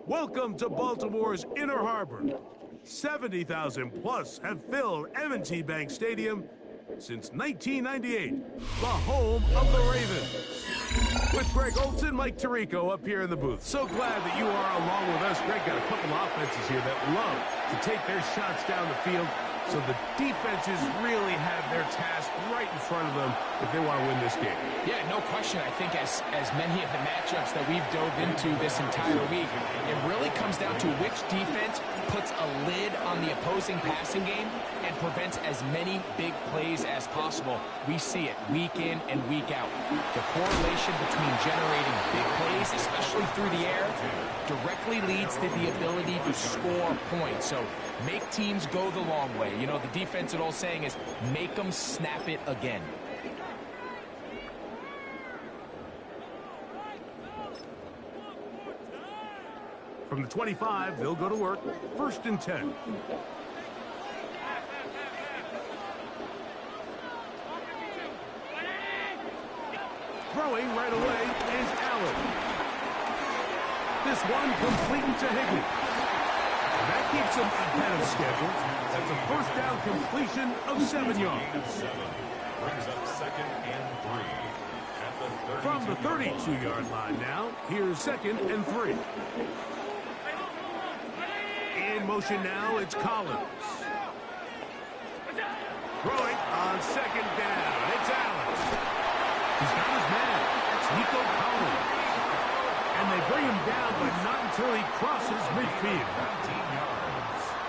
Welcome to Baltimore's Inner Harbor. 70,000 plus have filled M&T Bank Stadium since 1998, the home of the Ravens. With Greg Olson, Mike Tirico up here in the booth. So glad that you are along with us. Greg got a couple of offenses here that love to take their shots down the field, so the defenses really have their task right in front of them if they want to win this game. Yeah, no question. I think as many of the matchups that we've dove into this entire week, it really comes down to which defense puts a lid on the opposing passing game and prevents as many big plays as possible. We see it week in and week out. The correlation between generating big plays, especially through the air, directly leads to the ability to score points. So make teams go the long way. You know, the defensive old saying is, make them snap it again. From the 25, they'll go to work. 1st and 10. Throwing right away is Allen. This one complete to Higbee. That keeps him ahead of schedule. That's a 1st down completion of 7 yards. Brings up 2nd and 3. From the 32-yard line now, here's 2nd and 3. In motion now, it's Collins. Throwing on 2nd down. It's Allen. He's got his man. It's Nico Collins. And they bring him down, but not until he crosses midfield.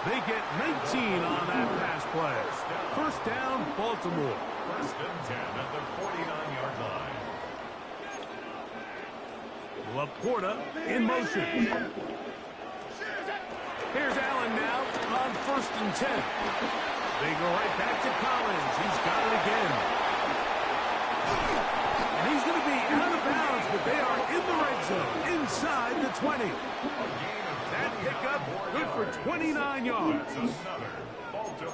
They get 19 on that pass play. 1st down, Baltimore. 1st and 10 at the 49-yard line. Laporta in motion. Here's Allen now on 1st and 10. They go right back to Collins. He's got it again. And he's going to be out of bounds, but they are in the red zone, inside the 20. That pickup, good for 29 yards.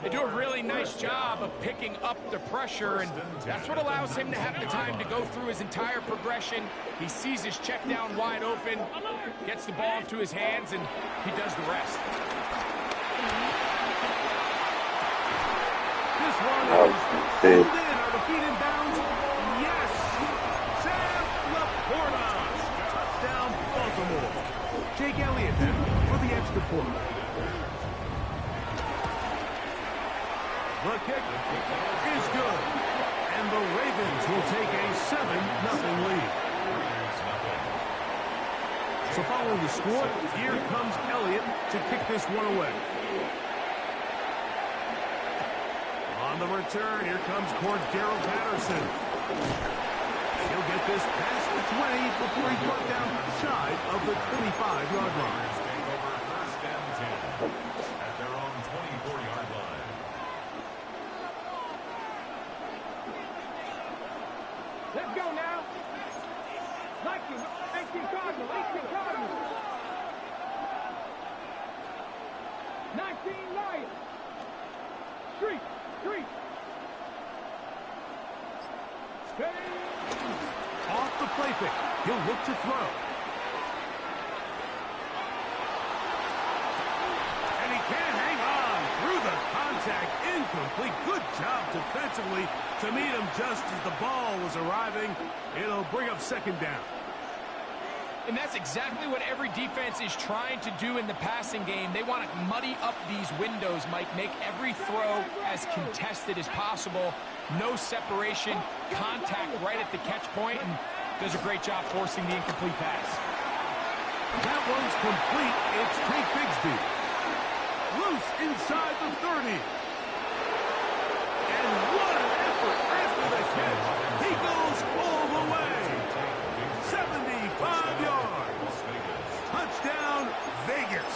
They do a really nice job of picking up the pressure, and that's what allows him to have the time to go through his entire progression. He sees his check down wide open, gets the ball into his hands, and he does the rest. This one is pulled in. Are the feet in bounds? Yes! Sam Laporta! Touchdown, Baltimore. Jake Elliott for the extra point. The kick is good. And the Ravens will take a 7-0 lead. So following the score, here comes Elliott to kick this one away. On the return, here comes Cordero Patterson. He'll get this past the 20 before he's brought down shy of the 25-yard line. Take over 1st and 10 at their own 24-yard line. Let's go now. 18 Cardinals, 18 Cardinals. 19 Lions. Street. Steady. Off the play fake. He'll look to throw. And he can't hang on through the contact. Incomplete. Good job defensively to meet him just as the ball was arriving. It'll bring up 2nd down. And that's exactly what every defense is trying to do in the passing game. They want to muddy up these windows, Mike, make every throw as contested as possible. No separation, contact right at the catch point, and does a great job forcing the incomplete pass. That one's complete. It's Tate Bigsby. Loose inside the 30. And what an effort after the catch. He goes all the way. 75 yards. Touchdown, Vegas.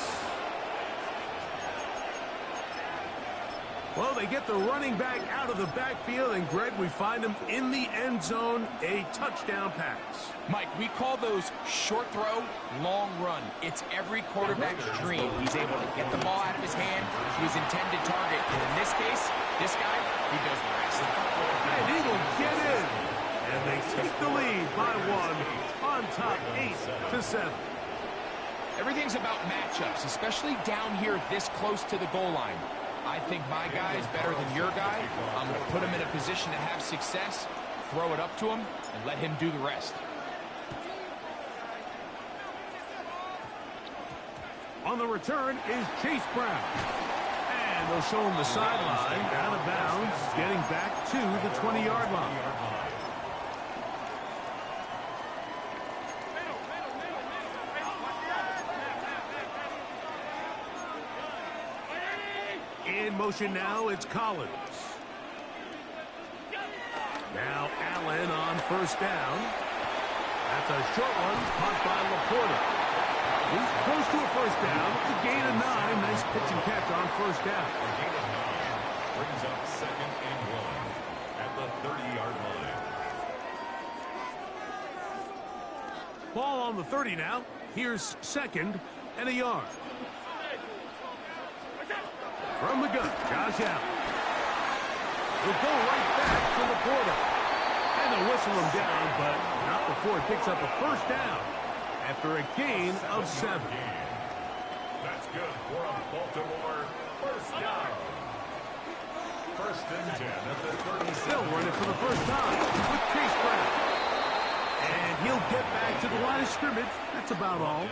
Well, they get the running back out of the backfield, and Greg, we find him in the end zone, a touchdown pass. Mike, we call those short throw, long run. It's every quarterback's dream. He's able to get the ball out of his hand to his intended target. And in this case, this guy, he does the rest. And he will get in. And they take the lead by 1 on top 8-7. Everything's about matchups, especially down here this close to the goal line. I think my guy is better than your guy. I'm going to put him in a position to have success, throw it up to him, and let him do the rest. On the return is Chase Brown. And they'll show him the sideline, out of bounds, getting back to the 20-yard line. In motion now, it's Collins. Now Allen on first down. That's a short one, caught by Laporta. He's close to a first down. It's a gain of 9. Nice pitch and catch on first down. A gain of 9 brings up 2nd and 1 at the 30-yard line. Ball on the 30 now. Here's 2nd and a yard. From the gun, Josh Allen. He'll go right back to Laporta. And they'll whistle him down, but not before it picks up a first down after a gain of 7. That's good for a Baltimore first down. 1st and 10 at the 30. Still running for the first time with Chase Brown. And he'll get back to the line of scrimmage. That's about all.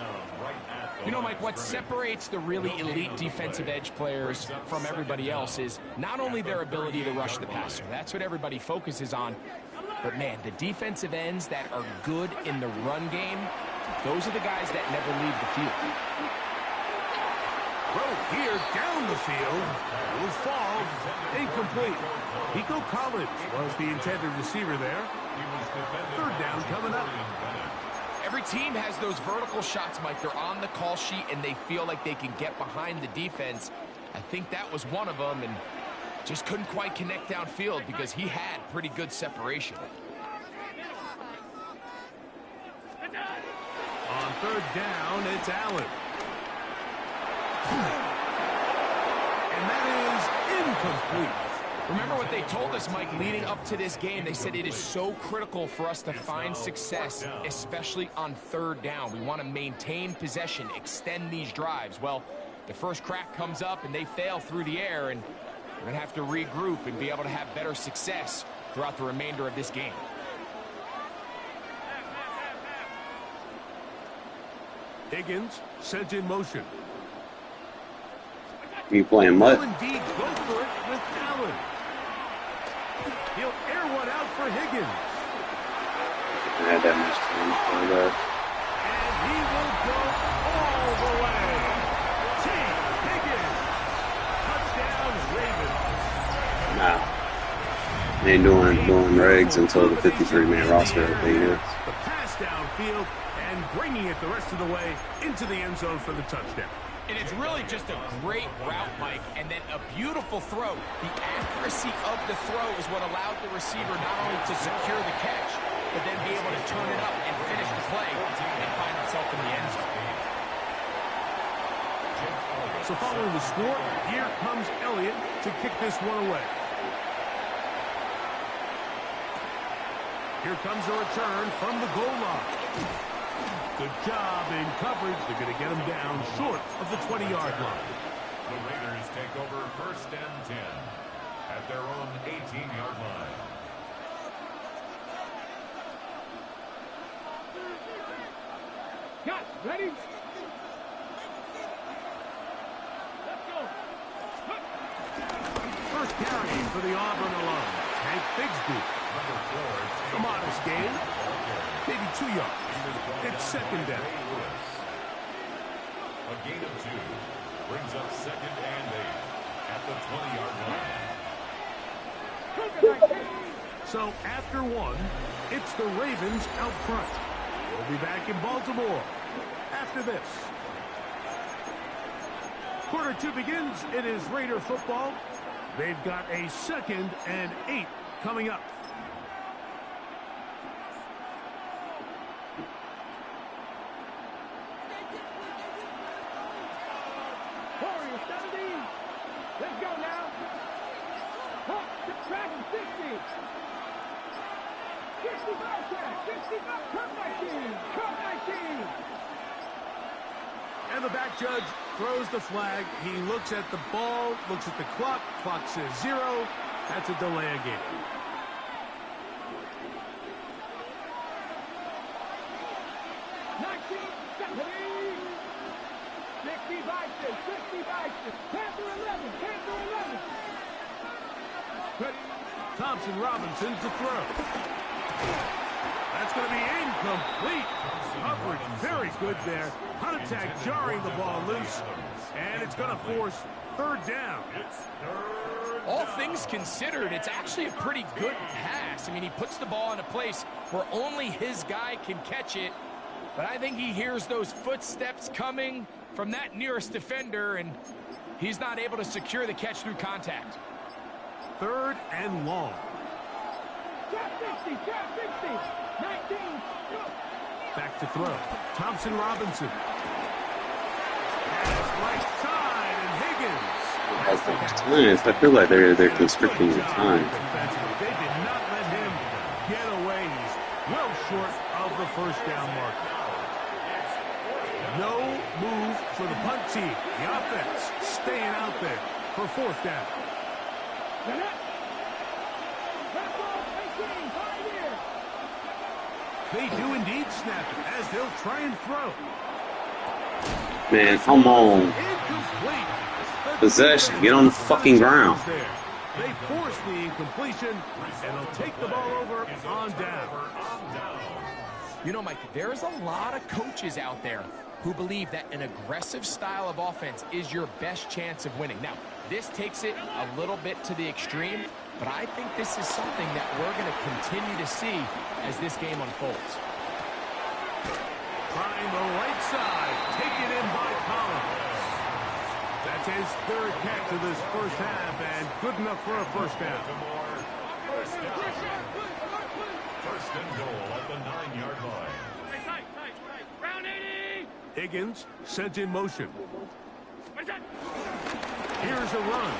You know, Mike, what separates the really elite defensive edge players from everybody else is not only their ability to rush the passer. That's what everybody focuses on. But, man, the defensive ends that are good in the run game, those are the guys that never leave the field. Throw here down the field. Will fall. Incomplete. Pico Collins was the intended receiver there. 3rd down coming up. Every team has those vertical shots, Mike. They're on the call sheet, and they feel like they can get behind the defense. I think that was one of them, and just couldn't quite connect downfield because he had pretty good separation. On 3rd down, it's Allen. And that is incomplete. Remember what they told us, Mike, leading up to this game. They said it is so critical for us to find success, especially on 3rd down. We want to maintain possession, extend these drives. Well, the first crack comes up, and they fail through the air, and we're going to have to regroup and be able to have better success throughout the remainder of this game. Higgins sent in motion. You playing what? Will indeed go for it with Allen. He'll air one out for Higgins. I had that much time for that. And he will go all the way. T. Higgins. Touchdown, Ravens. Nah. They ain't doing regs until the 53-man roster, I think. The pass downfield and bringing it the rest of the way into the end zone for the touchdown. And it's really just a great route, Mike, and then a beautiful throw. The accuracy of the throw is what allowed the receiver not only to secure the catch, but then be able to turn it up and finish the play and find himself in the end zone. So following the score, here comes Elliott to kick this one away. Here comes a return from the goal line. Good job in coverage. They're going to get him down short of the 20-yard line. The Raiders take over 1st and 10 at their own 18-yard line. Cut. Ready? Let's go. First carry for the Auburn alum, Hank Bigsby. A modest gain, maybe 2 yards. It's 2nd down. A gain of 2 brings up 2nd and 8 at the 20-yard line. So after 1, it's the Ravens out front. We'll be back in Baltimore after this. Quarter 2 begins. It is Raider football. They've got a 2nd and 8 coming up. Let's go now. Hawk to track 60. And the back judge throws the flag. He looks at the ball, looks at the clock. Clock says 0. That's a delay of game. Thompson Robinson to throw. That's going to be incomplete. Coverage very good there. Punt attack jarring the ball loose. And it's going to force third down. All things considered, it's actually a pretty good pass. I mean, he puts the ball in a place where only his guy can catch it. But I think he hears those footsteps coming from that nearest defender, and he's not able to secure the catch through contact. Third and long. Back to throw. Thompson Robinson. Pass right side, and Higgins. As the times, I feel like they're constricting the time. They did not let him get away. He's well short of the first down marker. No move for the punt team. The offense staying out there for fourth down. They do indeed snap it as they'll try and throw. Man, come on. Incomplete. Possession. Get on the fucking ground. They force the incompletion, and they'll take the ball over on down. You know, Mike, there's a lot of coaches out there who believe that an aggressive style of offense is your best chance of winning. Now, this takes it a little bit to the extreme, but I think this is something that we're going to continue to see as this game unfolds. Trying the right side, taken in by Collins. That's his third catch of this first half, and good enough for a first down. First and goal at the 9-yard line. Round 80. Higgins sent in motion. Here's a run.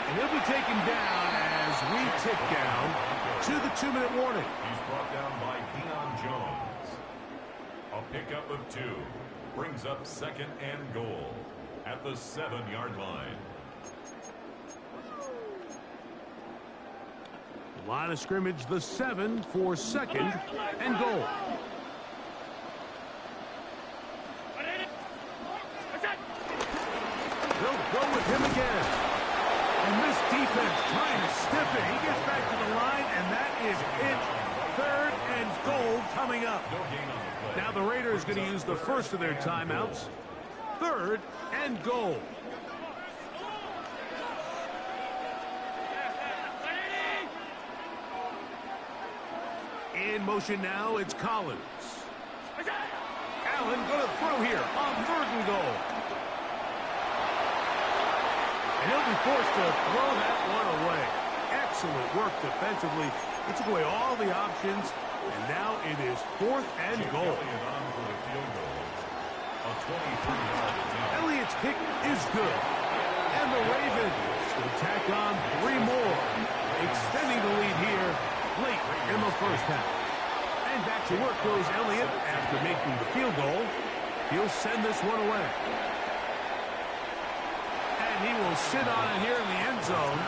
And he'll be taken down as we tick down to the 2-minute warning. He's brought down by Keon Jones. A pickup of 2 brings up second and goal at the 7-yard line. Line of scrimmage, the 7 for second and goal. They'll go with him again. And this defense trying to stiff it. He gets back to the line, and that is it. Third and goal coming up. Now the Raiders going to use the first of their timeouts. Third and goal. In motion now, it's Collins. Allen going to throw here on third and goal. And he'll be forced to throw that one away. Excellent work defensively. He took away all the options, and now it is fourth and goal. Elliott's kick is good. And the Ravens will tack on 3 more, extending the lead here late in the first half. And back to work goes Elliott after making the field goal. He'll send this one away. And he will sit on it here in the end zone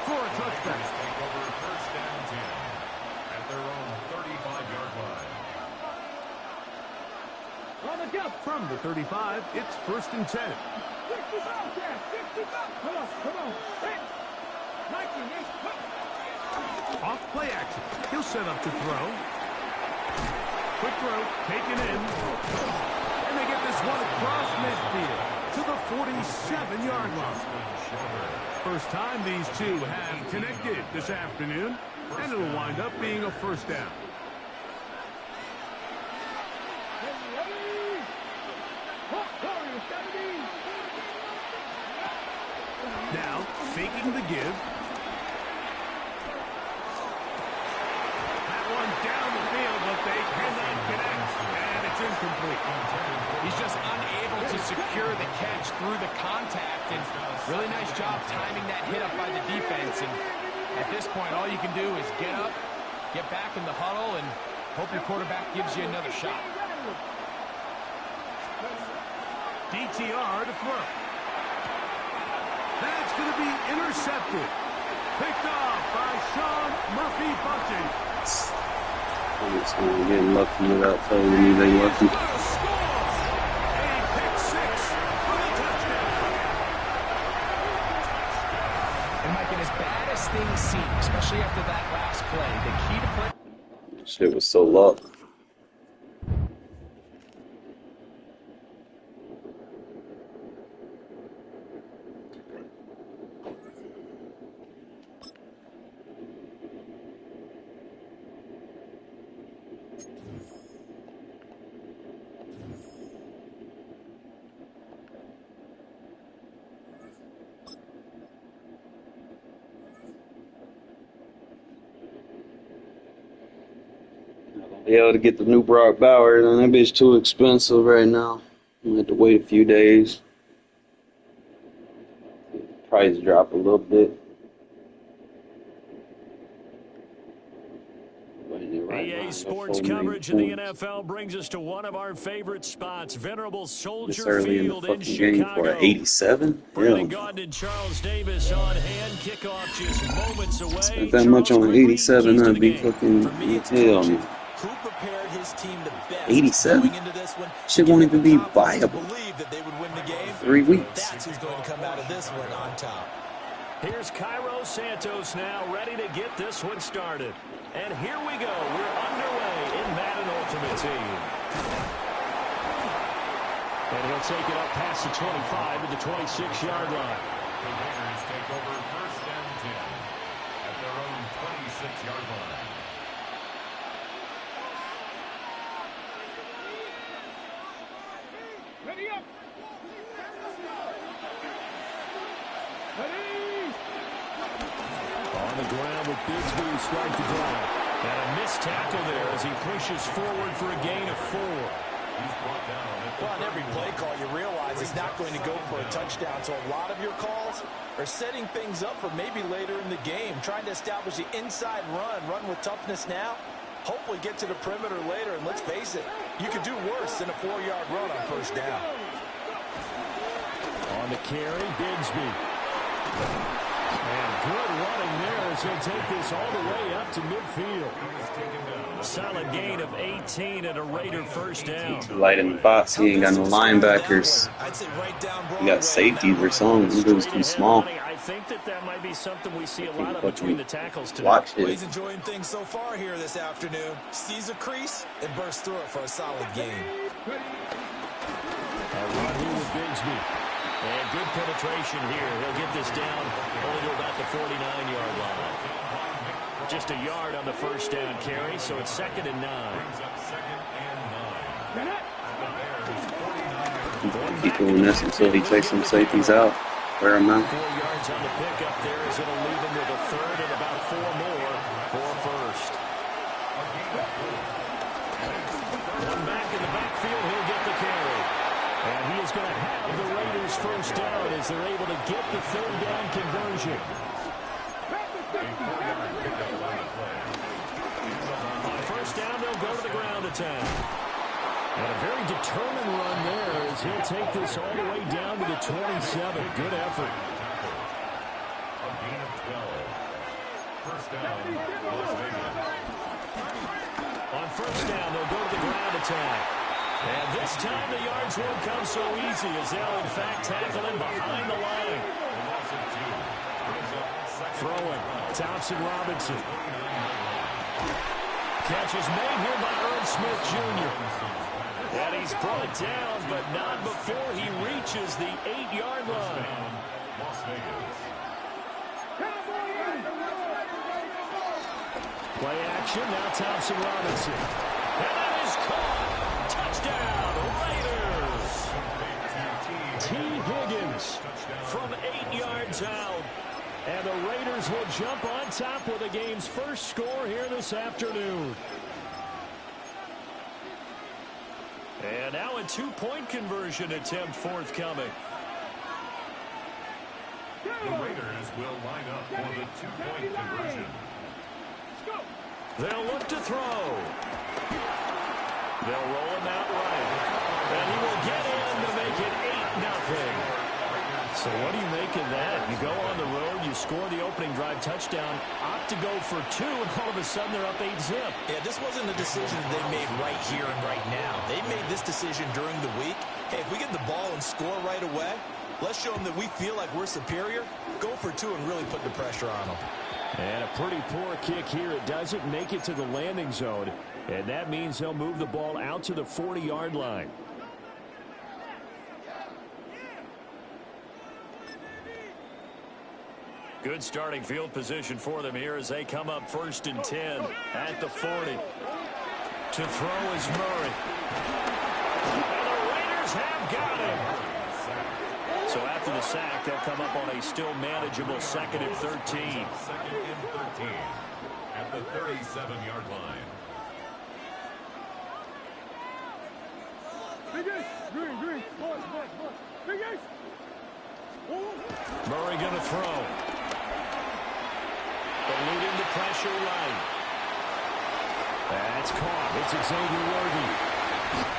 for a touchback. First down 10 at their own 35-yard line. From the 35, it's first and 10. Off play action. He'll set up to throw. Quick throw, taken in. And they get this one across midfield to the 47-yard line. First time these two have connected this afternoon, and it'll wind up being a first down. Now, faking the give. That one down the field, but they cannot connect, and it's incomplete. He's just unable to secure the catch through the contact, and really nice job timing that hit up by the defense. And at this point, all you can do is get up Get back in the huddle and hope your quarterback gives you another shot. DTR to throw. That's going to be intercepted. Picked off by Sean Murphy-Bunting. I'm just going to get lucky without telling me they lucky. A pick six for the touchdown. And Mike, and as bad as things seem, especially after that last play, the key to play. Shit was so low. Be able to get the new Brock Bowers, and that bitch too expensive right now. I'm gonna have to wait a few days. Price drop a little bit. EA Sports coverage of the NFL brings us to one of our favorite spots, venerable Soldier Field in Chicago. For 87? Brandon Gaudin and Charles Davis on hand. Kickoff just moments away. Spent that much on an 87, that'd be fucking hell. Who prepared his team the best 87? going into this one? Shit won't even be viable. Believe that they would win the game. 3 weeks. That's who's going to come out of this one on top. Here's Cairo Santos now, ready to get this one started. And here we go. We're underway in Madden Ultimate Team. And he'll take it up past the 25 to the 26-yard line. The Raiders take over 1st and 10 at their own 26-yard line. Ready up. On the ground with Bigsby to start the drive. And a missed tackle there as he pushes forward for a gain of 4. He's brought down. Well, on every play call, you realize it's not going to go for a touchdown. So a lot of your calls are setting things up for maybe later in the game, trying to establish the inside run with toughness now. Hopefully get to the perimeter later, and let's face it, you could do worse than a 4-yard run on 1st down. On the carry, Bigsby. And good running there as he'll take this all the way up to midfield. Solid gain of 18 and a Raider 1st down. Too light in the box. He ain't got no linebackers. He got safeties or something. He was too small. I think that might be something we see a lot of between the tackles today. Watch it. He's enjoying things so far here this afternoon. Sees a crease and bursts through it for a solid gain. A run here with Bigsby. And good penetration here. He'll get this down only to about the 49-yard line. Just a yard on the 1st down carry, so it's 2nd and 9. Keep doing this until he takes some safeties out. Wear him out. 4 yards on the pickup there as it'll leave him with a 3rd and about 4 more for 1st. One back in the backfield, he'll get the carry. And he is going to have the Raiders 1st down as they're able to get the 3rd down conversion. On 1st down, they'll go to the ground attack. And a very determined run there as he'll take this all the way down to the 27. Good effort. A gain of 12. 1st down, Las Vegas. On 1st down, they'll go to the ground attack. And this time the yards won't come so easy as they'll in fact tackle him behind the line. Throwing, Thompson Robinson. Catch is made here by Earl Smith Jr. And he's brought down, but not before he reaches the 8-yard line. Las Vegas. Play action, now Thompson Robinson. And that is caught. Touchdown, Raiders. T. Higgins from 8 yards out. And the Raiders will jump on top with the game's first score here this afternoon. And now a 2-point conversion attempt forthcoming. The Raiders will line up for the 2-point conversion. They'll look to throw. They'll roll him out right. And he will get in to make it 8-0. So what do you make of that? You go on the road, you score the opening drive touchdown, opt to go for 2, and all of a sudden they're up 8-zip. Yeah, this wasn't a decision that they made right here and right now. They made this decision during the week. Hey, if we get the ball and score right away, let's show them that we feel like we're superior. Go for 2 and really put the pressure on them. And a pretty poor kick here. It doesn't make it to the landing zone. And that means they'll move the ball out to the 40-yard line. Good starting field position for them here as they come up 1st and 10 at the 40. To throw is Murray. And the Raiders have got him. So after the sack, they'll come up on a still manageable 2nd and 13. 2nd and 13 at the 37-yard line. Murray going to throw. Eluding the pressure right. That's caught. It's Xavier Worthy.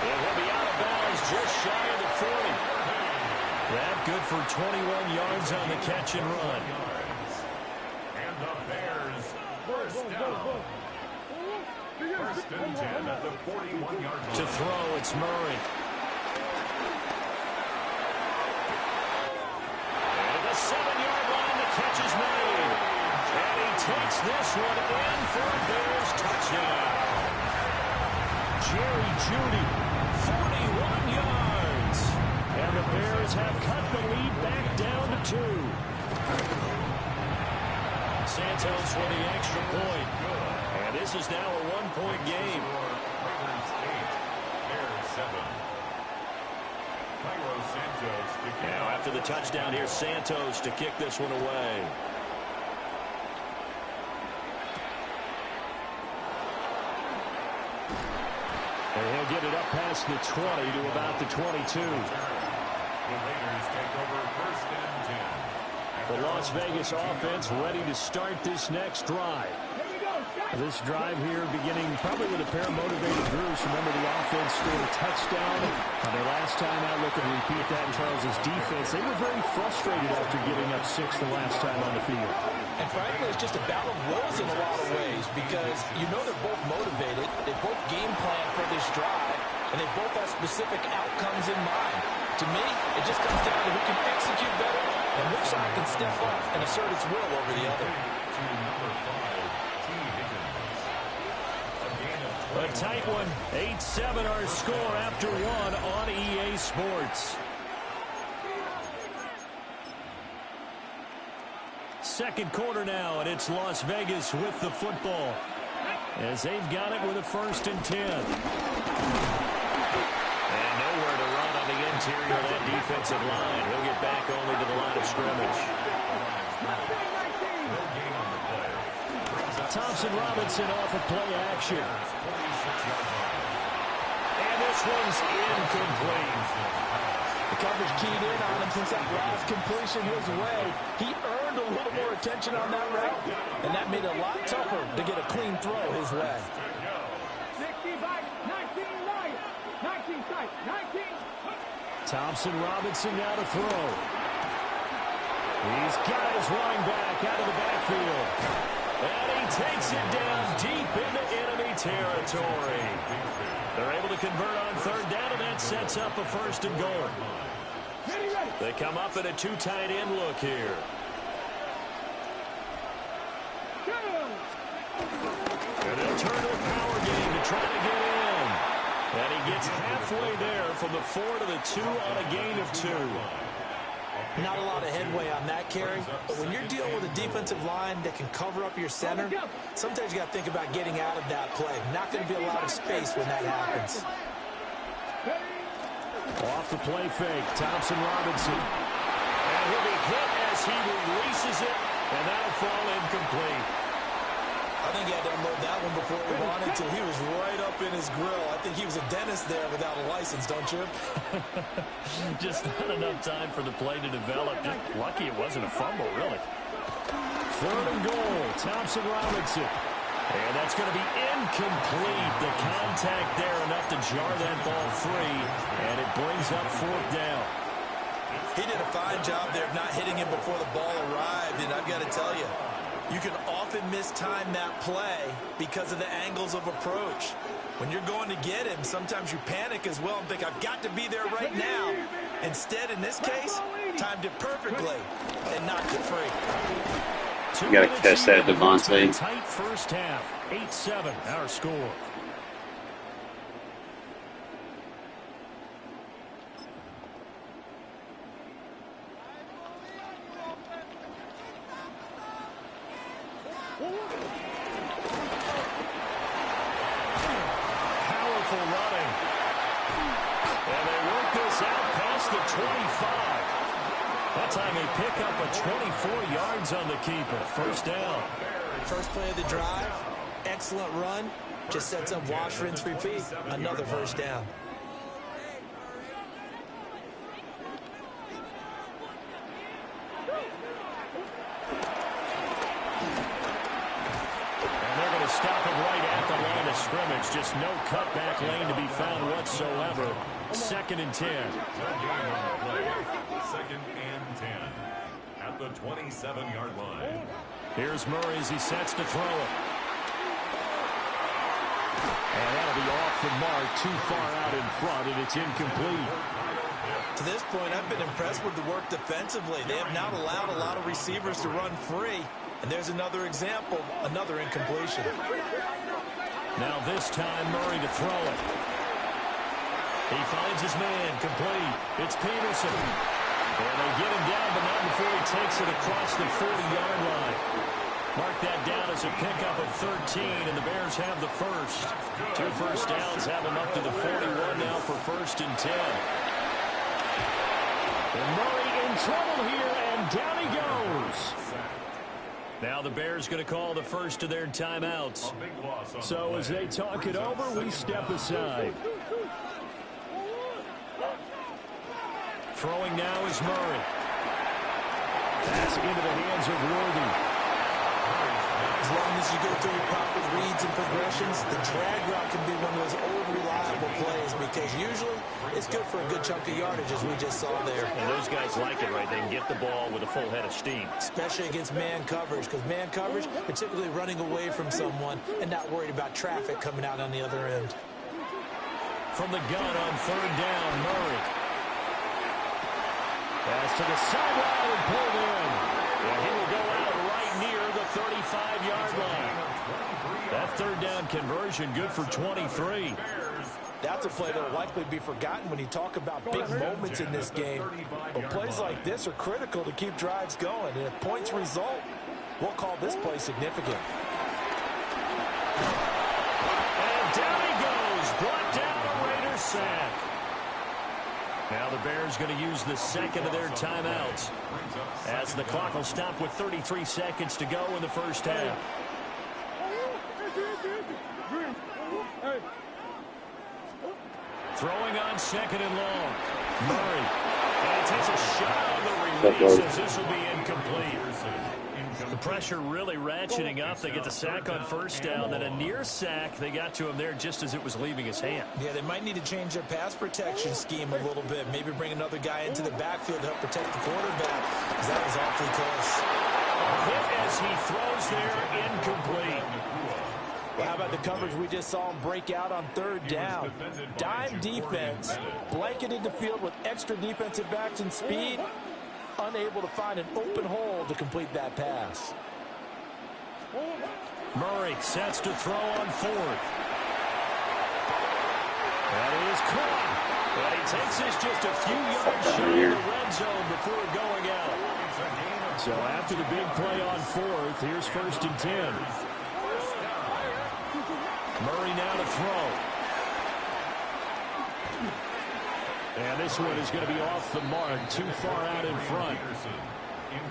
And he'll be out of bounds just shy of the 40. That good for 21 yards on the catch and run. And the Bears first down. 1st and 10 at the 41-yard line. To throw, it's Murray. And at the 7-yard line, the catch is made. And he takes this one in for a Bears touchdown. Jerry Jeudy, 41 yards. And the Bears have cut the lead back down to 2. Santos for the extra point. And this is now a 1-point game. Raiders 8, Bears 7. Santos to kick. Now after the touchdown, here's Santos to kick this one away. And he'll get it up past the 20 to about the 22. The Raiders take over 1st and 10. The Las Vegas offense ready to start this next drive. This drive here beginning probably with a pair of motivated Drews. Remember, the offense scored a touchdown on their last time out. Looking to repeat that in Charles's defense. They were very frustrated after giving up 6 the last time on the field. And frankly, it's just a battle of wills in a lot of ways because you know they're both motivated. They both game plan for this drive, and they both have specific outcomes in mind. To me, it just comes down to who can execute better and which side can step up and assert its will over the other. A tight one. 8-7 our score after 1 on EA Sports. Second quarter now, and it's Las Vegas with the football as they've got it with a 1st and 10. And nowhere to run on the interior of that defensive line. He'll get back only to the line of scrimmage. Thompson Robinson off of play action. And this one's incomplete. The coverage keyed in on him since that last completion his way. He earned a little more attention on that route, and that made it a lot tougher to get a clean throw his way. 19 sight, 19. Thompson Robinson now to throw. He's got his running back out of the backfield. And he takes it down deep into enemy territory. They're able to convert on 3rd down, and that sets up a 1st and goal. They come up in a 2 tight end look here. And they'll turn to a power game to try to get in. And he gets halfway there from the 4 to the 2 on a gain of 2. Not a lot of headway on that carry, but when you're dealing with a defensive line that can cover up your center, sometimes you got to think about getting out of that play. Not going to be a lot of space when that happens. Off the play fake, Thompson Robinson. And he'll be hit as he releases it, and that'll fall incomplete. I think he had to unload that one before he wanted to. He was right up in his grill. I think he was a dentist there without a license, don't you? Just not enough time for the play to develop. Just lucky it wasn't a fumble, really. 3rd and goal, Thompson Robinson. And that's going to be incomplete. The contact there enough to jar that ball free, and it brings up fourth down. He did a fine job there of not hitting him before the ball arrived, and I've got to tell you, you can often mistime that play because of the angles of approach. When you're going to get him, sometimes you panic as well and think, I've got to be there right now. Instead, in this case, timed it perfectly and knocked it free. You got to catch that, Devontae. Tight first half, 8-7, our score. Powerful running. And they work this out past the 25. That time they pick up a 24 yards on the keeper. First down. First play of the drive, excellent run. Just sets up wash, rinse, repeat. Another first down. And they're going to stop him right at the line of scrimmage. Just no cutback lane to be found whatsoever. 2nd and 10. Second and 10 at the 27-yard line. Here's Murray as he sets to throw it. And that'll be off the mark, too far out in front, and it's incomplete. To this point, I've been impressed with the work defensively. They have not allowed a lot of receivers to run free. And there's another example, another incompletion. Now this time, Murray to throw it. He finds his man, complete. It's Peterson. And they get him down, but not before he takes it across the 40-yard line. Mark that down as a pickup of 13, and the Bears have the first. 2 first downs have them up to the 41 now for 1st and 10. And Murray in trouble here, and down he goes. Now the Bears going to call the first of their timeouts. So as they talk it over, we step aside. Throwing now is Murray. Pass into the hands of Worthy. As long as you go through your proper reads and progressions, the drag route can be one of those old reliable plays because usually it's good for a good chunk of yardage, as we just saw there. And those guys like it, right? They can get the ball with a full head of steam. Especially against man coverage, because man coverage, they're typically running away from someone and not worried about traffic coming out on the other end. From the gun on 3rd down, Murray. Pass to the sideline and pulled in. And he will go out right near the 35-yard line. That 3rd down conversion good for 23. That's a play that will likely be forgotten when you talk about big moments in this game. But plays like this are critical to keep drives going. And if points result, we'll call this play significant. And down he goes. Brought down a Raider sack. Now the Bears going to use the second of their timeouts as the clock will stop with 33 seconds to go in the first half. Throwing on 2nd and long. Murray. And he takes a shot on the release as this will be incomplete. The pressure really ratcheting up. They get the sack on 1st down. Then a near sack. They got to him there just as it was leaving his hand. Yeah, they might need to change their pass protection scheme a little bit. Maybe bring another guy into the backfield to help protect the quarterback, because that was awfully close. Hit as he throws there, incomplete. Well, how about the coverage we just saw him break out on 3rd down? Dime defense, blanketed the field with extra defensive backs and speed, unable to find an open hole to complete that pass. Murray sets to throw on 4th. That is caught. And he takes this just a few yards short of the red zone before going out. So after the big play on 4th, here's 1st and 10. Murray now to throw. And this one is going to be off the mark, too far out in front.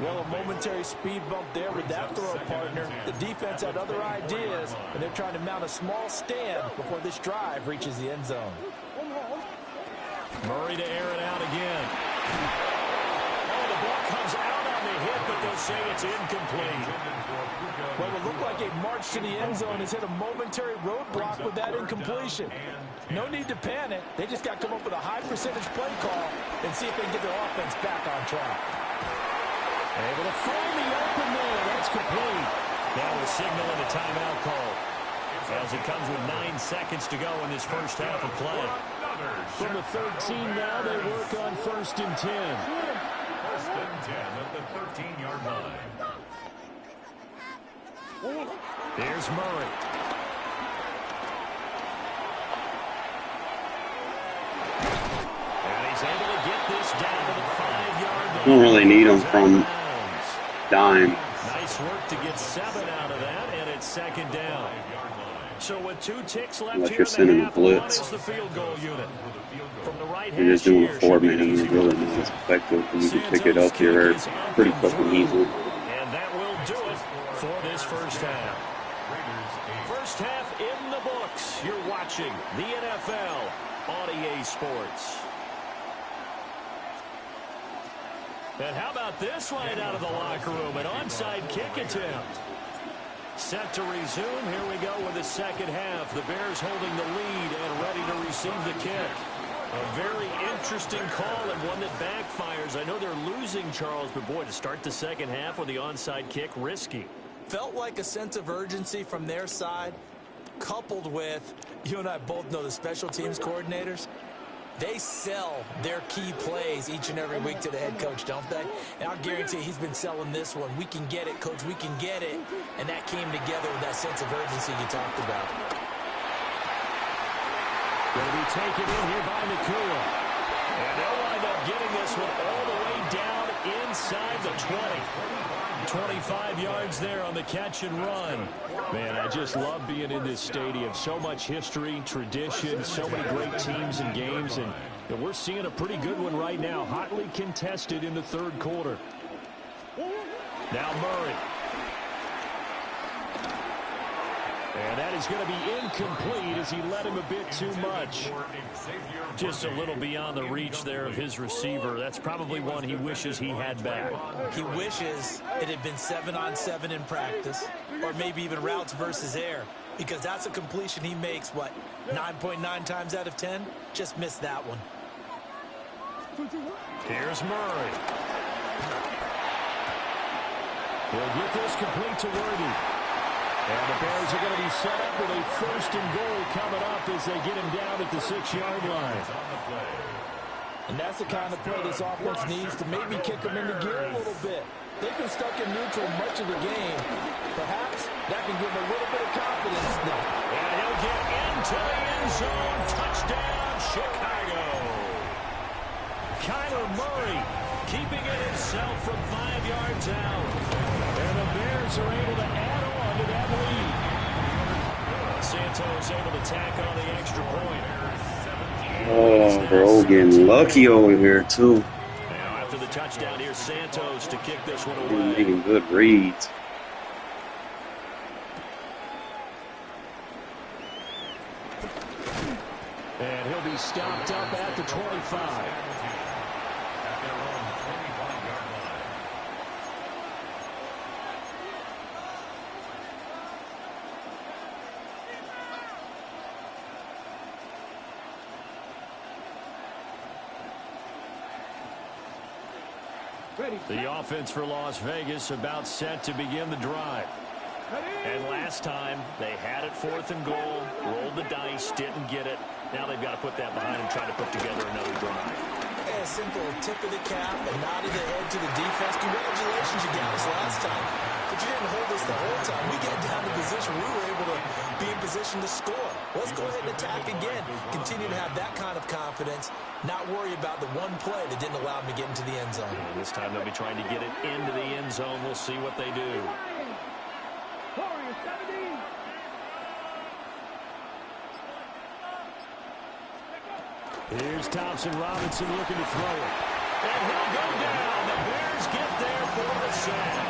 Well, a momentary speed bump there with that throw partner. The defense had other ideas, and they're trying to mount a small stand before this drive reaches the end zone. Murray to air it out again. Oh, the ball comes out on the hit, but they'll say it's incomplete. Well, it looked like a march to the end zone has hit a momentary roadblock with that incompletion. No need to panic. They just got to come up with a high percentage play call and see if they can get their offense back on track. Able to find the open man. That's complete. Now a signal and a timeout call, as it comes with 9 seconds to go in this first half of play. From the 13 now, they work on 1st and 10. 1st and 10 at the 13-yard line. Here's Murray. And he's able to get this down to the 5-yard line. Don't really need him from dime. Nice work to get 7 out of that, and it's 2nd down. So with 2 ticks left Unless here you're in sending the a half, blitz. what is the field goal unit? From the right You're just doing a here, 4-man should be and an you're really not as effective. And you can pick it up here pretty fucking easily. And that will do it for this first half. First half in the books. You're watching the NFL on EA Sports. And how about this right out of the locker room? An onside kick attempt. Set to resume. Here we go with the second half. The Bears holding the lead and ready to receive the kick. A very interesting call and one that backfires. I know they're losing, Charles, but boy, to start the second half with the onside kick, risky. Felt like a sense of urgency from their side, coupled with, you and I both know the special teams coordinators. They sell their key plays each and every week to the head coach, don't they? And I'll guarantee he's been selling this one. We can get it, coach, we can get it. And that came together with that sense of urgency you talked about. Going to be taken in here by Nakua. And they'll wind up getting this one all the way down inside the 20. 25 yards there on the catch and run. Man, I just love being in this stadium. So much history, tradition, so many great teams and games, and we're seeing a pretty good one right now. Hotly contested in the 3rd quarter. Now Murray. And that is going to be incomplete as he led him a bit too much. Just a little beyond the reach there of his receiver. That's probably one he wishes he had back. He wishes it had been 7-on-7 in practice, or maybe even routes versus air, because that's a completion he makes, what, 9.9 times out of 10? Just missed that one. Here's Murray. He'll get this complete to Worthy. And the Bears are going to be set up with a 1st and goal coming up as they get him down at the 6-yard line. And that's the kind of play this offense needs to maybe kick them into gear a little bit. They've been stuck in neutral much of the game. Perhaps that can give them a little bit of confidence now. And he'll get into the end zone. Touchdown, Chicago. Kyler Murray keeping it himself from 5 yards out. And the Bears are able to add on to that lead. Santos able to tack on the extra point. Oh, bro, getting lucky over here, too. Now after the touchdown, here's Santos to kick this one He's away. making good reads. And he'll be stopped up at the 25. The offense for Las Vegas about set to begin the drive. And last time, they had it 4th and goal, rolled the dice, didn't get it. Now they've got to put that behind and try to put together another drive. A simple tip of the cap, a nod of the head to the defense. Congratulations, you got us last time. But you didn't hold us the whole time. We get down to position. We were able to be in position to score. Let's go ahead and attack again. Continue to have that kind of confidence. Not worry about the one play that didn't allow them to get into the end zone. And this time they'll be trying to get it into the end zone. We'll see what they do. Here's Thompson Robinson looking to throw it. And he'll go down. The Bears get there for the sack.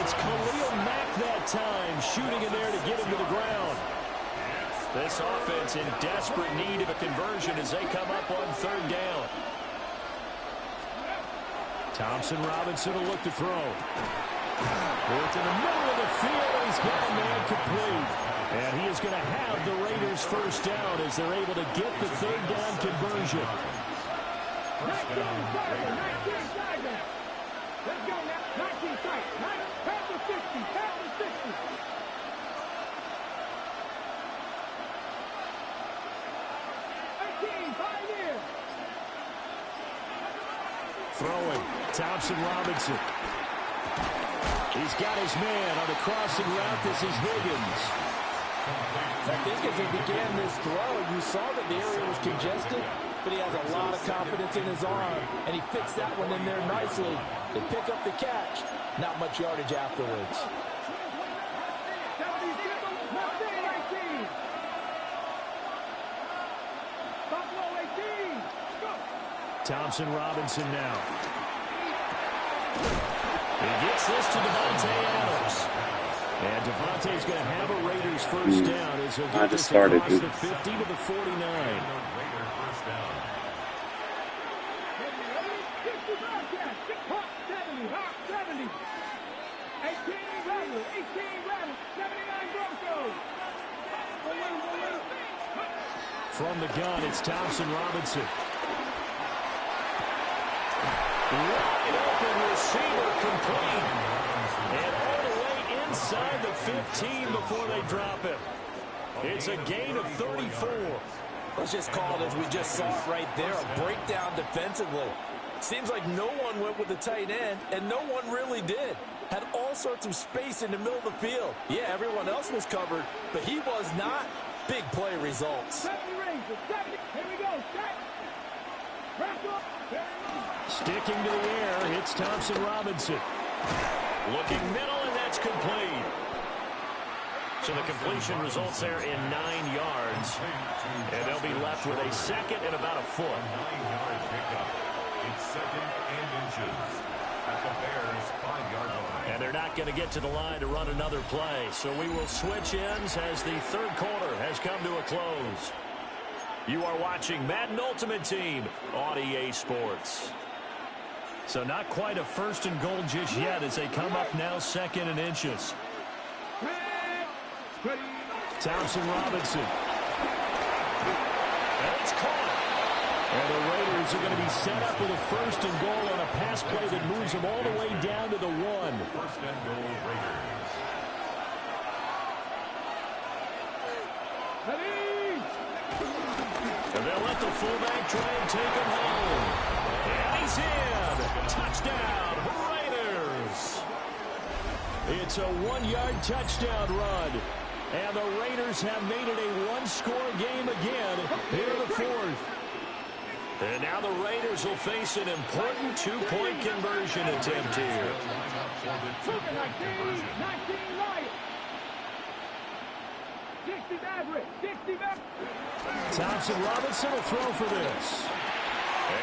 It's Khalil Mack that time, shooting in there to get him to the ground. This offense in desperate need of a conversion as they come up on 3rd down. Thompson Robinson will look to throw. It's in the middle of the field, and he's got a man complete. And he is going to have the Raiders first down as they're able to get the third down conversion. 19 Tigers. Let's go now. 19 Tigers. Pass the 60. Pass the 60. 18, 5 in. Throwing. Thompson Robinson. He's got his man on the crossing route. This is Higgins. I think as he began this throw, you saw that the area was congested, but he has a lot of confidence in his arm, and he fits that one in there nicely to pick up the catch. Not much yardage afterwards. 19. Buffalo 18. Go. Thompson Robinson now. He gets this to Devontae Adams. And Devontae's going to have a Raiders first down as he'll get this across the 50 to the 49. From the gun, it's Thompson Robinson. Wide open receiver complete. And all the way inside the 15 before they drop him. It's a gain of 34. Let's just call it as we just saw it right there, a breakdown defensively. Seems like no one went with the tight end, and no one really did. Had all sorts of space in the middle of the field. Yeah, everyone else was covered, but he was not. Big play results. Sticking to the air, it's Thompson Robinson. Looking middle, and that's complete. So the completion results there in 9 yards. And they'll be left with a second and about a foot. 9-yard pickup. It's second and inches at the Bears' 5-yard line. And they're not going to get to the line to run another play. So we will switch ends as the third quarter has come to a close. You are watching Madden Ultimate Team on EA Sports. So not quite a first and goal just yet as they come up now second and inches. Thompson Robinson. And it's caught. And the Raiders are going to be set up with a first and goal on a pass play that moves them all the way down to the 1. First and goal, Raiders. And they'll let the fullback try and take him home. And he's in. Touchdown, Raiders. It's a 1-yard touchdown run. And the Raiders have made it a one-score game again here in the fourth. And now the Raiders will face an important two-point conversion attempt here. 60 back. Thompson Robinson will throw for this.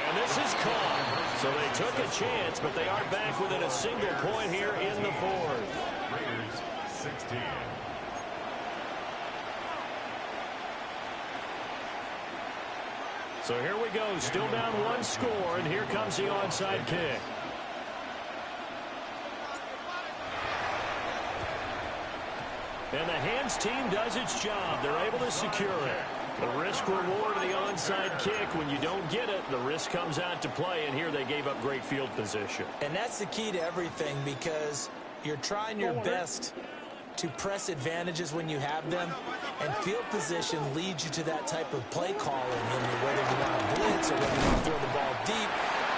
And this is caught. So they took a chance, but they are back within a single point here in the fourth. Raiders 16. So here we go, still down 1 score, and here comes the onside kick. And the hands team does its job. They're able to secure it. The risk-reward of the onside kick, when you don't get it, the risk comes out to play, and here they gave up great field position. And that's the key to everything, because you're trying your best to press advantages when you have them, and field position leads you to that type of play calling, whether you want to blitz or whether you want to throw the ball deep.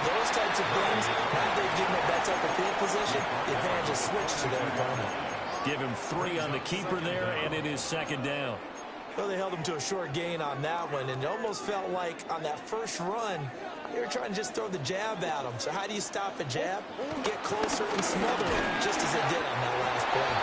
Those types of things, now they've given up that type of field position, the advantage is switched to their opponent. Give him 3 on the keeper there, and it is second down. Well, they held him to a short gain on that one, and it almost felt like on that first run, they were trying to just throw the jab at him. So how do you stop a jab? Get closer and smother it, just as they did on that last play.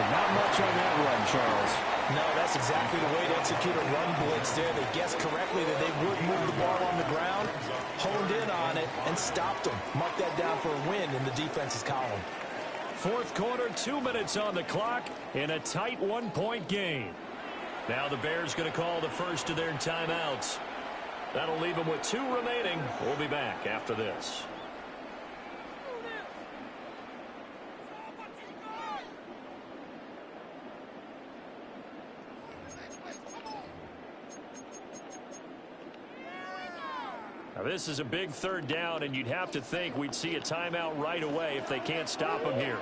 But not much on that run, Charles. No, that's exactly the way to execute a run blitz there. They guessed correctly that they would move the ball on the ground, honed in on it, and stopped them. Mark that down for a win in the defense's column. Fourth quarter, 2 minutes on the clock in a tight 1-point game. Now the Bears going to call the first of their timeouts. That'll leave them with 2 remaining. We'll be back after this. Now, this is a big third down, and you'd have to think we'd see a timeout right away if they can't stop him here.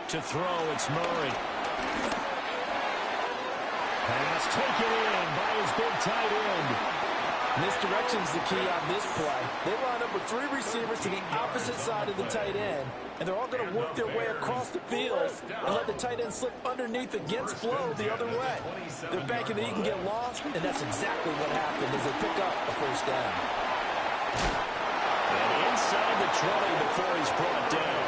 To throw, it's Murray. Pass taken in by his big tight end. Misdirection's the key on this play. They line up with 3 receivers to the opposite side of the tight end, and they're all going to work their way across the field and let the tight end slip underneath against flow the other way. They're banking that he can get lost, and that's exactly what happened as they pick up a first down. And inside the 20 before he's brought down.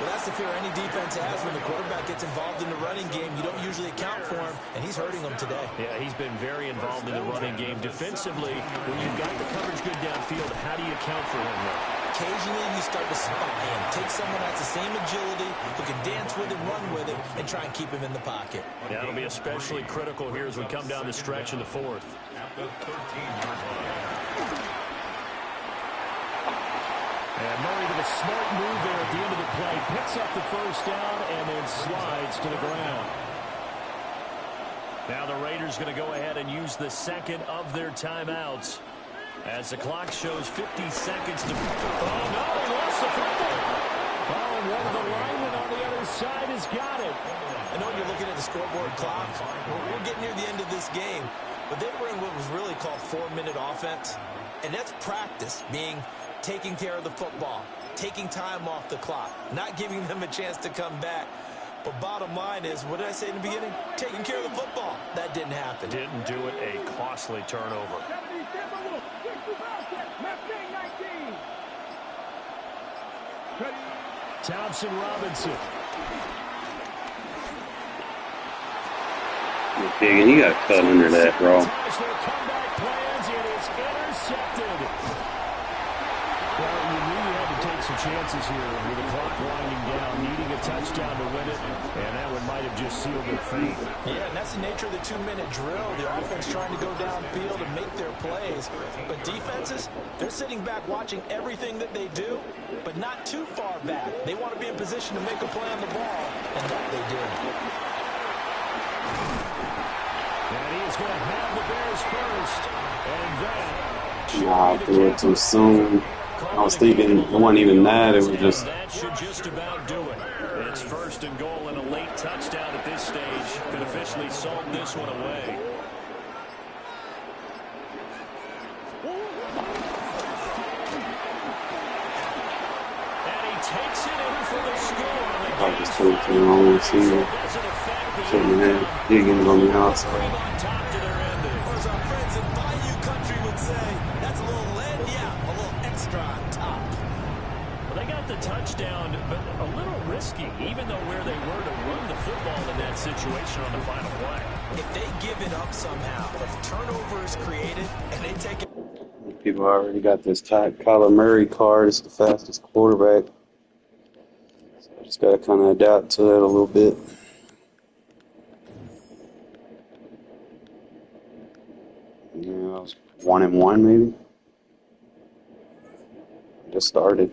Well, that's the fear any defense has when the quarterback gets involved in the running game. You don't usually account for him, and he's hurting them today. Yeah, he's been very involved in the running game. Defensively, when you've got the coverage good downfield, how do you account for him there? Occasionally, you start to spy him. Take someone that's the same agility, who can dance with him, run with him, and try and keep him in the pocket. Yeah, it'll be especially critical here as we come down the stretch in the 4th. At the 13-yard line. And Murray with a smart move there at the end of the play. Picks up the first down and then slides to the ground. Now the Raiders going to go ahead and use the second of their timeouts as the clock shows 50 seconds to... Oh, no, he lost the football. Oh, and one of the linemen on the other side has got it. I know you're looking at the scoreboard clock. We're getting near the end of this game, but they were in what was really called 4-minute offense, and that's practice, being taking care of the football, taking time off the clock, not giving them a chance to come back. But bottom line is, what did I say in the beginning? Taking care of the football. That didn't happen. Didn't do it. A costly turnover. Thompson Robinson. Digging, you got cut under that, bro. Comeback plans, it is intercepted. Well, you knew you had to take some chances here with the clock winding down, needing a touchdown to win it, and that one might have just sealed their fate. Yeah, and that's the nature of the 2-minute drill. The offense trying to go downfield and make their plays. But defenses, they're sitting back watching everything that they do, but not too far back. They want to be in position to make a play on the ball, and that they did. And he is going to have the Bears first, and that... Nah, I threw it too soon. I was thinking it wasn't even that. It was just... That should just about do it. It's 1st and goal and a late touchdown at this stage. Could officially solve this one away. And he takes it in for the score. I just told you the wrong receiver. Shouldn't have Higgins on the outside. As our friends in Bayou Country would say, that's a little lead, yeah, a little extra on top. Well, they got the touchdown, but a little risky, even though where they were to run the football in that situation on the final play. If they give it up somehow, if turnover is created and they take it. People already got this Kyler Murray card. It's the fastest quarterback. So I just got to kind of adapt to that a little bit. Yeah, I was 1-1 maybe. Just started.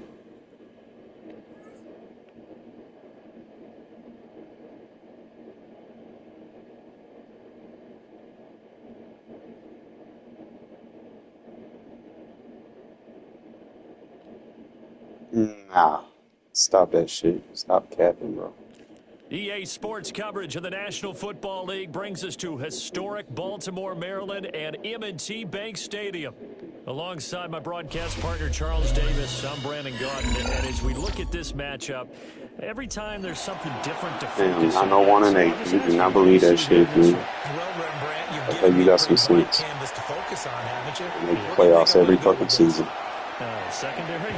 Nah, stop that shit. Stop capping, bro. EA Sports coverage of the National Football League brings us to historic Baltimore, Maryland, and M&T Bank Stadium. Alongside my broadcast partner, Charles Davis, I'm Brandon Gaudin, and as we look at this matchup, every time there's something different to focus on. I know 1-8. You do not believe that shit, dude. I think you got some sense. Make the playoffs every fucking season. Secondary,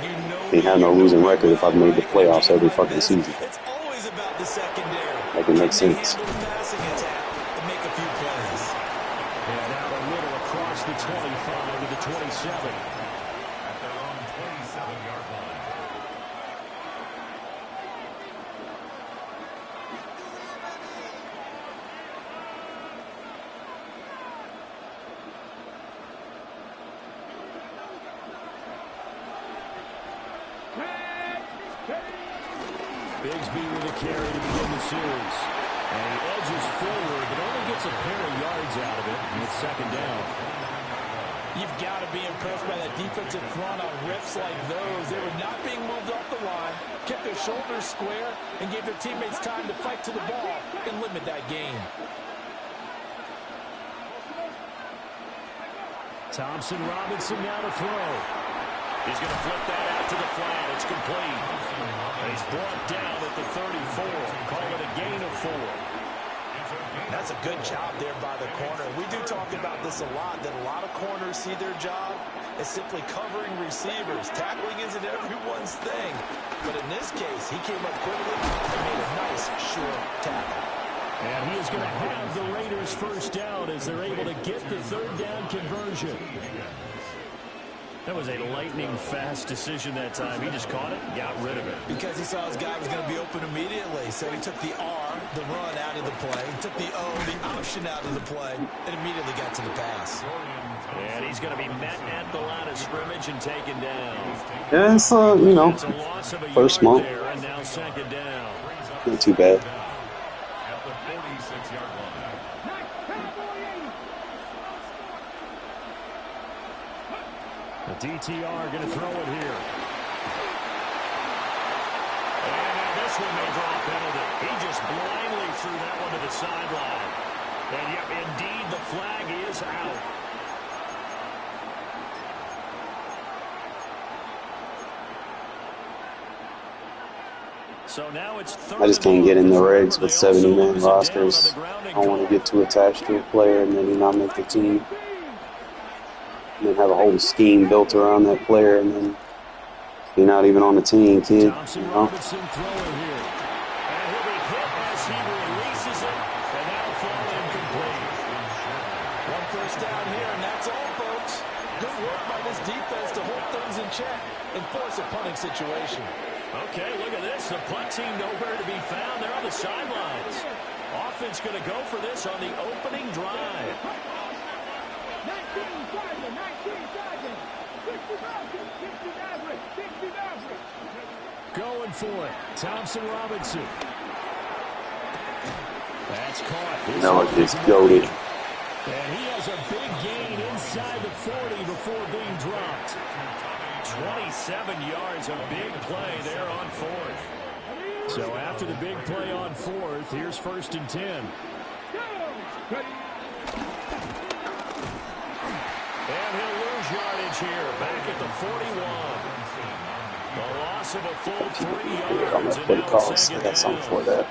Ain't have no losing record if I've made the playoffs every fucking season. It's always about the secondary. Like it makes sense. Handle the passing attack to make a few plays. And now a little across the 25 to the 27. At their own 27-yard line. Bigsby with a carry to begin the series. And he edges forward, but only gets a pair of yards yards out of it, and it's second down. You've got to be impressed by that defensive front on rips like those. They were not being moved off the line, kept their shoulders square, and gave their teammates time to fight to the ball and limit that gain. Thompson Robinson now to throw. He's going to flip that out to the flat. It's complete. And he's brought down at the 34. Call it a gain of 4. That's a good job there by the corner. We do talk about this a lot, that a lot of corners see their job as simply covering receivers. Tackling isn't everyone's thing. But in this case, he came up quickly and made a nice, sure tackle. And he is going to have the Raiders first down as they're able to get the third down conversion. That was a lightning-fast decision that time. He just caught it and got rid of it. Because he saw his guy was going to be open immediately. So he took the R, the run, out of the play. He took the O, the option, out of the play, and immediately got to the pass. And he's going to be met at the line of scrimmage and taken down. Yeah, it's, you know, first month. There, and now second down. Not too bad. At the 46-yard line. The DTR going to throw it here. And now this one may draw a penalty. He just blindly threw that one to the sideline. And yep, indeed, the flag is out. So now it's I just can't get in the regs with 70-man rosters. I don't want to get too attached to a player and then he not make the team. And then have a whole scheme built around that player and then you're not even on the team, kid. Thompson you know? Robinson throwing here. And he'll be hit as he releases it. And that'll fall incomplete. One first down here, and that's all, folks. Good work by this defense to hold things in check and force a punting situation. Okay, look at this. The punt team nowhere to be found. They're on the sidelines. Offense going to go for this on the opening drive. 19 Sergeant, 19 Sergeant, 60 Sergeant, 60 average, 60 average. Going for it. Thompson Robinson. That's caught. No, it's goated. And he has a big gain inside the 40 before being dropped. 27 yards, a big play there on fourth. So after the big play on fourth, here's first and 10. And he'll lose yardage here, back at the 41. The loss of a full 3 yards. I'm going to put a call. I got something for that.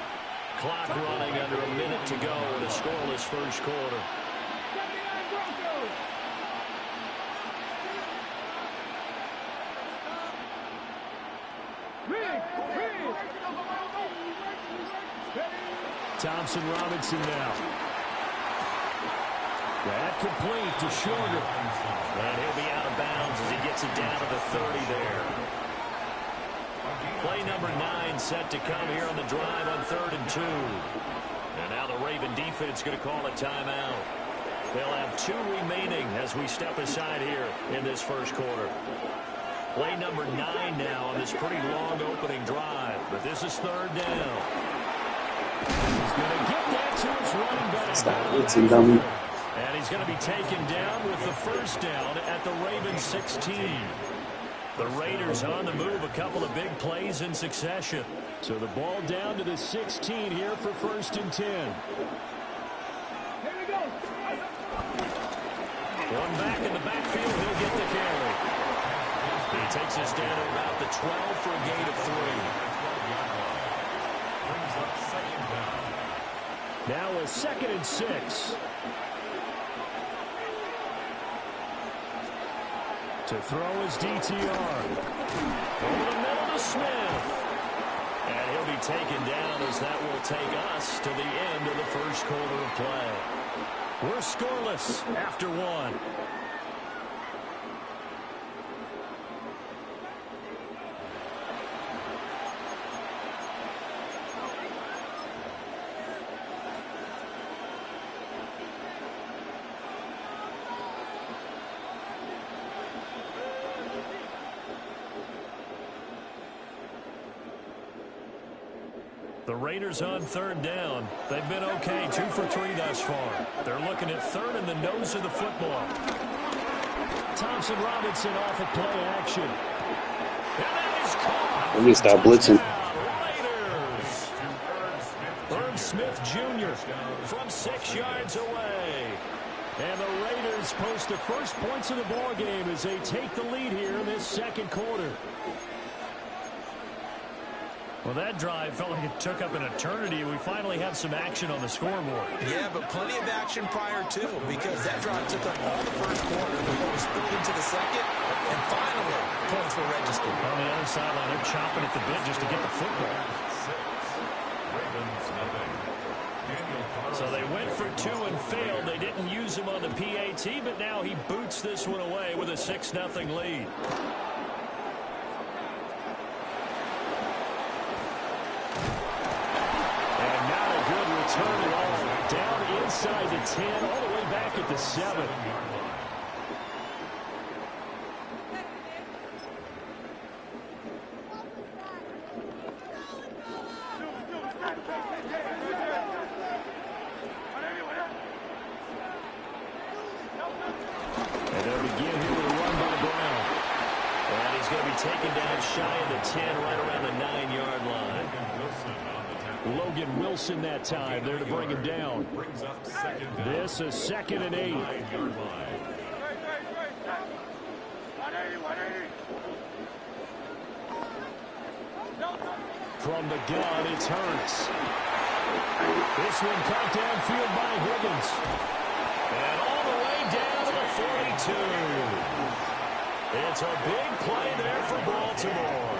Clock running under a minute to go in a scoreless first quarter. Thompson Robinson now. That complete to Shorter. And he'll be out of bounds as he gets it down to the 30 there. Play number 9 set to come here on the drive on 3rd and 2. And now the Raven defense going to call a timeout. They'll have 2 remaining as we step aside here in this first quarter. Play number 9 now on this pretty long opening drive. But this is 3rd down. He's going to get that to his running back. It's a dummy. And he's going to be taken down with the first down at the Ravens 16. The Raiders on the move, a couple of big plays in succession. So the ball down to the 16 here for first and 10. Here we go. One back in the backfield, he'll get the carry. He takes us down to about the 12 for a gain of 3. Brings up second down. Now a 2nd and 6. To throw is DTR. Over the middle to Smith. And he'll be taken down as that will take us to the end of the first quarter of play. We're scoreless after 1. The Raiders on third down. They've been okay, 2 for 3 thus far. They're looking at third in the nose of the football. Thompson Robinson off of play action. And that is caught. Let me stop blitzing. Herb Smith Jr. from 6 yards away. And the Raiders post the first points of the ball game as they take the lead here in this second quarter. Well, that drive felt like it took up an eternity. We finally have some action on the scoreboard. Yeah, but plenty of action prior to, because that drive took up all the first quarter before we spilled into the second, and finally, points were registered. On the other sideline, they're chopping at the bit just to get the football. So they went for 2 and failed. They didn't use him on the PAT, but now he boots this one away with a 6-0 lead. Turn it all down inside the 10, all the way back at the 7. And they'll begin here with a run by Brown. And he's going to be taken down shy of the 10, right around the 9-yard line. Logan Wilson that time there to bring him down. This is 2nd and 8. From the gun, it's Hurts. This one caught downfield by Higgins. And all the way down to the 42. It's a big play there for Baltimore.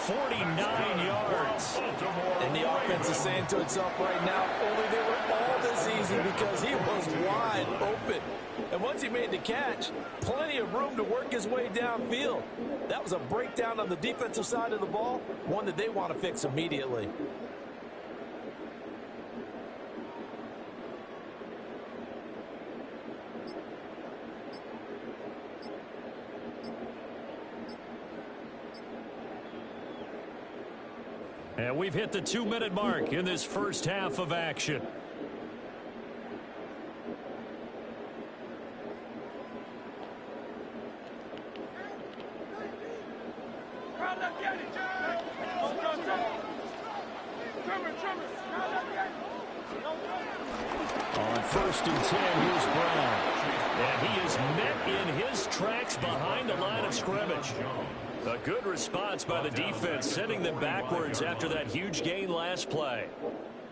49 yards. And the offense is saying to itself right now, only they were all this easy because he was wide open. And once he made the catch, plenty of room to work his way downfield. That was a breakdown on the defensive side of the ball, one that they want to fix immediately. And we've hit the 2-minute mark in this first half of action. On 1st and 10, here's Brown. And he is met in his tracks behind the line of scrimmage. A good response by the defense, sending them backwards after that huge gain last play.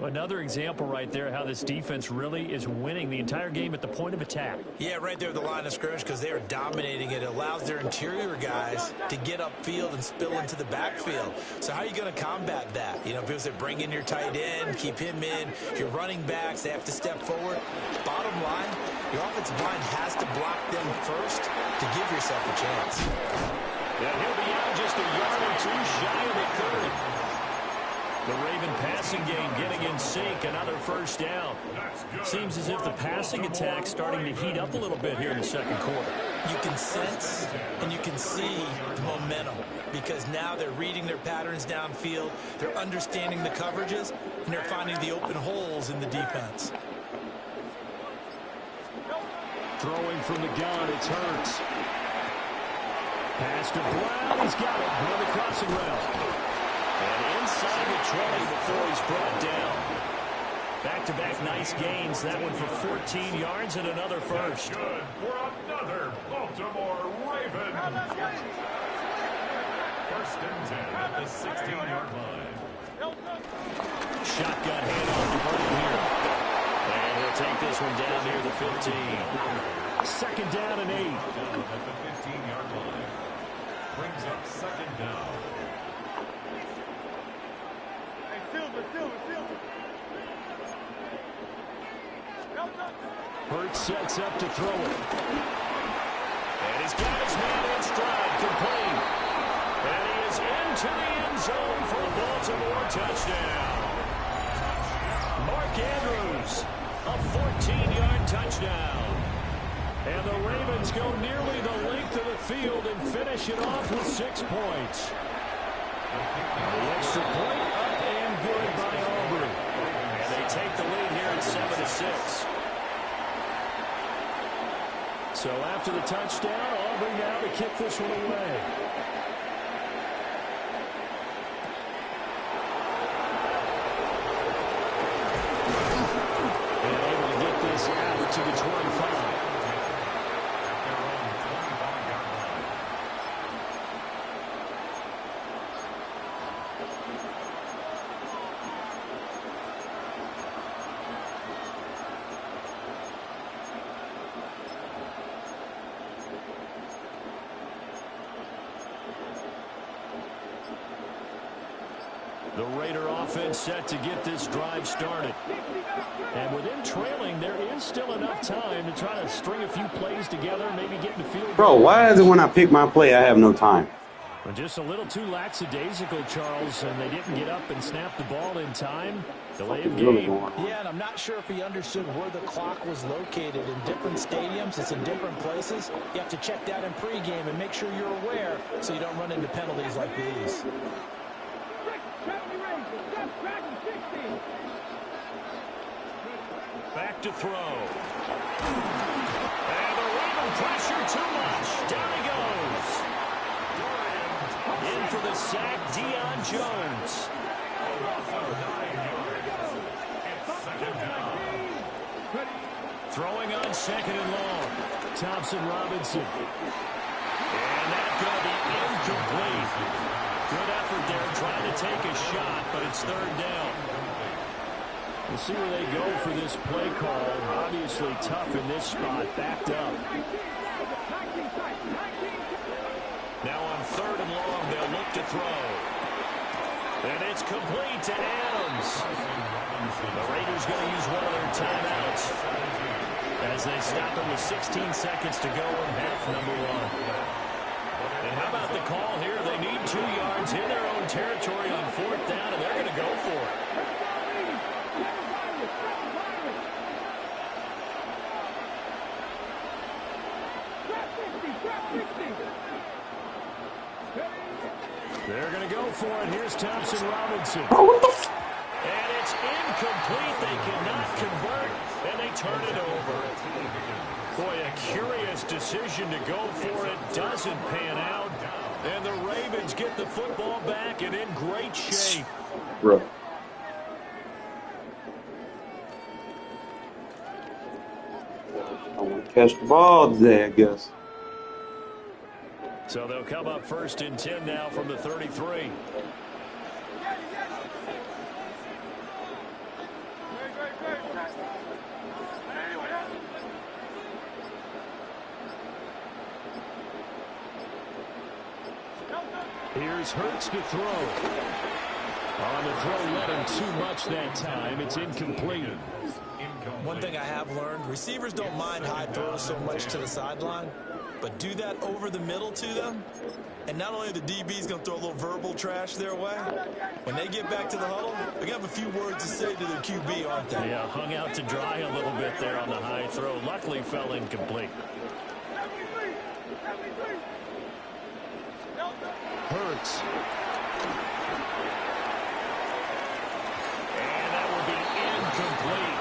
Another example right there how this defense really is winning the entire game at the point of attack. Yeah, right there at the line of scrimmage because they are dominating it. It allows their interior guys to get upfield and spill into the backfield. So how are you going to combat that? You know, people say bring in your tight end, keep him in. Your running backs, they have to step forward. Bottom line, your offensive line has to block them first to give yourself a chance. Yeah, he'll be out just a yard or 2 shy of the 30. The Raven passing game getting in sync, another first down. Seems as if the passing attack's starting to heat up a little bit here in the second quarter. You can sense and you can see the momentum because now they're reading their patterns downfield, they're understanding the coverages, and they're finding the open holes in the defense. Throwing from the gun, it's Hurts. Pass to Brown, he's got it, on the crossing route. And inside the 20 before he's brought down. Back-to-back nice gains. That one for 14 yards and another first. Good for another Baltimore Raven. 1st and 10 at the 16-yard line. Shotgun handoff to Burton here. And he'll take this one down near the 15. 2nd down and 8. At the 15-yard line. Brings up 2nd down. Hurts sets up to throw it. And he's got his man in stride, complete. And he is into the end zone for a Baltimore touchdown. Mark Andrews, a 14-yard touchdown. And the Ravens go nearly the length of the field and finish it off with 6 points. The extra point up and good by it's 7-6. So after the touchdown, Aubrey now to kick this one away. And able to get this out to the 25. The Raider offense set to get this drive started. And with them trailing, there is still enough time to try to string a few plays together, maybe get in the field. Bro, why is it when I pick my play, I have no time? Well, just a little too lackadaisical, Charles, and they didn't get up and snap the ball in time. Delay of game. Yeah, and I'm not sure if he understood where the clock was located. In different stadiums, it's in different places. You have to check that in pregame and make sure you're aware so you don't run into penalties like these. Back to throw. And the Raven pressure too much. Down he goes. In for the sack, Deion Jones. Throwing on second and long. Thompson Robinson. And that's going to be incomplete. Good effort there trying to take a shot, but it's third down. We'll see where they go for this play call. Obviously tough in this spot, backed up. Now on third and long, they'll look to throw. And it's complete to Adams. The Raiders going to use one of their timeouts as they stop them with 16 seconds to go in half number one. And how about the call here? They need 2 yards in their own territory on fourth down, and they're going to go for it. They're going to go for it. Here's Thompson Robinson. And it's incomplete. They cannot convert, and they turn it over. Boy, a curious decision to go for it. Doesn't pan out. And the Ravens get the football back and in great shape. Bro. I want to catch the ball today, I guess. So they'll come up first and 10 now from the 33. Here's Hurts to throw. On the throw, let him too much that time. It's incomplete. One thing I have learned, receivers don't mind high throws so much to the sideline, but do that over the middle to them, and not only the DB's going to throw a little verbal trash their way, when they get back to the huddle, they're going to have a few words to say to their QB, aren't they? Yeah, hung out to dry a little bit there on the high throw. Luckily fell incomplete. Hurts. And that will be incomplete.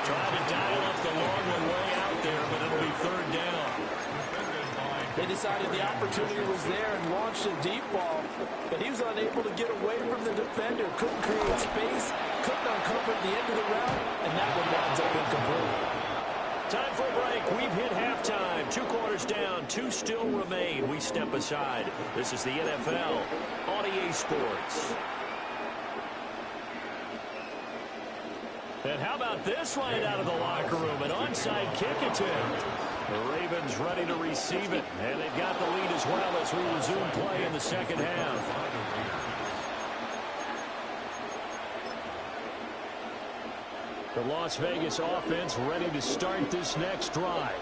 Trying to dial up the long way out there, but it'll be third down. They decided the opportunity was there and launched a deep ball, but he was unable to get away from the defender. Couldn't create space, couldn't uncover the end of the route, and that one winds up incomplete. Time for a break. We've hit halftime. 2 quarters down. 2 still remain. We step aside. This is the NFL on EA Sports. And how about this right out of the locker room? An onside kick attempt. The Ravens ready to receive it. And they've got the lead as well as we resume play in the second half. The Las Vegas offense ready to start this next drive.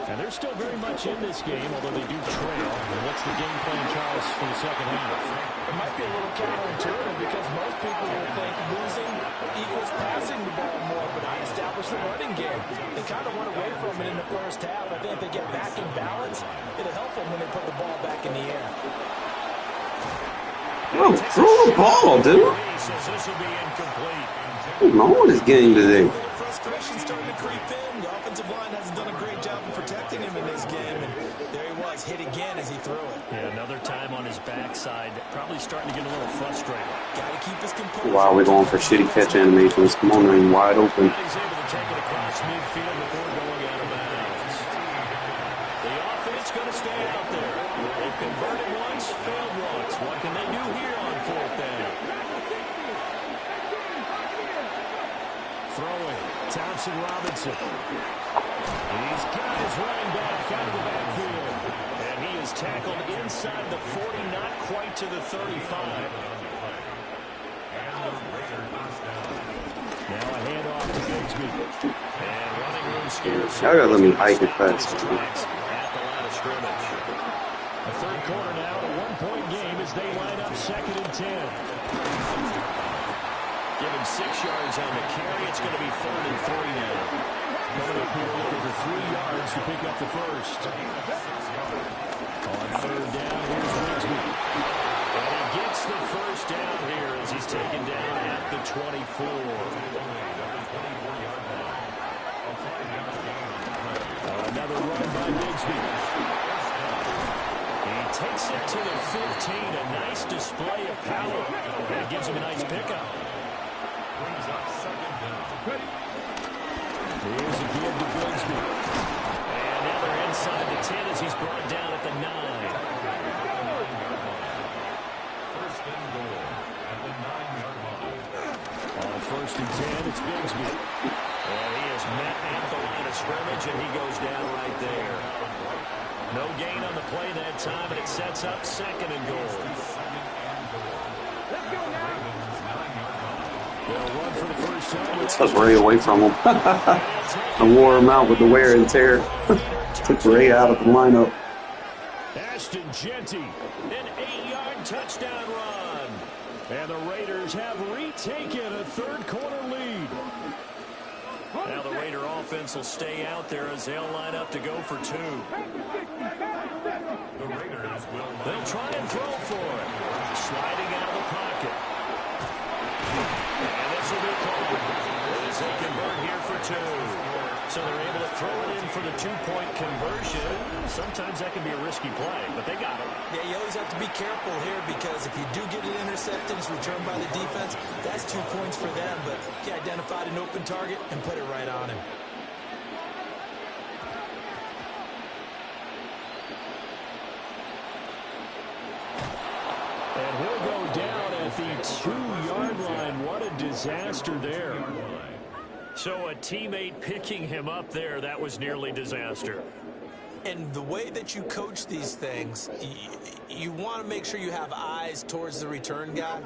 And they're still very much in this game, although they do trail. And what's the game plan, Charles, for the second half? It might be a little counterintuitive because most people will think losing equals passing the ball more, but I established the running game. They kind of went away from it in the first half. I think if they get back in balance, it'll help them when they put the ball back in the air. Bro, throw the ball, dude. He says this will be incomplete. What's wrong with this game today? Frustration starting to creep in. The offensive line hasn't done a great job of protecting him in this game, and there he was, hit again as he threw it. Yeah, another time on his backside, probably starting to get a little frustrated. Got to keep his composure. Wow, we're going for shitty catch animations. Come on, man, wide open. He's able to take it across midfield before going out of bounds. The offense going to stay out there. They've converted once, failed once. What can they do here on fourth down? Throwing, Thompson Robinson. He's got his running back out of the backfield. And he is tackled inside the 40, not quite to the 35. Now a handoff to Bigsby. And running room scarce. Y'all gotta let me hike it fast. At the line of scrimmage. A third quarter now, a one-point game as they line up 2nd and 10. Give him 6 yards on the carry. It's going to be 3rd and 3 now. Coming up here looking for 3 yards to pick up the first. On 3rd down, here's Bigsby. And he gets the first down here as he's taken down at the 24. Another run by Bigsby. He takes it to the 15. A nice display of power. And it gives him a nice pickup. Here's a give to Bigsby. And now they're inside the 10 as he's brought down at the 9. First and goal at the 9-yard line. On 1st and 10, it's Bigsby. And he is met at the line of scrimmage, and he goes down right there. No gain on the play that time, and it sets up 2nd and goal. They'll run for the first time. Took Ray away from him. I wore him out with the wear and tear. Took Ray out of the lineup. Ashton Genty, an 8-yard touchdown run. And the Raiders have retaken a third-quarter lead. Now the Raider offense will stay out there as they'll line up to go for 2. The Raiders will They'll try and throw for it. Sliding out of the pocket. And this will be called as they convert here for 2. So they're able to throw it in for the 2-point conversion. Sometimes that can be a risky play, but they got it. Yeah, you always have to be careful here because if you do get an interception, it's returned by the defense. That's 2 points for them, but he identified an open target and put it right on him. And he'll go down at the 2-yard line. What a disaster there. So a teammate picking him up there, that was nearly disaster. And the way that you coach these things, you want to make sure you have eyes towards the return guy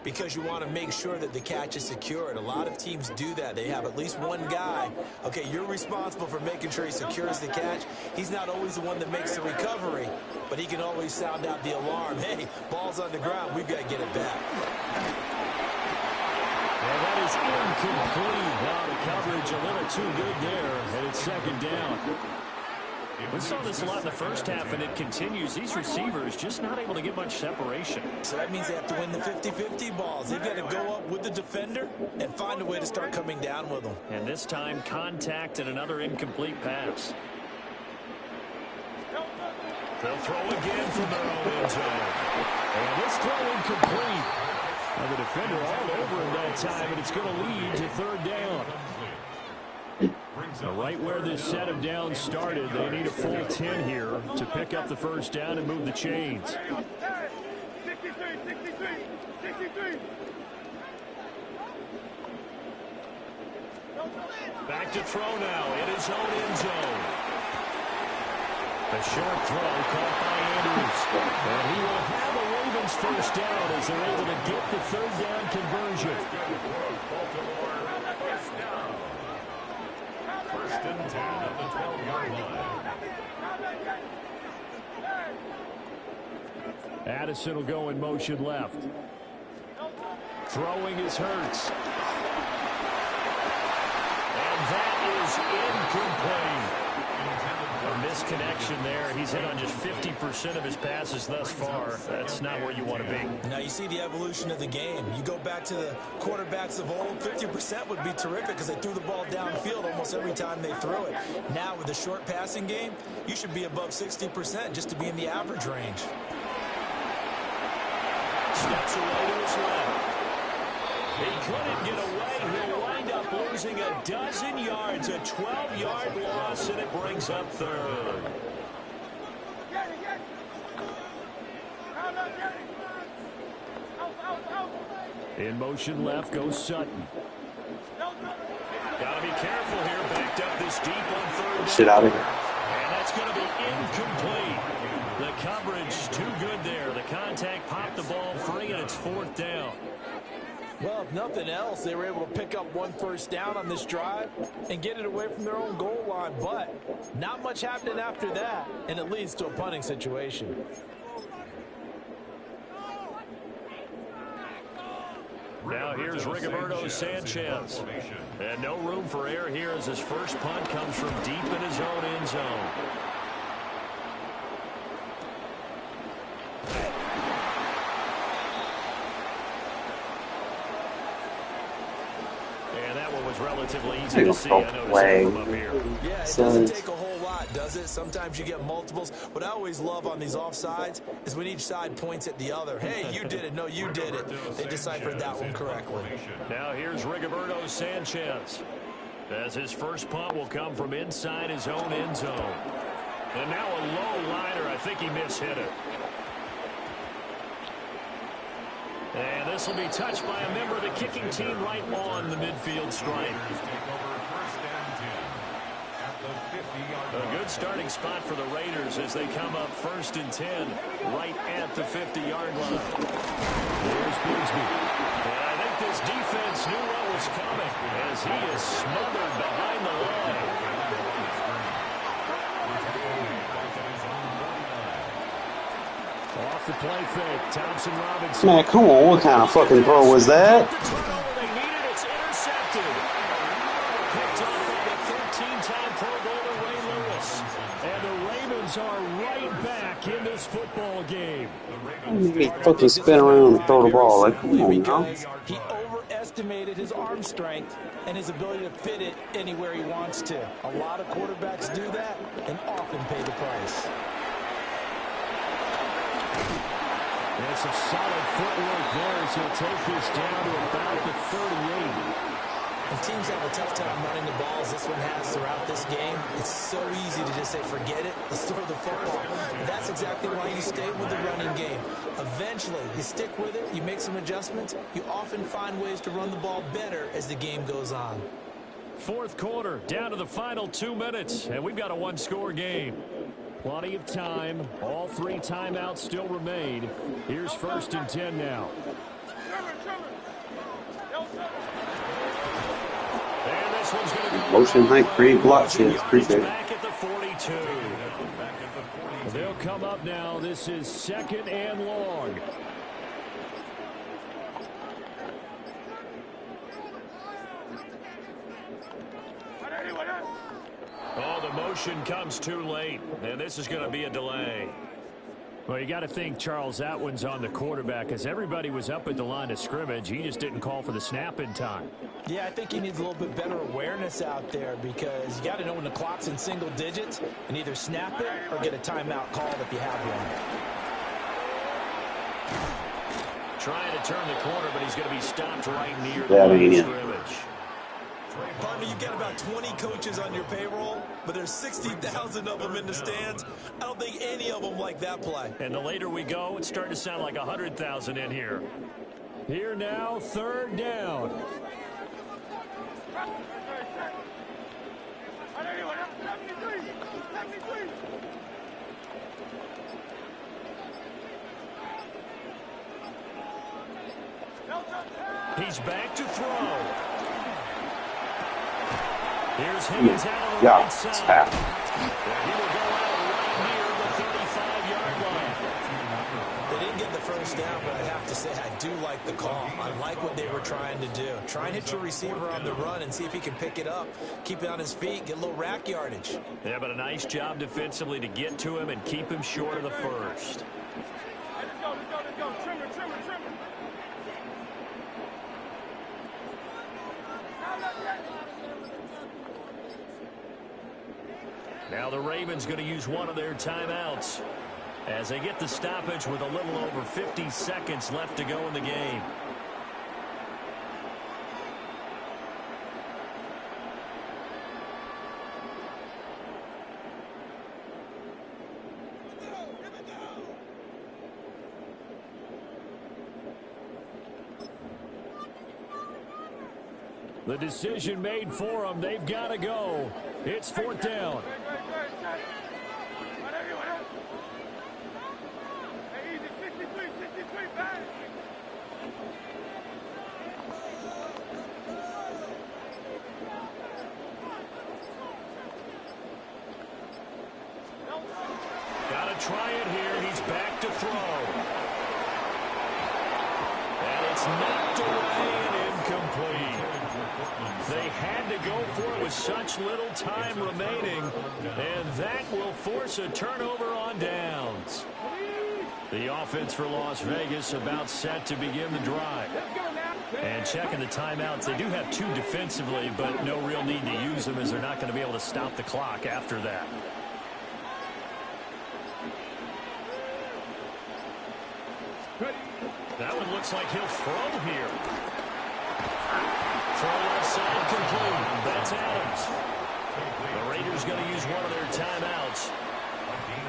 because you want to make sure that the catch is secured. A lot of teams do that. They have at least one guy. Okay, you're responsible for making sure he secures the catch. He's not always the one that makes the recovery, but he can always sound out the alarm. Hey, ball's on the ground. We've got to get it back. And that is incomplete. Now the coverage a little too good there, and it's 2nd down. We saw this a lot in the first half, and it continues. These receivers just not able to get much separation. So that means they have to win the 50-50 balls. They've got to go up with the defender and find a way to start coming down with them. And this time, contact and another incomplete pass. They'll throw again from their own end zone. And this throw incomplete. And the defender all over him that time, and it's going to lead to 3rd down. Right where this set of downs started, they need a full 10 here to pick up the first down and move the chains. 63. Back to throw now in his own end zone. A short throw caught by Andrews. And he will have a Ravens first down as they're able to get the 3rd down conversion. First and 10 at the 12-yard line. Addison will go in motion left. Throwing is Hurts. And that is incomplete. misconnection there. He's hit on just 50% of his passes thus far. That's not where you want to be. Now you see the evolution of the game. You go back to the quarterbacks of old, 50% would be terrific because they threw the ball downfield almost every time they threw it. Now with the short passing game, you should be above 60% just to be in the average range. Steps away to his left. He couldn't get away. He'll wind up losing a dozen yards, a 12-yard loss, and it brings up third. In motion left goes Sutton. Got to be careful here. Backed up this deep on third down. Shit out of here. And that's going to be incomplete. The coverage too good there. The contact popped the ball free, and it's fourth down. Well, if nothing else, they were able to pick up one first down on this drive and get it away from their own goal line. But not much happening after that, and it leads to a punting situation. Now here's Rigoberto Sanchez. And no room for error here as his first punt comes from deep in his own end zone. And that one was relatively easy to see. I noticed him up here. Yeah, it doesn't take a whole lot, does it? Sometimes you get multiples. What I always love on these offsides is when each side points at the other. Hey, you did it. No, you did it. They deciphered that one correctly. Now here's Rigoberto Sanchez. As his first punt will come from inside his own end zone. And now a low liner. I think he mishit it. And this will be touched by a member of the kicking team right on the midfield stripe. A good starting spot for the Raiders as they come up 1st and 10 right at the 50-yard line. There's Bigsby. And I think this defense knew what was coming as he is smothered behind the line. Off the play fake, Thompson Robinson. Man, come on, what kind of fucking throw was that? The turnover they needed, it's intercepted. Picked up by the 13-time Pro Bowler Ray Lewis. And the Ravens are right back in this football game. He fucking spin around and throw the ball. Like, come on, now. He overestimated his arm strength and his ability to fit it anywhere he wants to. A lot of quarterbacks do that and often pay the price. And some solid footwork there as he'll take this down to about the 38. And teams have a tough time running the ball as this one has throughout this game. It's so easy to just say, forget it, let's throw the football. And that's exactly why you stay with the running game. Eventually, you stick with it, you make some adjustments, you often find ways to run the ball better as the game goes on. Fourth quarter, down to the final 2 minutes, and we've got a one-score game. Plenty of time. All 3 timeouts still remain. Here's 1st and 10 now. And this one's going to go. Motion height, create block shit. Appreciate it. Back at the 42. They'll come up now. This is 2nd and long. Oh, the motion comes too late, and this is going to be a delay. Well, you got to think, Charles, that one's on the quarterback as everybody was up at the line of scrimmage. He just didn't call for the snap in time. Yeah, I think he needs a little bit better awareness out there because you got to know when the clock's in single digits and either snap it or get a timeout called if you have one. Trying to turn the corner, but he's going to be stopped right near the line of scrimmage. Partner, you've got about 20 coaches on your payroll, but there's 60,000 of them in the stands. I don't think any of them like that play. And the later we go, it's starting to sound like 100,000 in here. Here now, 3rd down. He's back to throw. Here's Higgins out on the right side. He will go out right near the 35-yard line. They didn't get the first down, but I have to say I do like the call. I like what they were trying to do. Try and hit your receiver on the run and see if he can pick it up, keep it on his feet, get a little rack yardage. Yeah, but a nice job defensively to get to him and keep him short of the first. Let's go. Trimmer. Now the Ravens going to use one of their timeouts as they get the stoppage with a little over 50 seconds left to go in the game. The decision made for them. They've got to go. It's 4th down. Got to try it here. He's back to throw. And it's knocked away and incomplete. They had to go for it with such little time remaining, and that will force a turnover on downs. The offense for Las Vegas about set to begin the drive. And checking the timeouts, they do have 2 defensively, but no real need to use them as they're not going to be able to stop the clock after that. That one looks like he'll throw here. Throw left side complete. That's Adams. The Raiders going to use one of their timeouts.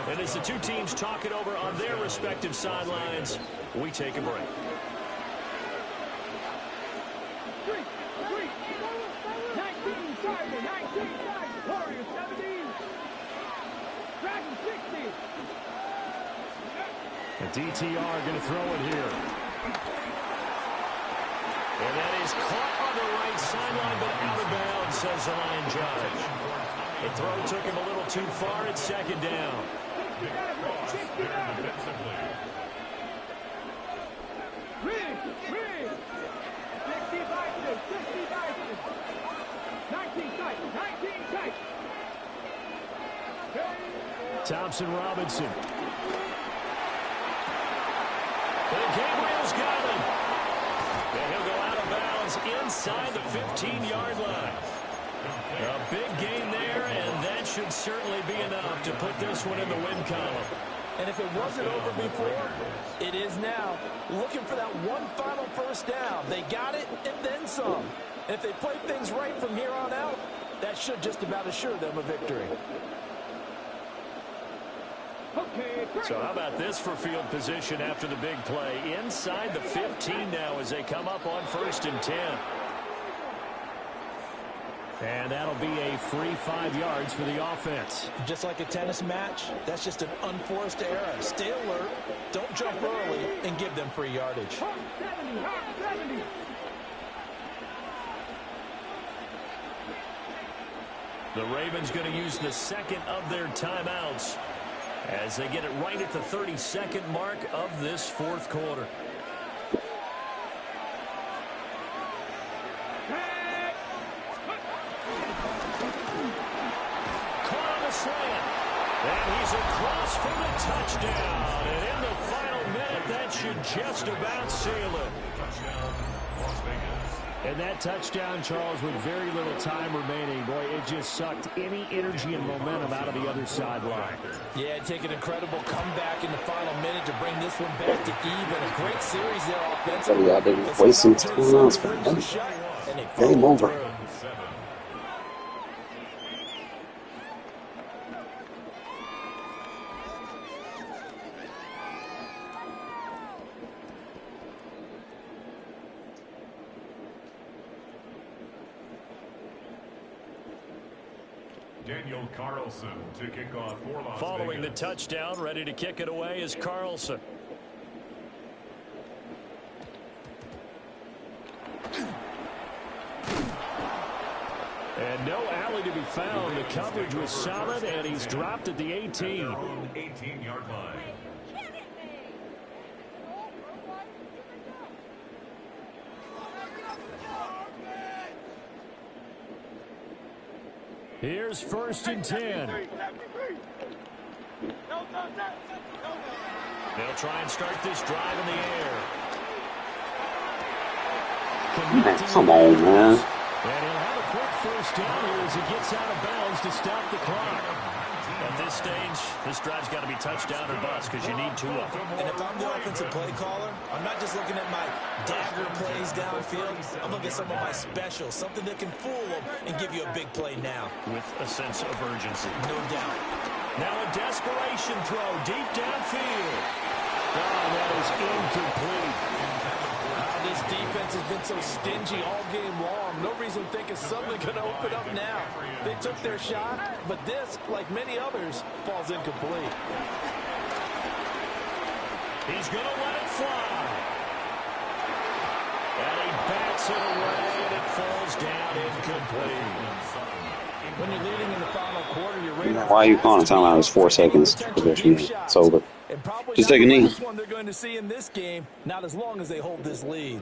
And as the two teams talk it over on their respective sidelines, we take a break. 19 Warriors 17. Dragon 60. The DTR going to throw it here. And that is caught on the right sideline, but out of bounds, says the line judge. The throw took him a little too far. It's 2nd down. 19 tight. Thompson Robinson. And Gabriel's got him. And he'll go out of bounds inside the 15-yard line. A big gain there, and that should certainly be enough to put this one in the win column. And if it wasn't over before, it is now. Looking for that one final first down. They got it and then some. And if they play things right from here on out, that should just about assure them a victory. So how about this for field position after the big play? Inside the 15 now as they come up on 1st and 10. And that'll be a free 5 yards for the offense. Just like a tennis match, that's just an unforced error. Stay alert, don't jump early, and give them free yardage. 70. The Ravens going to use the 2nd of their timeouts as they get it right at the 32nd mark of this 4th quarter. Caught on the slant. And he's across for the touchdown. And in the final minute, that should just about seal it. Touchdown, Las Vegas. And that touchdown, Charles, with very little time remaining, boy, it just sucked any energy and momentum out of the other sideline. Yeah, take an incredible comeback in the final minute to bring this one back to even. A great series there offensively. Yeah, they were wasting timeouts for them. Game over. Daniel Carlson to kick off for Las Following Vegas. the touchdown, ready to kick it away is Carlson. And no alley to be found. The coverage was solid, and he's dropped at the 18. Their own 18-yard line. Here's 1st and 10. They'll try and start this drive in the air. Man, come on, man. And he'll have a quick 1st down here as he gets out of bounds to stop the clock. At this stage, this drive's got to be touchdown or bust because you need 2 of them. And if I'm the offensive play caller, I'm not just looking at my dagger plays downfield. I'm looking at some of my specials, something that can fool them and give you a big play now. With a sense of urgency. No doubt. Now a desperation throw deep downfield. Oh, that is incomplete. This defense has been so stingy all game long. No reason to think it's suddenly going to open up now. They took their shot, but this, like many others, falls incomplete. He's going to let it fly. And he bats it away, and it falls down incomplete. When you're leading in the final quarter, you're ready. Why are you calling timeout? It's 4 seconds. It's over. Just take a knee. One they're going to see in this game, not as long as they hold this lead.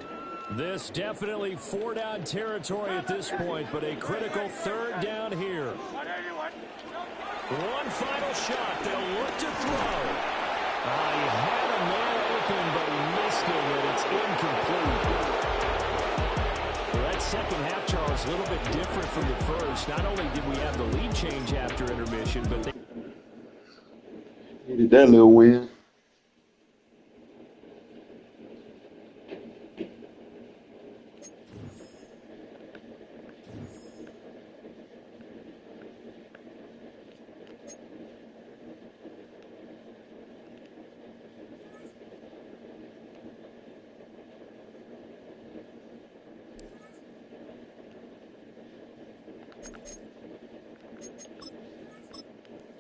This definitely 4-down territory at this point, but a critical 3rd down here. One final shot. They'll look to throw. He had a man open, but he missed it, and it's incomplete. Well, that second half, Charles, a little bit different from the first. Not only did we have the lead change after intermission, but they needed that little win.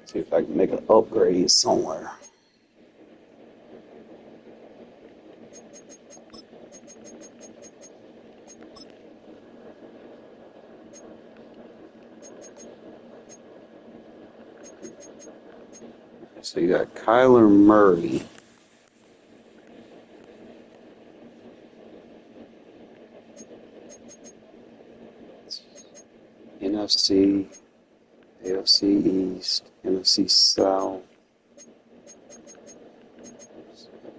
See if I can make an upgrade somewhere. So you got Kyler Murray. NFC, AFC East, NFC South,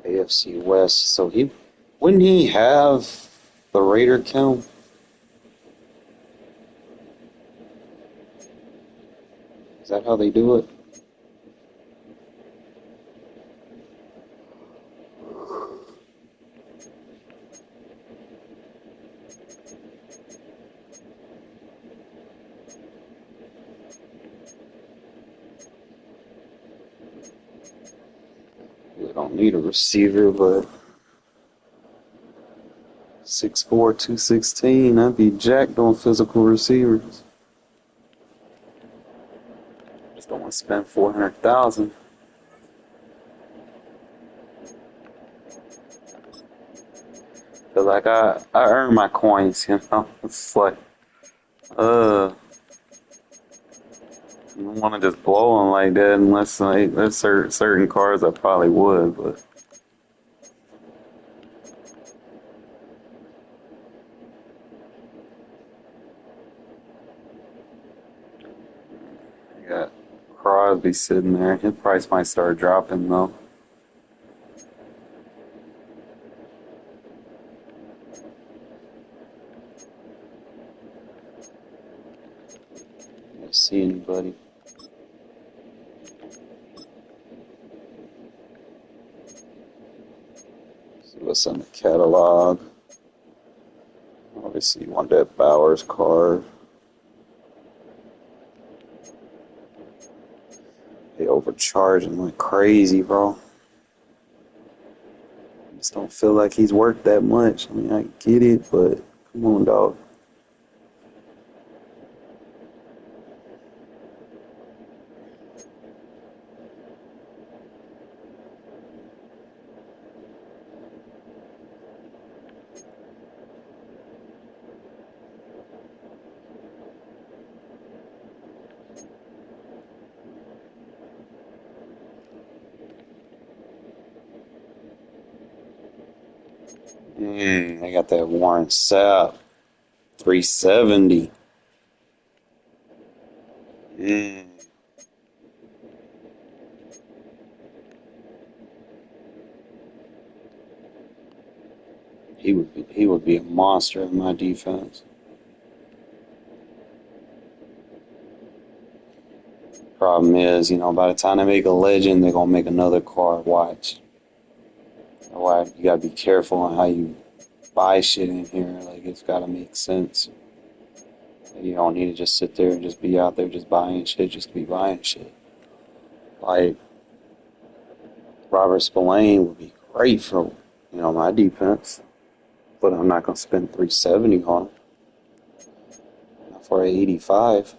AFC West. So wouldn't he have the Raider count? Is that how they do it? We don't need a receiver, but 6'4", 216, I'd be jacked on physical receivers. Just don't want to spend $400,000. Feel like I earn my coins, you know. It's like, I don't want to just blow them like that unless there's certain cars I probably would, but. You got Crosby sitting there. His price might start dropping though. I don't see anybody. See what's on the catalog. Obviously, you want that Bowers card. They overcharging like crazy, bro. I just don't feel like he's worth that much. I mean, I get it, but come on, dog. I got that Warren Sapp, 370. would be a monster in my defense. Problem is, you know, by the time they make a legend, they're gonna make another card. Watch. Why you gotta be careful on how you buy shit in here. Like, it's gotta make sense. You don't need to just sit there and just be out there just buying shit, just be buying shit. Like, Robert Spillane would be great for, you know, my defense, but I'm not gonna spend $370 on him. Not for 85.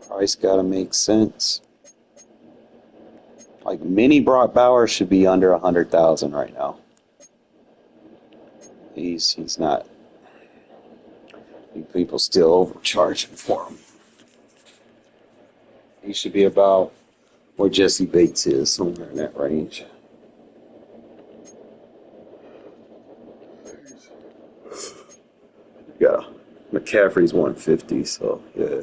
Price gotta make sense. Like, mini Brock Bowers should be under 100,000 right now. He's not. People still overcharging for him. He should be about where Jesse Bates is, somewhere in that range. Yeah, McCaffrey's 150, so yeah.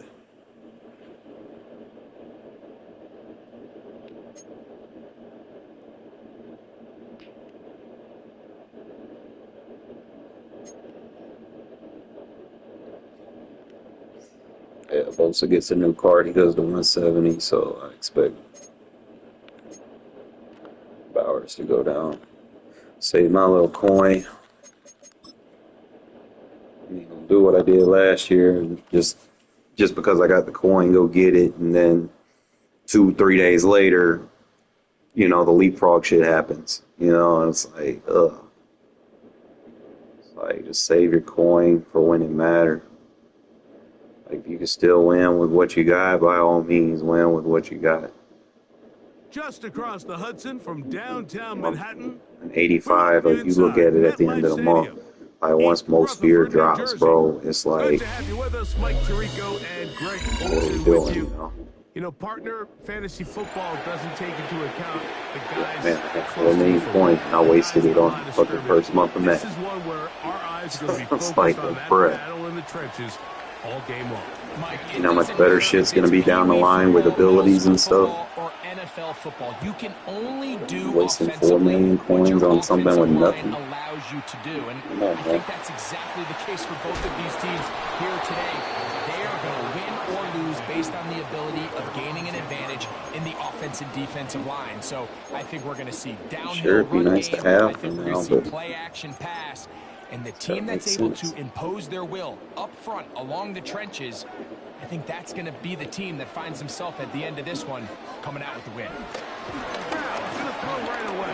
Yeah, Bosa gets a new card. He goes to 170, so I expect Bowers to go down. Save my little coin. Do what I did last year, and just because I got the coin, go get it, and then 2-3 days later, you know, the leapfrog shit happens. You know, and it's like, ugh. It's like, just save your coin for when it matters. Like, you can still win with what you got, by all means, win with what you got. Just across the Hudson from downtown Manhattan. An 85, like, you look at it at the end of the month. Like, once most fear drops, bro, it's like, good to have you with us, Mike Tirico and Greg what are we Olsen doing, with you. you know? You know, partner, fantasy football doesn't take into account the guys. Man, I had 4 million points, and I wasted it on the fucking first month of This Madden. is one where our eyes are going to be focused like, on that bruh. battle in the trenches all game long. Mike, You know how much better shit's going to be down the line with abilities and stuff? Or NFL football, you can only do Wasting 4 offensively million what coins your on something with offensive line nothing. allows you to do. And Come on, I think man. that's exactly the case for both of these teams here today. They are going to win or lose based on the ability of gaining an advantage in the offensive and defensive line. So I think we're going to see downhill Sure, it'd be run nice to game. have I think for we're now, going to but see play action pass. And the gotta team make that's able sense. to impose their will up front along the trenches, I think that's going to be the team that finds himself at the end of this one coming out with the win. Brown's going to throw right away.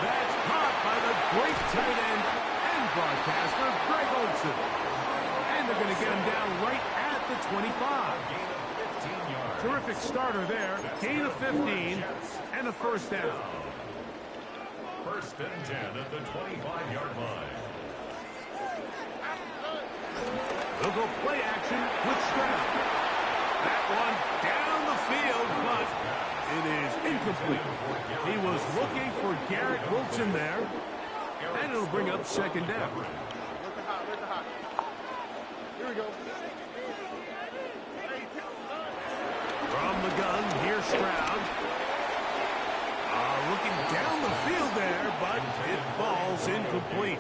That's caught by the great tight end and broadcaster, Greg Olsen. And they're going to get him down right at the 25. Terrific starter there. Gain of 15 and a first down. First and 10 at the 25-yard line. They'll go play action with Stroud. That one down the field, but it is incomplete. He was looking for Garrett Wilson there, and it'll bring up second down. Here we go. From the gun, here's Stroud. Looking down the field there, but it falls incomplete.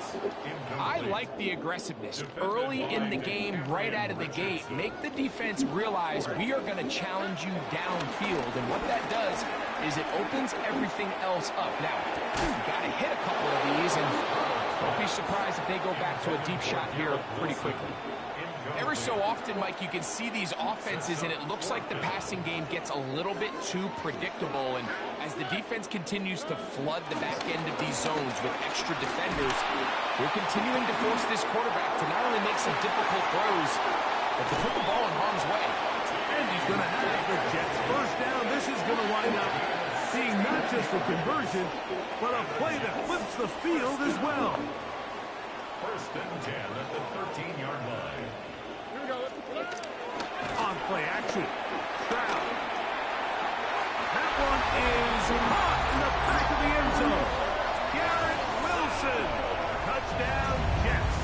I like the aggressiveness early in the game, right out of the gate. Make the defense realize we are going to challenge you downfield, and what that does is it opens everything else up. Now, you got to hit a couple of these, and don't be surprised if they go back to a deep shot here pretty quickly. Every so often, Mike, you can see these offenses, and it looks like the passing game gets a little bit too predictable. And as the defense continues to flood the back end of these zones with extra defenders, we're continuing to force this quarterback to not only make some difficult throws, but to put the ball in harm's way. And he's going to have the Jets first down. This is going to wind up being not just a conversion, but a play that flips the field as well. First and 10 at the 13-yard line. On play action, Stroud. That one is caught in the back of the end zone. Garrett Wilson. Touchdown, Jets.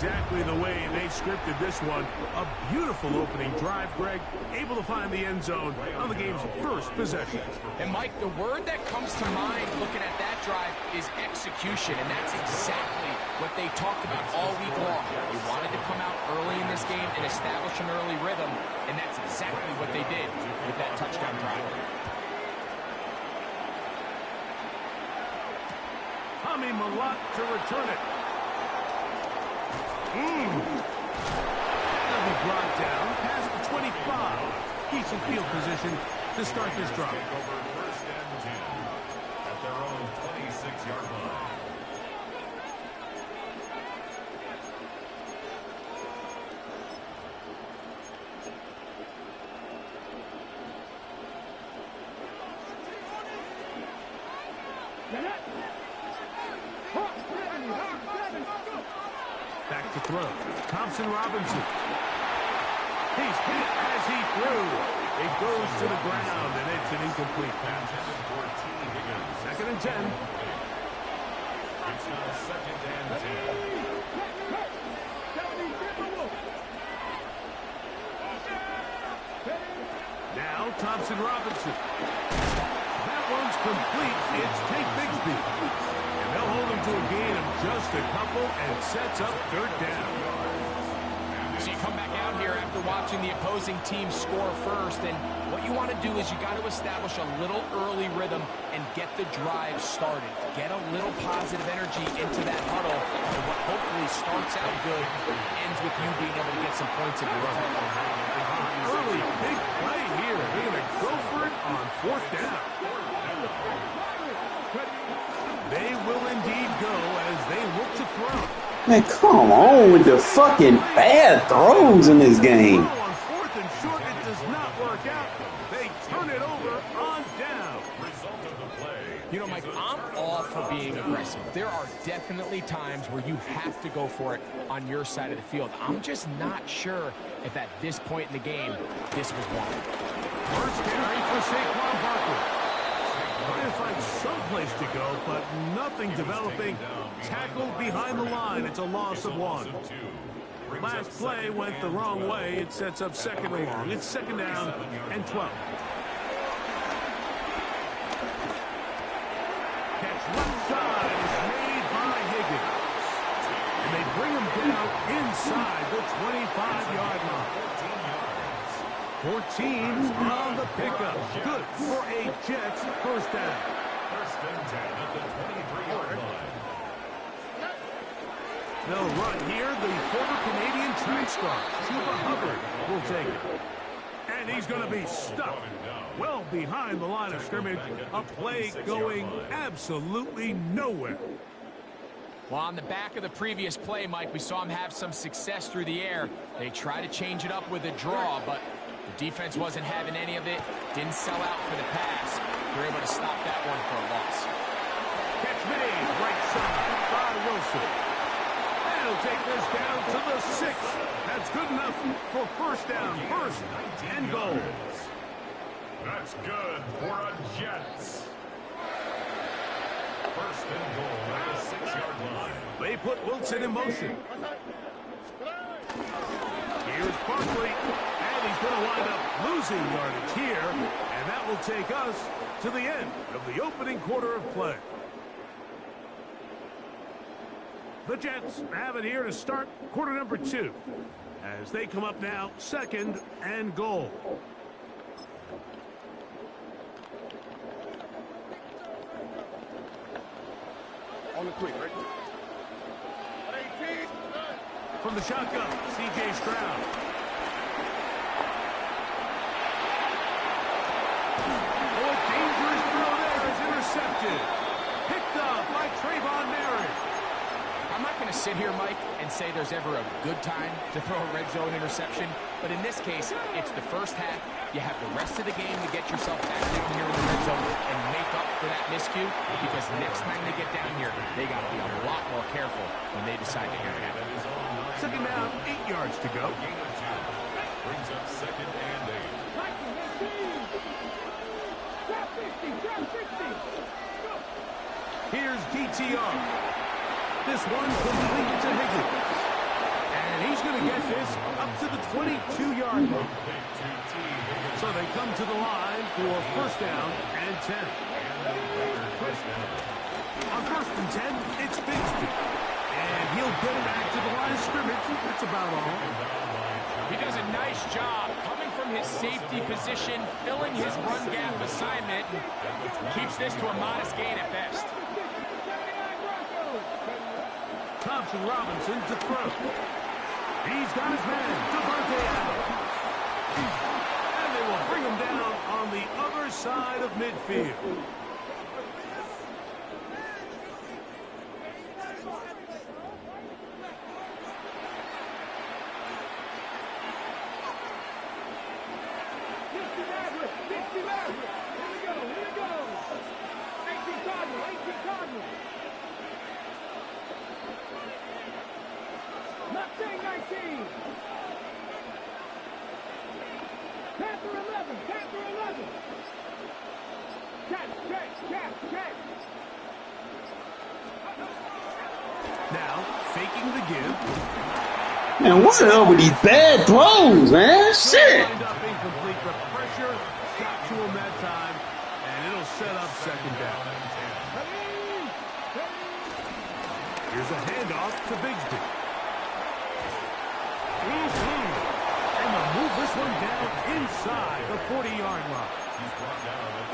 exactly the way they scripted this one. A beautiful opening drive, Greg. Able to find the end zone on the game's first possession. And, Mike, the word that comes to mind looking at that drive is execution, and that's exactly what they talked about all week long. They wanted to come out early in this game and establish an early rhythm, and that's exactly what they did with that touchdown drive. Tommy Malott to return it. That'll be brought down past the 25. Decent field position to start this drive. Over first and 10 at their own 26-yard line. Back to throw. Thompson Robinson. He's hit as he threw. It goes to the ground, and it's an incomplete pass. Second and 10. It's now second and 10. Now Thompson Robinson. That one's complete. It's Tate Bigsby. And they'll hold him to a gain of just a couple and sets up third down. So you come back out here after watching the opposing team score first, and what you want to do is you got to establish a little early rhythm and get the drive started. Get a little positive energy into that huddle, and what hopefully starts out good ends with you being able to get some points of your own. Early big play here. They're going to go for it on fourth down. They will indeed go as they look to throw. Man, come on with the fucking bad throws in this game. On fourth and short, it does not work out. They turn it over on down. Result of the play. You know, Mike, I'm all for being aggressive. There are definitely times where you have to go for it on your side of the field. I'm just not sure if at this point in the game, this was one. First carry for Saquon Barkley. Trying to find some place to go, but nothing developing. Tackled behind the line. It's a loss of one. Last play went the wrong way. It sets up second and long. It's second down and 12. Catch left side is made by Higgins. And they bring him down inside the 25-yard line. 14 on the pickup. Good for a Jets first down. First and 10 at the 23-yard line. They'll run here. The former Canadian track star, Chuba Hubbard, will take it. And he's going to be stuck well behind the line of scrimmage. A play going absolutely nowhere. Well, on the back of the previous play, Mike, we saw him have some success through the air. They tried to change it up with a draw, but the defense wasn't having any of it. Didn't sell out for the pass. They were able to stop that one for a loss. Catch made right side by Wilson. They'll take this down to the 6. That's good enough for first down. First and goal. That's good for a Jets. First and goal at the 6-yard line. They put Wilson in motion. Here's Barkley, and he's going to wind up losing yardage here, and that will take us to the end of the opening quarter of play. The Jets have it here to start quarter number 2, as they come up now second and goal. On the quick, right? From the shotgun, C.J. Stroud. Oh, a dangerous throw there is intercepted. Picked up by Trayvon Merritt. I'm not going to sit here, Mike, and say there's ever a good time to throw a red zone interception, but in this case, it's the first half. You have the rest of the game to get yourself back down here in the red zone and make up for that miscue, because next time they get down here, they got to be a lot more careful when they decide to go down. Second down, 8 yards to go. Brings up second and 8. Here's DTR. This one complete to Higgins. And he's going to get this up to the 22-yard line. So they come to the line for first down and 10. On first and 10, it's Bigsby. And he'll get it back to the line of scrimmage. That's about all. He does a nice job coming from his safety position, filling his run gap assignment, and keeps this to a modest gain at best. Thompson Robinson to throw. He's got his man, Devontae Adams. And they will bring him down on the other side of midfield. Now, faking the give. Man, what the hell with these bad throws, man? Shit! Lined up incomplete. The pressure got to him that time, and it'll set up second down. Here's a handoff to Bigsby. And they'll move this one down inside the 40-yard line.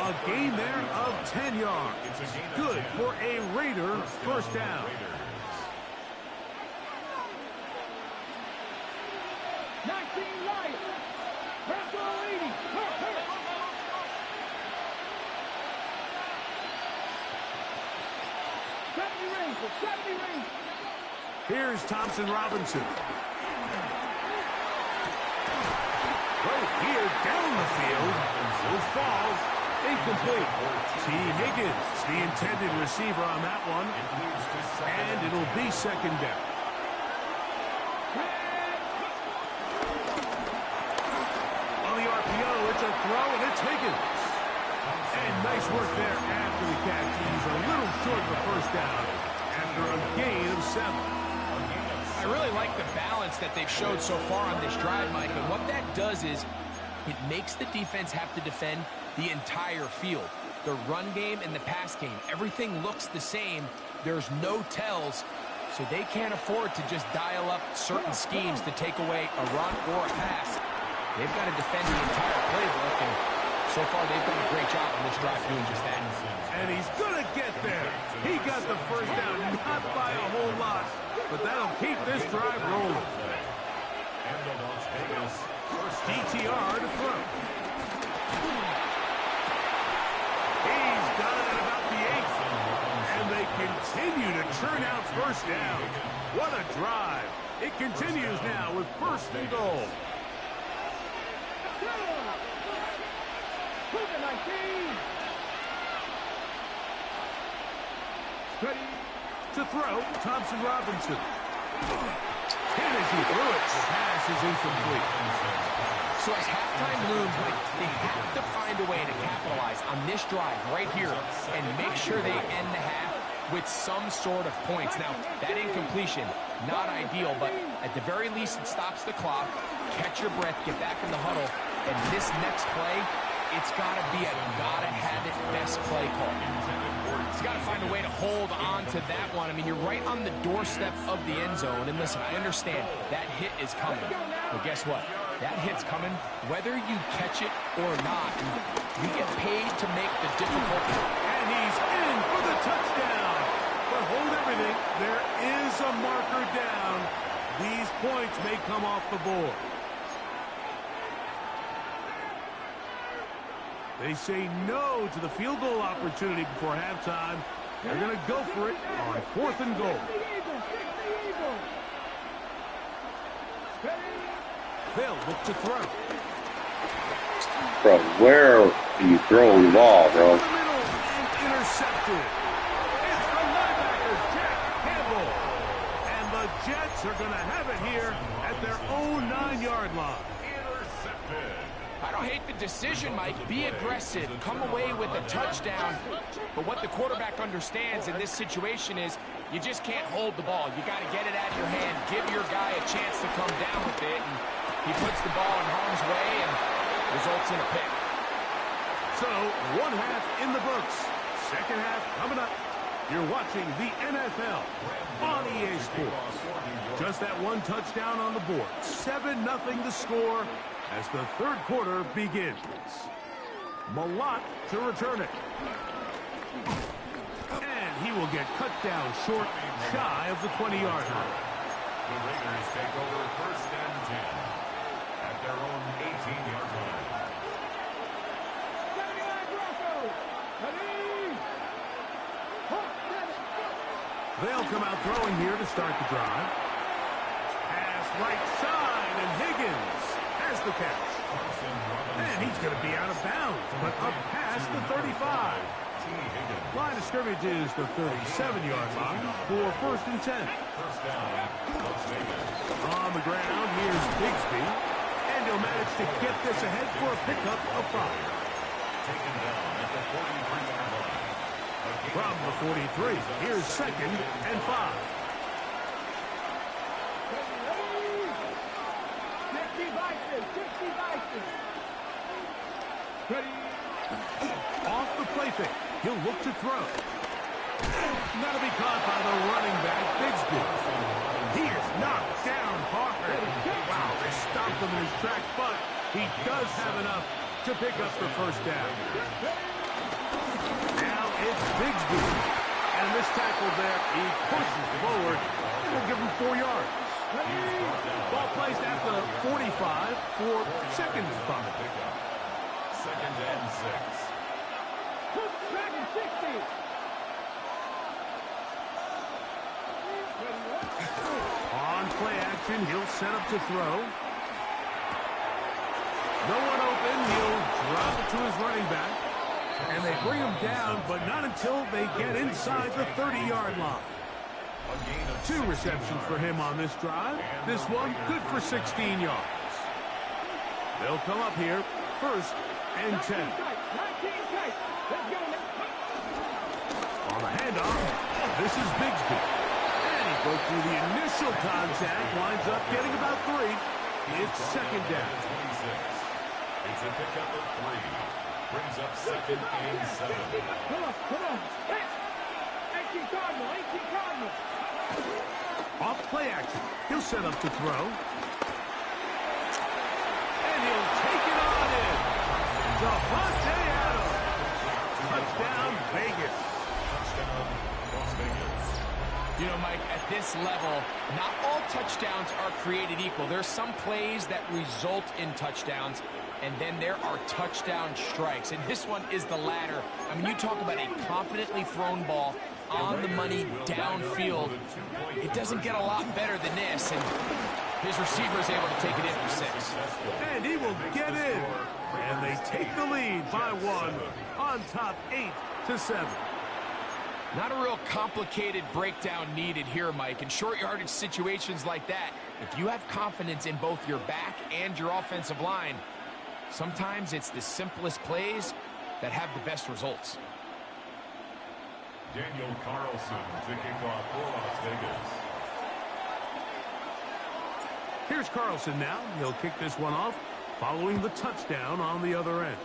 A gain there of 10 yards. Good for a Raider first down. 19 light. Press all 80. Here's Thompson Robinson. Right here down the field. It falls. Incomplete. T. Higgins, the intended receiver on that one. And it'll be second down. On the RPO, it's a throw, and it's Higgins. And nice work there after the catch. He's a little short for first down after a gain of 7. I really like the balance that they've showed so far on this drive, Mike. And what that does is it makes the defense have to defend the entire field. The run game and the pass game, everything looks the same. There's no tells, so they can't afford to just dial up certain schemes to take away a run or a pass. They've got to defend the entire playbook, and so far they've done a great job on this drive doing just that. And he's going to get there. He got the first down, not by a whole lot, but that'll keep this drive rolling. DTR to throw. He's got it at about the 8th. And they continue to churn out first down. What a drive. It continues now with first and goal. To throw, Thompson Robinson. And as he threw it, the pass is incomplete. So as halftime looms, Mike, they have to find a way to capitalize on this drive right here and make sure they end the half with some sort of points. Now, that incompletion, not ideal, but at the very least it stops the clock. Catch your breath, get back in the huddle, and this next play, it's got to be a gotta-have-it best play call. He's got to find a way to hold on to that one. I mean, you're right on the doorstep of the end zone. And listen, I understand that hit is coming. But guess what? That hit's coming whether you catch it or not. And we get paid to make the difficult. And he's in for the touchdown. But hold everything. There is a marker down. These points may come off the board. They say no to the field goal opportunity before halftime. They're going to go for it on 4th and goal. They'll look to throw. Bro, where are you throwing the ball, bro? In the middle and intercepted. It's the linebacker, Jack Campbell. And the Jets are going to have it here at their own 9-yard line. I don't hate the decision, Mike. Be aggressive. Come away with a touchdown. But what the quarterback understands in this situation is you just can't hold the ball. You got to get it out of your hand, give your guy a chance to come down with it, and he puts the ball in harm's way and results in a pick. So, one half in the books. Second half coming up. You're watching the NFL on EA Sports. Just that one touchdown on the board. 7-0 the score as the third quarter begins. Malott to return it. And he will get cut down short, shy of the 20-yard line. The Raiders take over first and 10 at their own 18-yard line. They'll come out throwing here to start the drive. Pass right side, and Higgins has the catch. And he's going to be out of bounds, but up past the 35. Line of scrimmage is the 37-yard line for first and 10. On the ground, here's Bigsby. And he'll manage to get this ahead for a pickup of 5. Taken down at the 43-yard line. From the 43, here's second and 5. Off the play fake. He'll look to throw. That'll be caught by the running back, Bigsby. He is knocked down hard. Wow, they stopped him in his tracks, but he does have enough to pick up the first down. Now it's Bigsby. And this tackle there, he pushes forward. And will give him 4 yards. Ball placed at the 45 for second and 5. Second and 6. On play action, he'll set up to throw. No one open. He'll drop it to his running back. And they bring him down, but not until they get inside the 30-yard line. 2 receptions for him on this drive. This one good for 16 yards. They'll come up here first and 10. On the handoff, this is Bigsby. And he broke through the initial contact, winds up getting about 3. It's second down. 26. It's a pickup of 3. Brings up second and 7. Come on. 18 Cardinal. Off play action. He'll set up to throw. And he'll take it on in. Davante Adams. Touchdown, Vegas. Touchdown, Las Vegas. You know, Mike, at this level, not all touchdowns are created equal. There's some plays that result in touchdowns, and then there are touchdown strikes. And this one is the latter. I mean, you talk about a confidently thrown ball on the money downfield. It doesn't get a lot better than this, and his receiver is able to take it in for 6. And he will get in. And they take the lead by 1 on top 8-7. Not a real complicated breakdown needed here, Mike. In short yardage situations like that, if you have confidence in both your back and your offensive line, sometimes it's the simplest plays that have the best results. Daniel Carlson to kick off for Las Vegas. Here's Carlson now. He'll kick this one off following the touchdown on the other end.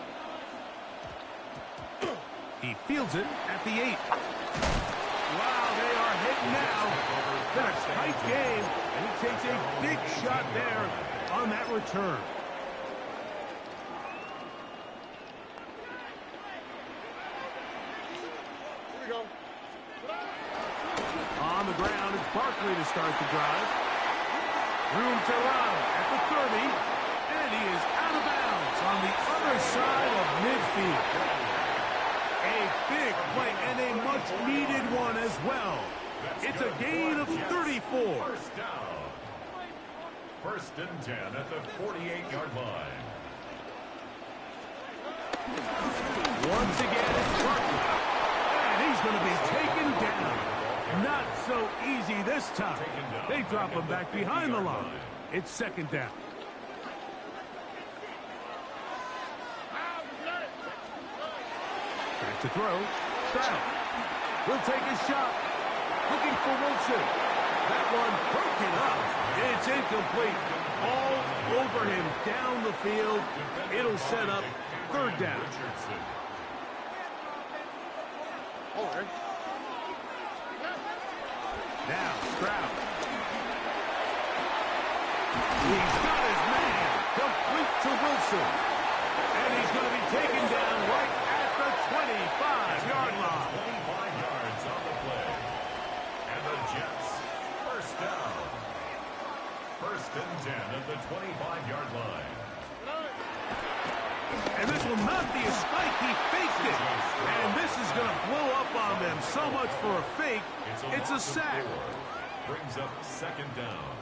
He fields it at the 8. Wow, they are hitting now. Been a tight game, and he takes a big shot there on that return. On the ground, it's Barkley to start the drive. Room to run at the 30, and he is out of bounds on the other side of midfield. A big play and a much-needed one as well. It's a gain of 34. First down. First and 10 at the 48-yard line. Once again, it's Barkley. And he's going to be taken down. Not so easy this time. They drop him back behind the line. It's second down. Back to throw. Stroud will take a shot. Looking for Wilson. That one broken incomplete. All over him down the field. It'll set up third down. Now, Stroud. He's got his man. Complete to Wilson. And he's going to be taken down right at the 25-yard line. 25 yards on the play. And the Jets, first down. First and 10 at the 25-yard line. And this will not be a spike. He faked it. And this is going to blow up on them. So much for a fake. It's a sack. Brings up second down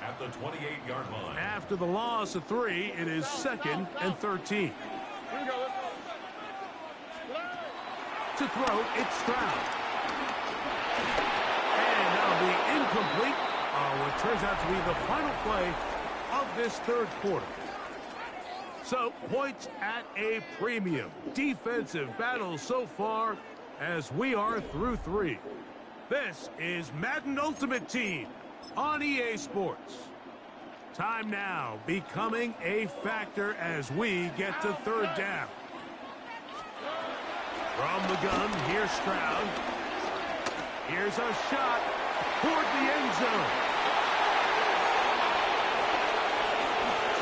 at the 28-yard line. After the loss of 3, it is second and 13. To throw, it's Stroud. And that'll be incomplete. What turns out to be the final play of this third quarter. So, points at a premium. Defensive battle so far as we are through 3. This is Madden Ultimate Team on EA Sports. Time now becoming a factor as we get to third down. From the gun, here's Stroud. Here's a shot toward the end zone.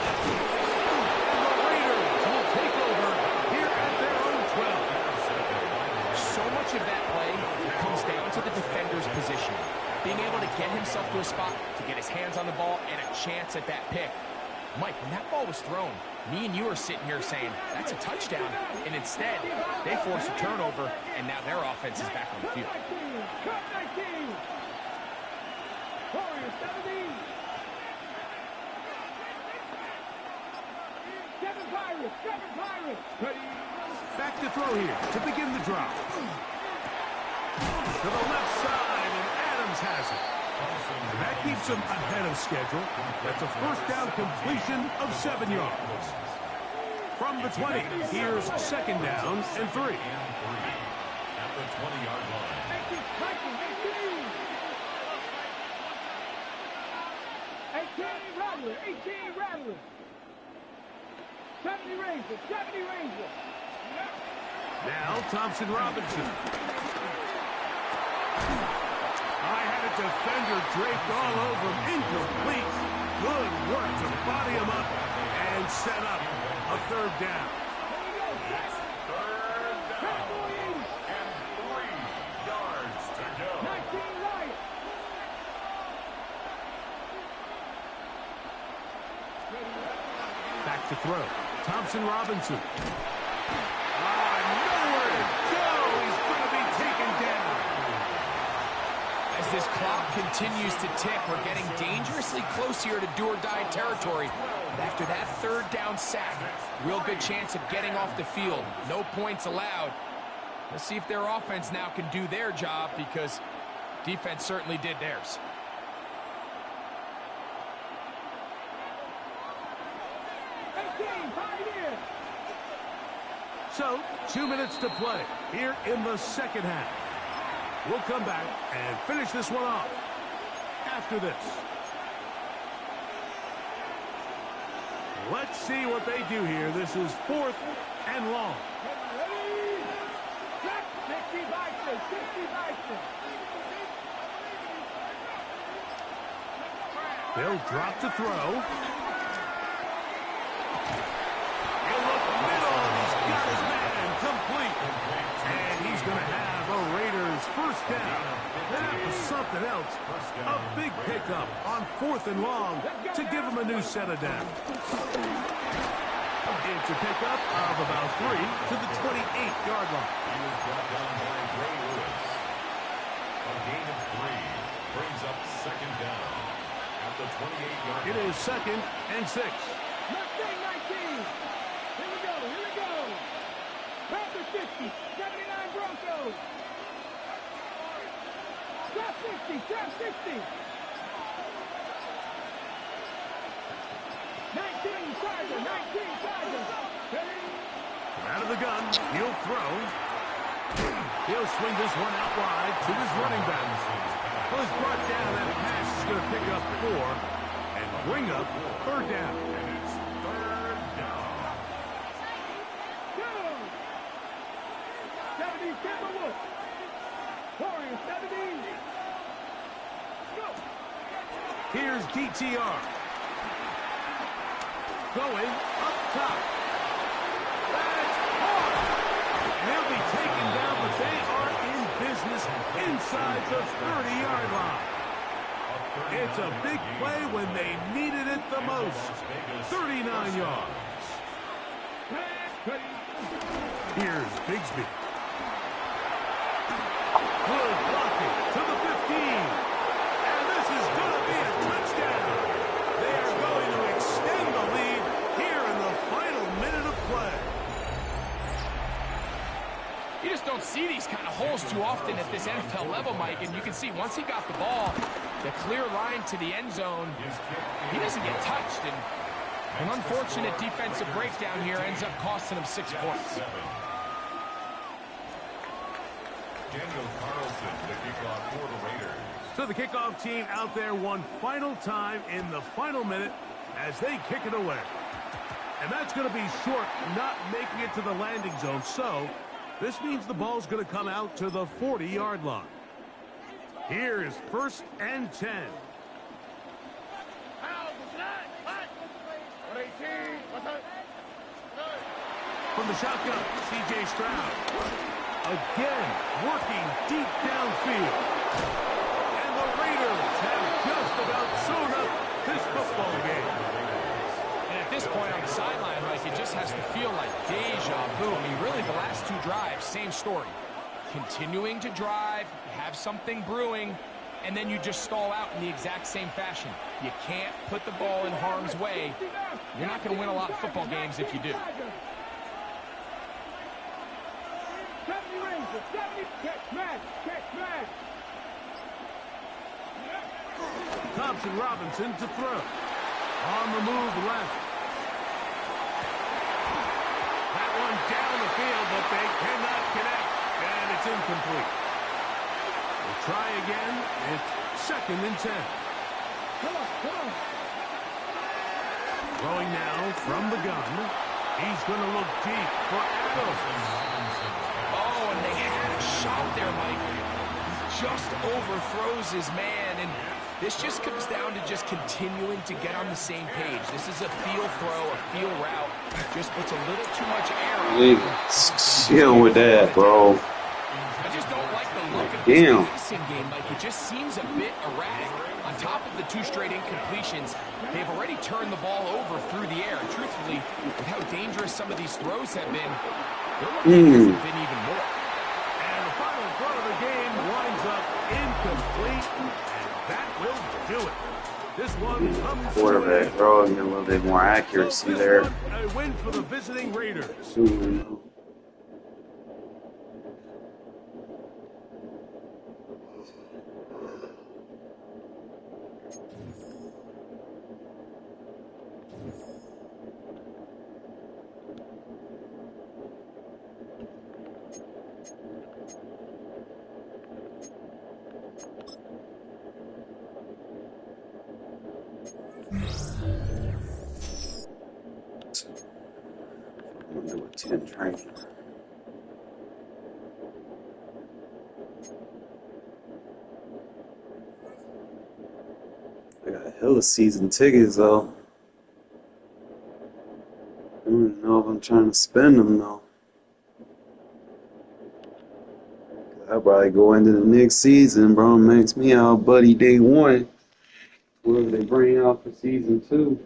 And the Raiders will take over here at their own 12. So much of that play comes down to the defender's position. Being able to get himself to a spot, to get his hands on the ball, and a chance at that pick. Mike, when that ball was thrown, me and you are sitting here saying, that's a touchdown. And instead, they force a turnover, and now their offense is back on the field. Back to throw here to begin the drive. To the left side, and Adams has it. And that keeps him ahead of schedule. That's a first down completion of 7 yards. From the 20, here's second down and 3. At the 20-yard line. 18 Rattler. 70 Ranger. Now Thompson Robinson. I had a defender draped all over him. Incomplete. Good work to body him up and set up a third down. Third down. And 3 yards to go. 19 Lions. Back to throw. Thompson Robinson. Nowhere to go. He's going to be taken down. As this clock continues to tick, we're getting dangerously close here to do-or-die territory. But after that third down sack, real good chance of getting off the field. No points allowed. Let's see if their offense now can do their job, because defense certainly did theirs. So, 2 minutes to play here in the second half. We'll come back and finish this one off after this. Let's see what they do here. This is 4th and long. They'll drop to throw. He'll look middle. He's got his man complete. And he's going to have a Raiders first down. That was something else. A big pickup on 4th and long to give him a new set of downs. It's a pickup of about 3 to the 28-yard line. He was brought down by Ray Lewis. A gain of 3 brings up second down at the 28-yard line. It is second and 6. Mustang 19. Here we go. Panther 50. 79 Broncos. Trap 60. 19 Tiger. Out of the gun, he'll throw. He'll swing this one out wide to his running back. Well, he's brought down. That pass is going to pick up 4. And Bring up third down. And it's third down. 70, Timberwolves. Warriors, 70. Go. Here's DTR. Going up top. That's hard. And they'll be taken down, but they are in business inside the 30-yard line. It's a big play when they needed it the most. 39 yards. Here's Bigsby. Good blocking to the 15. And this is going to be a touchdown. They are going to extend the lead here in the final minute of play. You just don't see these kind of holes too often at this NFL level, Mike. And you can see once he got the ball, the clear line to the end zone, he doesn't get touched. And an unfortunate defensive breakdown here ends up costing him 6 points. Daniel Carlson, the kickoff for the Raiders. So the kickoff team out there one final time in the final minute as they kick it away. And that's going to be short, not making it to the landing zone. So this means the ball's going to come out to the 40-yard line. Here is 1st and 10. From the shotgun, C.J. Stroud. Again, working deep downfield. And the Raiders have just about sewn up this football game. And at this point on the sideline, like, it just has to feel like deja vu. I mean, really, the last 2 drives, same story. Continuing to drive, have something brewing, and then you just stall out in the exact same fashion. You can't put the ball in harm's way. You're not going to win a lot of football games if you do. Thompson Robinson to throw. On the move left. That one down the field, but they cannot connect. And it's incomplete. We'll try again. It's 2nd and 10. Throwing now from the gun. He's going to look deep for Adams. Oh, and they had a shot there, Mike. He just overthrows his man, and this just comes down to just continuing to get on the same page. This is a feel throw, a feel route. Just puts a little too much air on. Chill with that, bro. I just don't like the look of this passing game, Mike. It just seems a bit erratic. On top of the 2 straight incompletions, they've already turned the ball over through the air. And truthfully, with how dangerous some of these throws have been, their looking hasn't been even more. And the final throw of the game winds up incomplete, and that will do it. This one comes Quarterback, bro, get a little bit more accuracy there. A win for the visiting Raiders. I'm gonna do a 10 drink. I got hella season tickets though. I don't know if I'm trying to spend them though. I'll probably go into the next season, bro. Max me out, buddy, day 1. Whoever they bring out for season 2.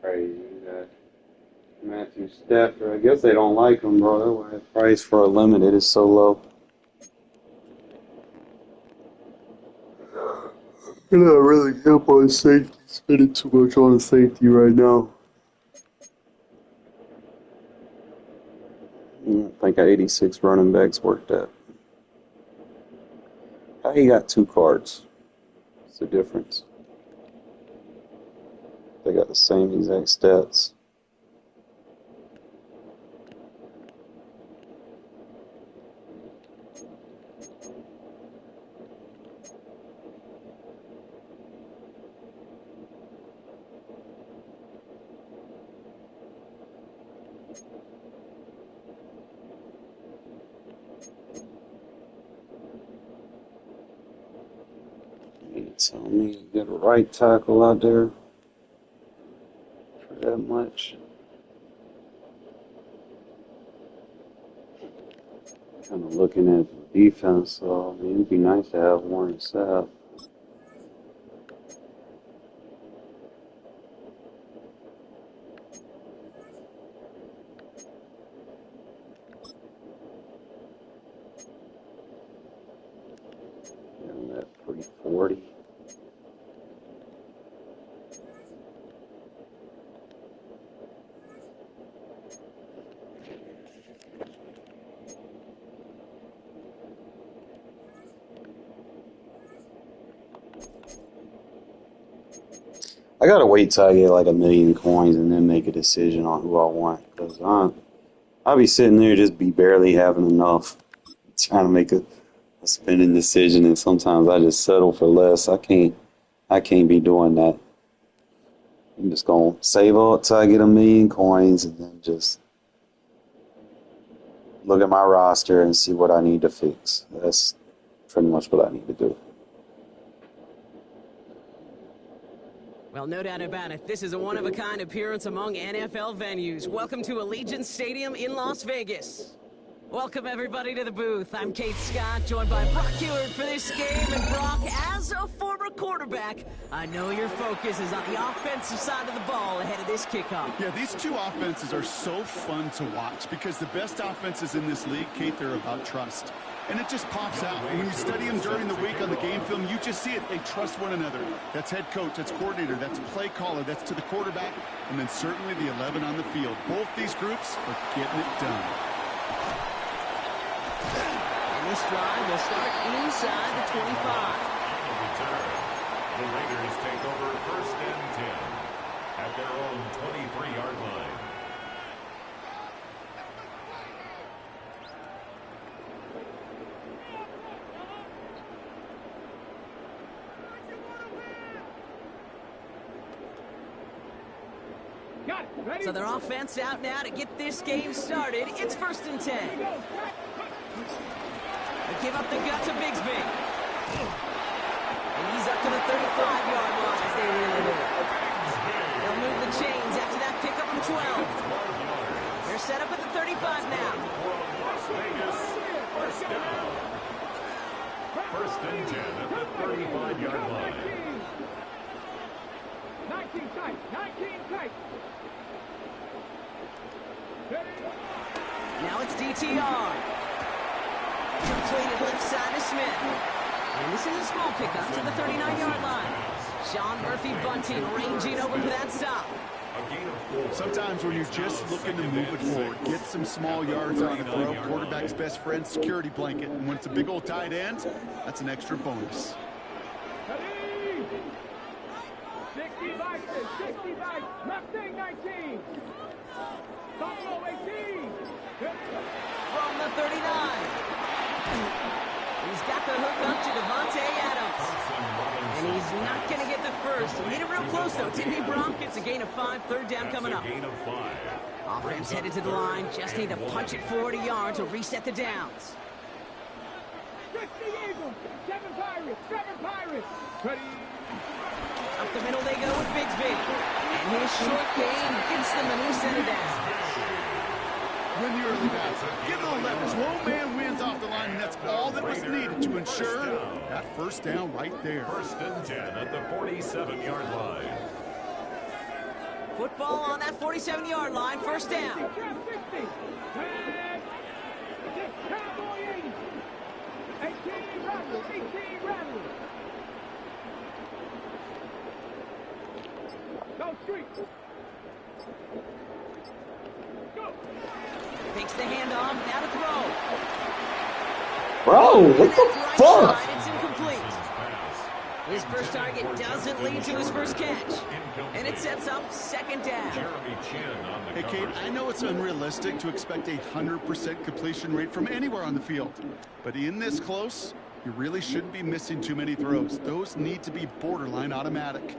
Crazy. You got Matthew Stafford. I guess they don't like him, bro. That's why the price for a limited is so low. You're not really hip on safety. Spending too much on the safety right now. I think 86 running backs worked out. How he got 2 cards? What's the difference? They got the same exact stats. You tell me you get a right tackle out there for that much. Kind of looking at the defense, so I mean, it'd be nice to have Warren Sapp. And that 340. I gotta wait till I get like 1,000,000 coins and then make a decision on who I want. Cause I'll be sitting there just be barely having enough, trying to make a spending decision, and sometimes I just settle for less. I can't be doing that. I'm just gonna save up till I get 1,000,000 coins and then just look at my roster and see what I need to fix. That's pretty much what I need to do. Well, no doubt about it. This is a one-of-a-kind appearance among NFL venues. Welcome to Allegiant Stadium in Las Vegas. Welcome, everybody, to the booth. I'm Kate Scott, joined by Brock Ewert for this game. And Brock, as a former quarterback, I know your focus is on the offensive side of the ball ahead of this kickoff. Yeah, these two offenses are so fun to watch because the best offenses in this league, Kate, they're about trust. And it just pops out. And when you study them during the week on the game film, you just see it. They trust one another. That's head coach, that's coordinator, that's play caller, that's to the quarterback, and then certainly the 11 on the field. Both these groups are getting it done. And this drive will start inside the 25. The Raiders take over 1st and 10 at their own 23-yard line. So their offense out now to get this game started. It's 1st and 10. They give up the gut to Bigsby. And he's up to the 35-yard line as they reel it in. They'll move the chains after that pickup of 12. They're set up at the 35 now. Las Vegas, 1st down. 1st and 10 at the 35-yard line. 19 tight, 19 tight. Now it's DTR. Completed left side to Smith. And this is a small pickup to the 39-yard line. Sean Murphy Bunting ranging over for that stop. Sometimes when you're just looking to move it forward, get some small yards on the throw, quarterback's best friend, security blanket. And when it's a big old tight end, that's an extra bonus. 65, 65, Mustang 19. Buffalo 18. From the 39. He's got the hook up to Devontae Adams. And he's not going to get the first. He made it real close, though, didn't he, Brock? It's a gain of 5, 3rd down coming up. Offense headed to the line. Just need to punch it 40 yards to reset the downs. 60 Eagles, 7 Pirates, 7 Pirates. Ready. Up the middle they go with Bigsby. And his short game gets them a new center down. Win the early bats. Give the leverage. Low man wins off the line, and that's all that was needed to ensure that 1st down right there. 1st and 10 at the 47-yard line. Football on that 47-yard line, first down. 60. Cowboy 80. 18 Rattler. 18 Rattler. Go street. Go. Takes the handoff, now to throw. Bro, what the fuck? It's incomplete. His first target doesn't lead to his first catch. And it sets up second down. Hey, Kate, I know it's unrealistic to expect a 100% completion rate from anywhere on the field. But in this close, you really shouldn't be missing too many throws. Those need to be borderline automatic.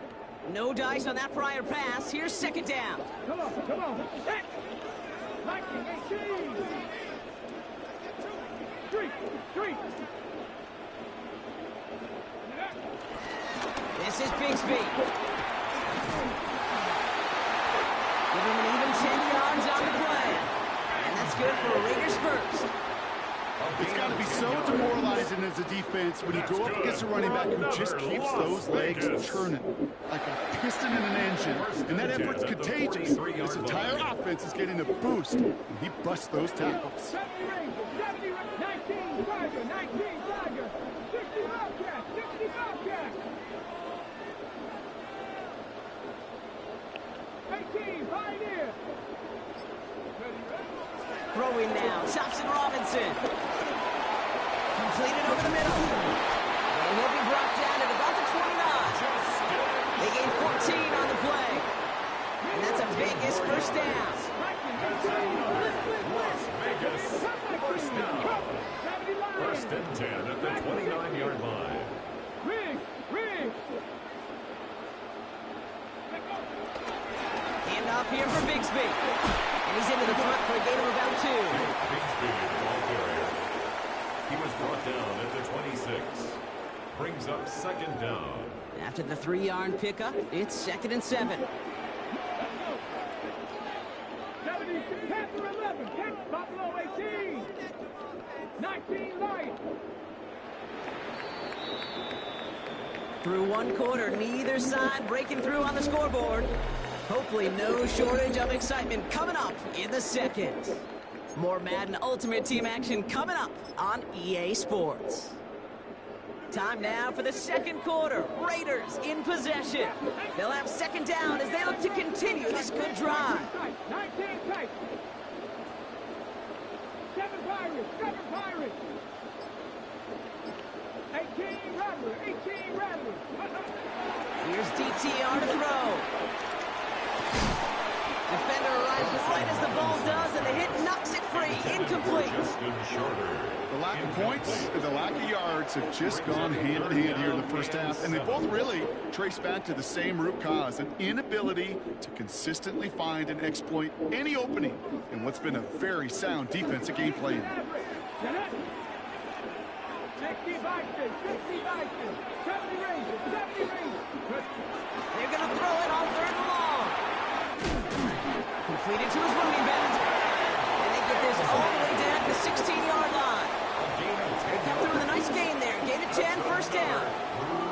No dice on that prior pass. Here's second down. Come on. Set. 19, 18. Street. This is Bigsby. Give him an even 10 yards on the play. And that's good for Raiders first. It's got to be so demoralizing as a defense when you go up against a running back who just keeps those legs turning like a piston in an engine. And that effort's contagious. This entire offense is getting a boost, and he busts those tackles. 70 Rangers, 19 Tiger, 60 Bobcat. 18 Pioneer. Throwing now, Thompson Robinson. Completed over the middle. And he'll be brought down at about the 29. They gain 14 on the play. And that's a Vegas first down. Las Vegas, first down. First and 10 at the 29-yard line. Riggs. Handoff here for Bigsby. And he's into the front for a gain of about 2. Bigsby, the ball carrier. He was brought down at the 26. Brings up second down. After the 3-yard pickup, it's second and 7. 70, Panther 11, Buffalo 18. 19 Light. Through one quarter, neither side breaking through on the scoreboard. Hopefully no shortage of excitement coming up in the second. More Madden Ultimate Team action coming up on EA Sports. Time now for the second quarter. Raiders in possession. They'll have second down as they look to continue this good drive. 19 tight. 7 Pirates. 18 Rattler. Here's DTR to throw. Defender arrives right as the ball does, and the hit knocks it free. Incomplete. The lack of points and the lack of yards have just gone hand in hand here in the first half, and they both really trace back to the same root cause, an inability to consistently find and exploit any opening in what's been a very sound defensive game plan. 60 Vikings. 70 Rangers. They're going to throw it on third and long. Completed to his running back. And they get this all the way down to the 16-yard line. They come through with a nice gain there. Gain of 10, first down.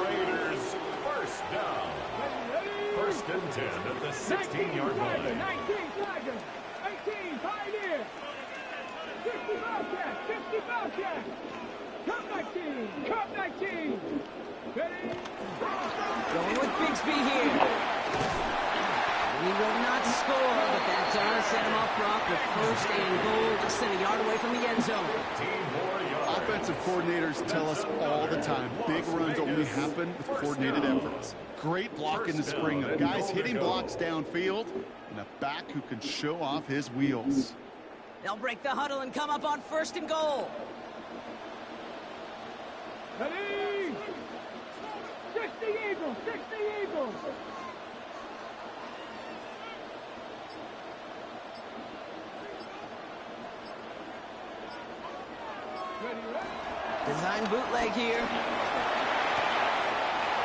Raiders, first down. First and 10 at the 16-yard line. 19 Tiger. 18 Pioneer. 50 Bobcat. Cup 19. Ready? Going with Bigsby here. He will not score, but that does set him up rock with first and goal, less than a yard away from the end zone. Offensive coordinators tell us all the time, big runs only happen with coordinated efforts. Great block in the spring of guys hitting blocks downfield and a back who can show off his wheels. They'll break the huddle and come up on first and goal. Ready? 60 Eagles. Design bootleg here.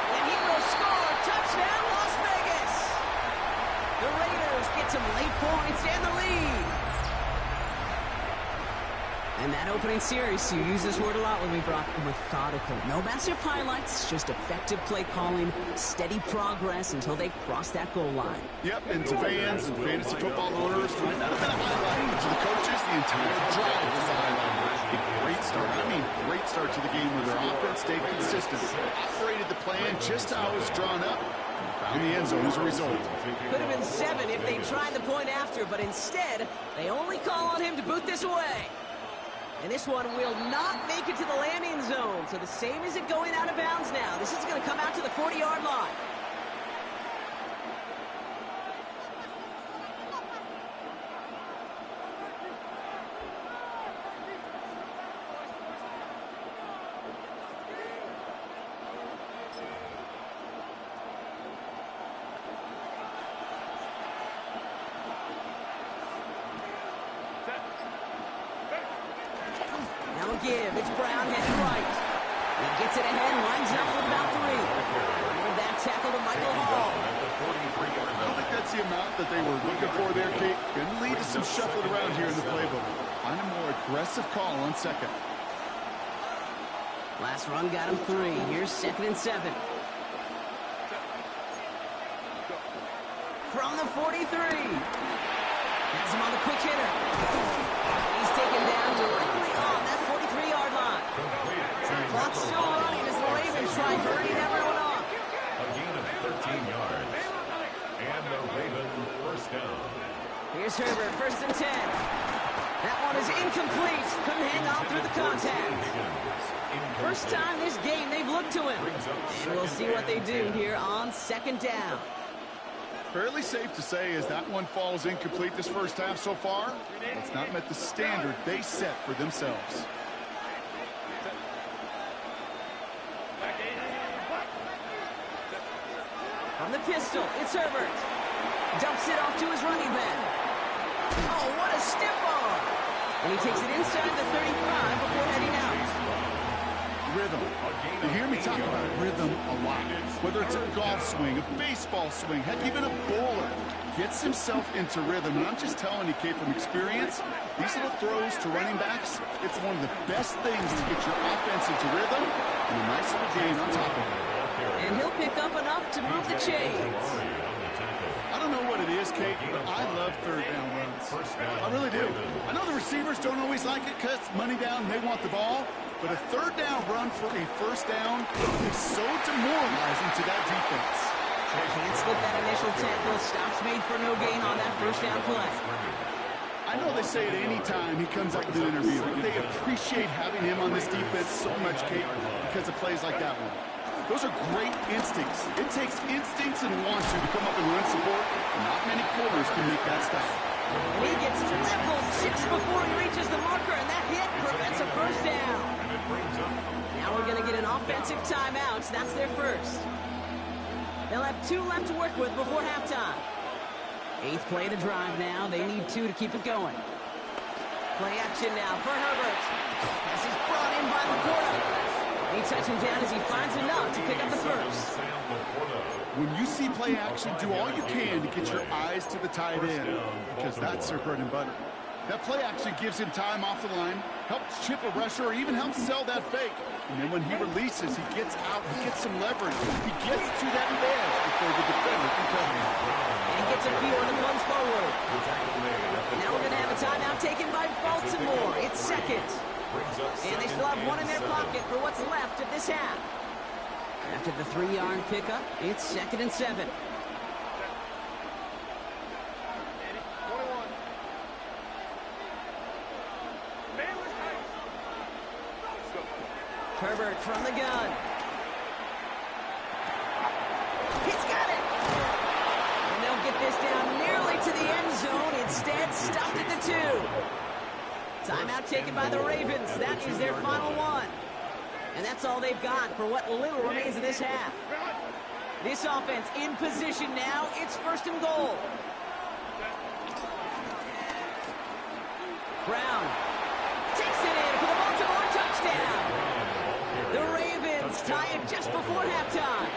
And he will score. Touchdown, Las Vegas. The Raiders get some late points and the lead. And that opening series, you use this word a lot with me, Brock, methodical. No massive highlights, just effective play calling, steady progress until they cross that goal line. Yep, and to fans and fantasy football owners, might not have been a highlight, but to the coaches, the entire drive was a highlight. A great start. I mean, great start to the game where their offense stayed consistent, operated the plan just how it was drawn up, and found the end zone as a result. Could have been 7 if they tried the point after, but instead, they only call on him to boot this away. And this one will not make it to the landing zone. So the same as it going out of bounds now. This is going to come out to the 40-yard line. Give. It's Brown heading right. He gets it ahead, lines up with about 3. With that tackle to Michael Hall. I don't think that's the amount that they were looking for there, Kate. Going to lead to some shuffling around here in the playbook. Find a more aggressive call on second. Last run got him 3. Here's 2nd and 7. From the 43. Has him on the quick hitter. He's taken down directly on that 43-yard line. Clock's still running as the Ravens try hurrying everyone off. A gain of 13 yards. And the Ravens first down. Here's Herbert, 1st and 10. That one is incomplete. Couldn't hang on through the contact. First time this game they've looked to him. And we'll see what they do here on 2nd down. Fairly safe to say as that one falls incomplete this first half so far, it's not met the standard they set for themselves. From the pistol, it's Herbert. Dumps it off to his running back. Oh, what a stiff arm! And he takes it inside the 35 before heading out. Rhythm. You hear me talk about rhythm a lot. Whether it's a golf swing, a baseball swing, heck, even a bowler gets himself into rhythm. And I'm just telling you, Kate, from experience, these little throws to running backs, it's one of the best things to get your offense into rhythm and a nice little gain on top of it. And he'll pick up enough to move the chains. I don't know what it is, Kate, but I love 3rd down runs. I really do. I know the receivers don't always like it because it's money down and they want the ball. But a 3rd down run for a 1st down is so demoralizing to that defense. Can't slip that initial tackle. Stops made for no gain on that 1st down play. I know they say it any time he comes up with an interview. They appreciate having him on this defense so much, Kate, because of plays like that one. Those are great instincts. It takes instincts and want to come up and run support, and not many corners can make that stop. And he gets leveled just before he reaches the marker, and that hit prevents a 1st down. Now we're going to get an offensive timeout. That's their first. They'll have 2 left to work with before halftime. 8th play to drive now. They need 2 to keep it going. Play action now for Herbert. This is brought in by Laporta. He touches him down as he finds enough to pick up the first. When you see play action, do all you can to get your eyes to the tight end, because that's their bread and butter. That play action gives him time off the line, helps chip a rusher, or even helps sell that fake. And then when he releases, he gets out, he gets some leverage. He gets to that edge before the defender can cover him. And he gets a few on the runs forward. Now we're going to have a timeout taken by Baltimore. It's 2nd. And they still have 1 in their pocket for what's left of this half. After the 3-yard pickup, it's 2nd and 7. Herbert from the gun. He's got it. And they'll get this down nearly to the end zone. Instead, stopped at the 2. Timeout taken by the Ravens. That is their final one. And that's all they've got for what little remains of this half. This offense in position now. It's 1st and goal. Brown takes it in for the Baltimore touchdown. The Ravens tie it just before halftime.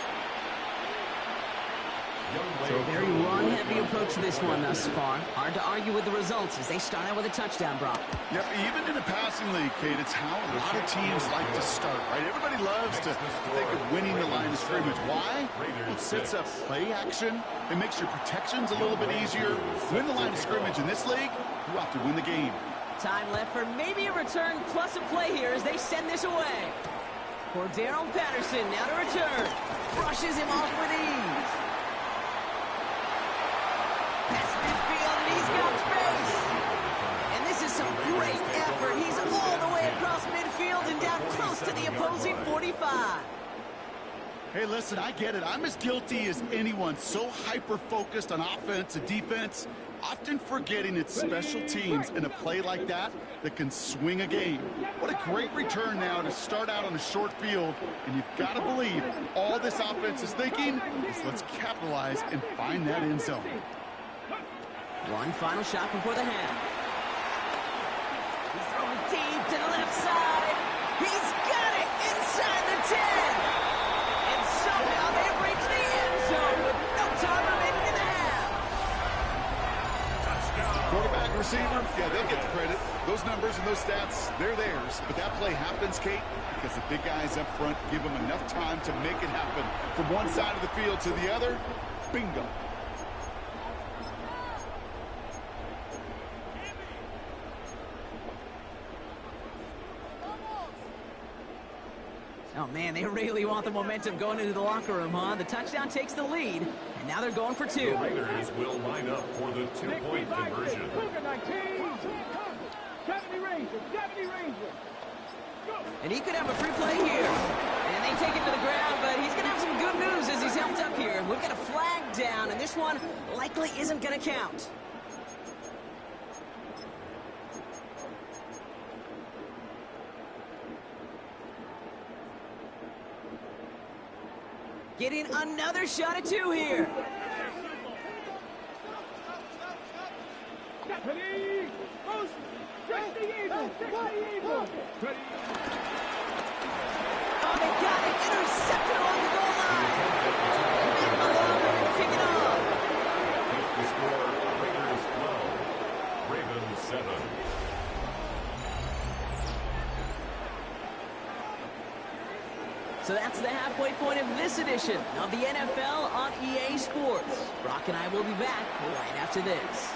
So a very run-heavy approach to this one thus far. Hard to argue with the results as they start out with a touchdown, Brock. Yep, even in a passing league, Kate, it's how a lot of teams like to start, right? Everybody loves to think of winning the line of scrimmage. Why? Well, it sets up play action. It makes your protections a little bit easier. Win the line of scrimmage in this league, you have to win the game. Time left for maybe a return plus a play here as they send this away. Cordero Patterson now to return. Brushes him off with ease. Pass midfield, and he's got space. And this is some great effort. He's all the way across midfield and down close to the opposing 45. Hey, listen, I get it. I'm as guilty as anyone. So hyper-focused on offense and defense, often forgetting it's special teams in a play like that that can swing a game. What a great return now to start out on a short field, and you've got to believe all this offense is thinking is let's capitalize and find that end zone. One final shot before the half. He's throwing deep to the left side. He's got it inside the 10. And somehow they've reached the end zone with no time remaining in the half. Quarterback, receiver, yeah, they'll get the credit. Those numbers and those stats, they're theirs. But that play happens, Kate, because the big guys up front give them enough time to make it happen. From one side of the field to the other, bingo. Oh, man, they really want the momentum going into the locker room, huh? The touchdown takes the lead, and now they're going for two. The Raiders will line up for the two-point conversion. 70 Rangers, 70 Rangers. And he could have a free play here. And they take it to the ground, but he's going to have some good news as he's helped up here. We've got a flag down, and this one likely isn't going to count. Getting another shot at two here. Deputy, post, strike the Eagles, strike the Eagles. Oh, they got it. Intercepted along the goal line. And Malone ready to kick it off. The score, Raiders 12, Ravens 7. So that's the halfway point of this edition of the NFL on EA Sports. Brock and I will be back right after this.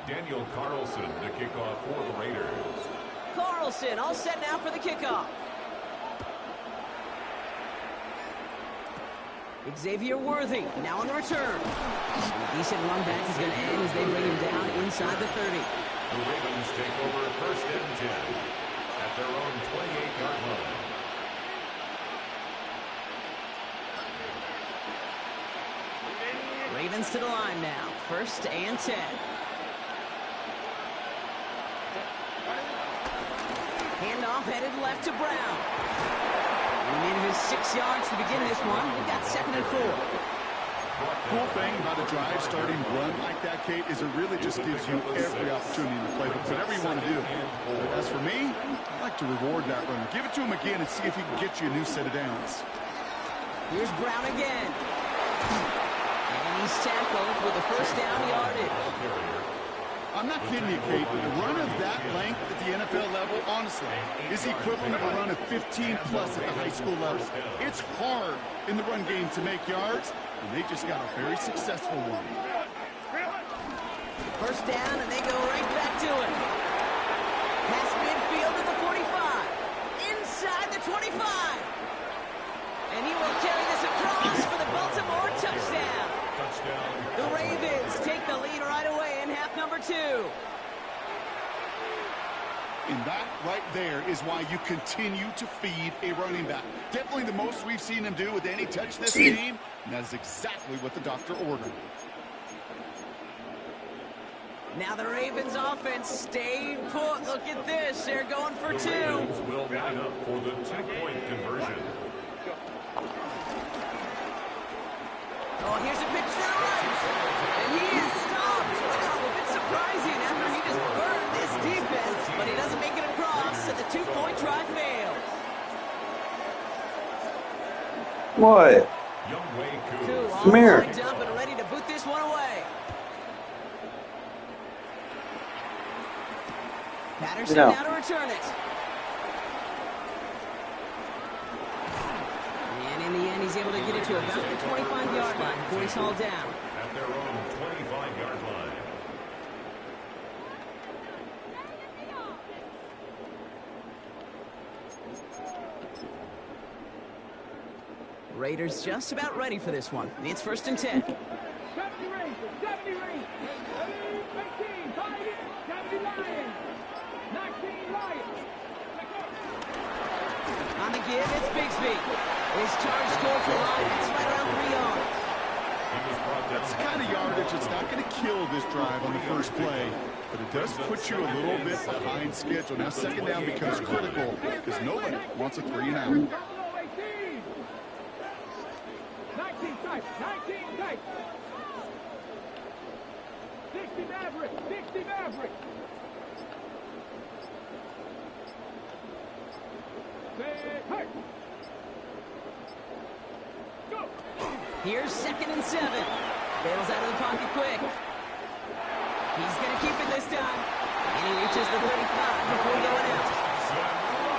Daniel Carlson to kick off for the Raiders. Carlson all set now for the kickoff. Xavier Worthy now on the return. A decent run back is going to end as they bring him down inside the 30. The Ravens take over first and 10 at their own 28-yard line. Ravens to the line now. First and 10. Handoff headed left to Brown. And he made it his 6 yards to begin this one. We've got 2nd and 4. Cool thing about a drive starting run like that, Kate, is it really just gives you every opportunity in the playbook, whatever you want to do. But as for me, I like to reward that runner. Give it to him again and see if he can get you a new set of downs. Here's Brown again. And he's tackled with a first down yardage. I'm not kidding you, Kate, but the run of that length at the NFL level, honestly, is the equivalent of a run of 15-plus at the high school level. It's hard in the run game to make yards, and they just got a very successful one. First down, and they go right back to it. Past midfield at the 45. Inside the 25. And he will carry this across for the Baltimore touchdown. The Ravens take the lead right away in half number 2. And that right there is why you continue to feed a running back. Definitely the most we've seen him do with any touch this game, and that is exactly what the doctor ordered. Now the Ravens offense stayed put. Look at this. They're going for 2. The Ravens will line up for the two-point conversion. Oh, here's a pitch to the right. And he is stopped. Wow, a bit surprising after he just burned this deal. two-point try fails. What? Koo all Come here. lined up and ready to boot this one away. Patterson No. now to return it. And in the end, he's able to get it to about the 25-yard line before he's hauled down. At their own 25-yard line. Raiders just about ready for this one. It's 1st and 10. 70 Rangers, 70 Rangers, 18, 70 Lions, 19 Lions. On the give, it's Bigsby. His charge towards the line. It's right around 3 yards. That's the kind of yardage that's not going to kill this drive on the first play, but it does put you a little bit behind schedule. Now, 2nd down becomes critical because nobody wants a 3-and-out. 19 tight, 19 tight. 60 Maverick, 60 Maverick. Hurt. Go. Here's 2nd and 7. Bails out of the pocket quick. He's going to keep it this time. And he reaches the 35 before going out.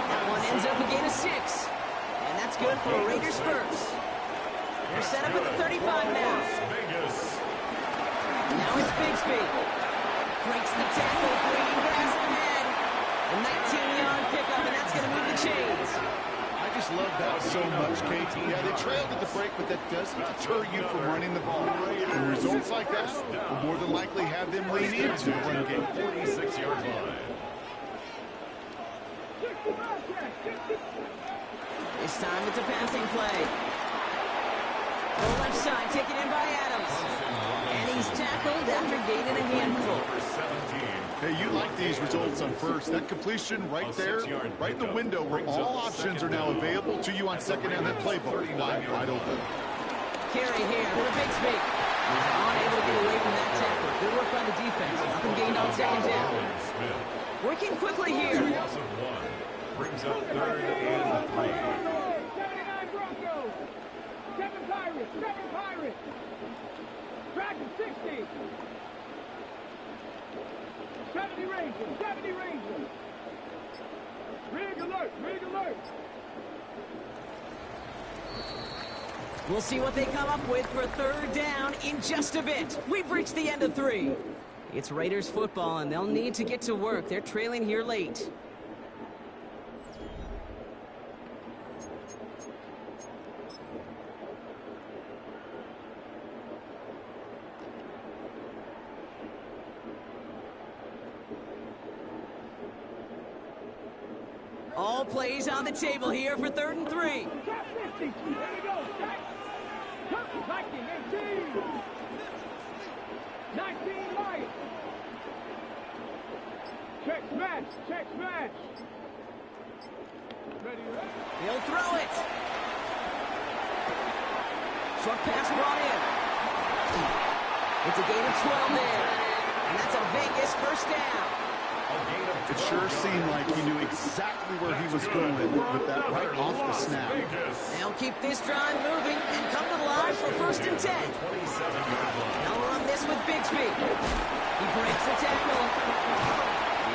That one ends up a gain of 6. And that's good for a Raiders first. They're set up at the 35 now. Now it's Bigsby. Breaks the tackle, green grass ahead. A 19-yard pickup, and that's going to move the chains. I just love that so much, Kate. Yeah, they trailed at the break, but that doesn't deter you from running the ball. And results like that will more than likely have them lean into the run game. 46-yard line. This time it's a passing play. The left side taken in by Adams. And he's tackled after gaining a handful. Hey, you like these results on first. That completion right there, right in the window where all options are now available to you on 2nd down. That playbook wide open. Carry here for the Bigsby. He's unable to get away from that tackle. Good work by the defense. Nothing gained on 2nd down. Working quickly here. Brings up 3rd and 3. 79 Broncos. 7 Pirates, 7 Pirates. Dragons 60. 70 Rangers, 70 Rangers. Rig alert, rig alert. We'll see what they come up with for 3rd down in just a bit. We've reached the end of 3. It's Raiders football, and they'll need to get to work. They're trailing here late. All plays on the table here for 3rd and 3. Top 50. There we go. 19, 18. 19 Lions. Check smash, check smash. Ready, ready. He'll throw it. Short pass brought in. It's a gain of 12 there. And that's a Vegas 1st down. It sure seemed like he knew exactly where he was going with that right off the snap. They'll keep this drive moving and come to the line for 1st and 10. They'll run this with Bigsby. He breaks the tackle.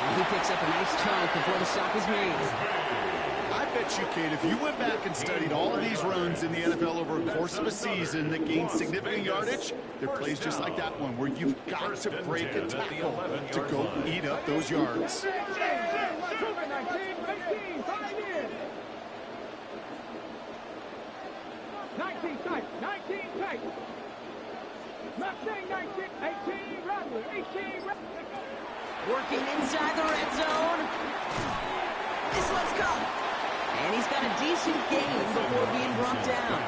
And he picks up a nice chunk before the stop is made. I bet you, Kate, if you went back and studied all of these runs in the NFL over a course of a season that gained significant yardage, there are plays just like that one where you've got to break a tackle to go eat up those yards. 19 tight, 19 tight. Not saying 19, 18 Rattler, 18 Rattler. Working inside the red zone. This one's caught. And he's got a decent gain before being brought down.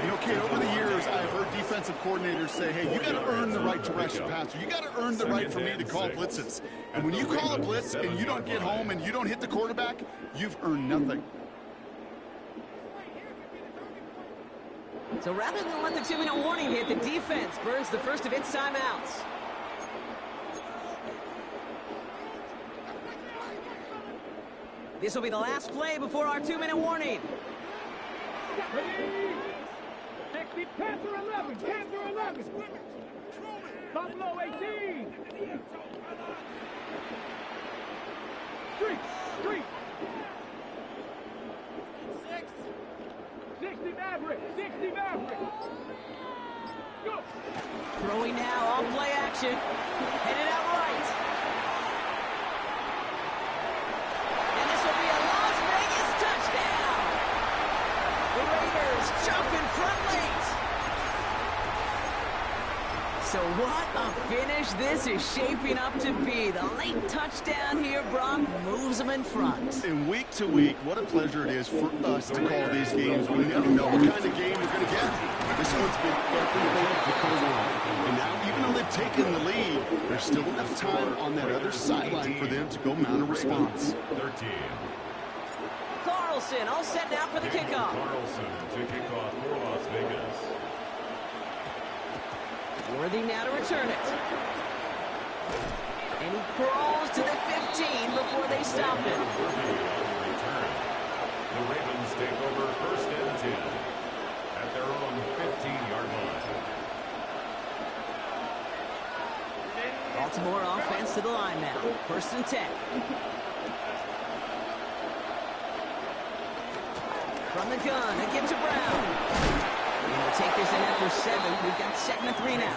You know, Kate, over the years, I've heard defensive coordinators say, hey, you got to earn the right to rush a passer. You got to earn the right for me to call blitzes. And when you call a blitz and you don't get home and you don't hit the quarterback, you've earned nothing. So rather than let the 2-minute warning hit, the defense burns the first of its timeouts. This will be the last play before our 2-minute warning. 60, Panther 11, Panther 11. Top low 18. Street. 60 Maverick, 60 Maverick. Go. Throwing now, all play action. Headed out right. And this will be a Las Vegas touchdown. The Raiders jump in front late. So what a finish this is shaping up to be. The late touchdown here, Brock, moves them in front. And week to week, what a pleasure it is for us to call these games. We never know what kind of game we're going to get. This one's been everything we could have won. And now, even though they've taken the lead, there's still enough time on that other sideline for them to go mount a response. 13. Carlson all set now for the kickoff. Carlson to kick off for Las Vegas. Worthy now to return it. And he crawls to the 15 before they stop him. The Ravens take over 1st and 10 at their own 15-yard line. Baltimore offense to the line now. 1st and 10. From the gun, a give to Brown. We'll take this in after 7. We've got 2nd and 3 now.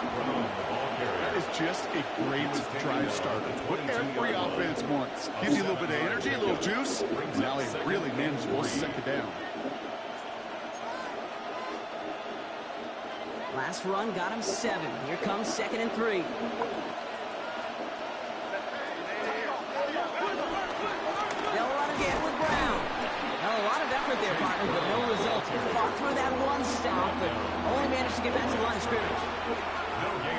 That is just a great drive starter. What every offense wants. Gives you a little bit of energy, a little juice. And now he really manageable 2nd down. Last run got him 7. Here comes 2nd and 3. They'll run again with Brown. Well, a lot of effort there, partner, but no results. Fought through that one stop, but only managed to get back to the line of scrimmage.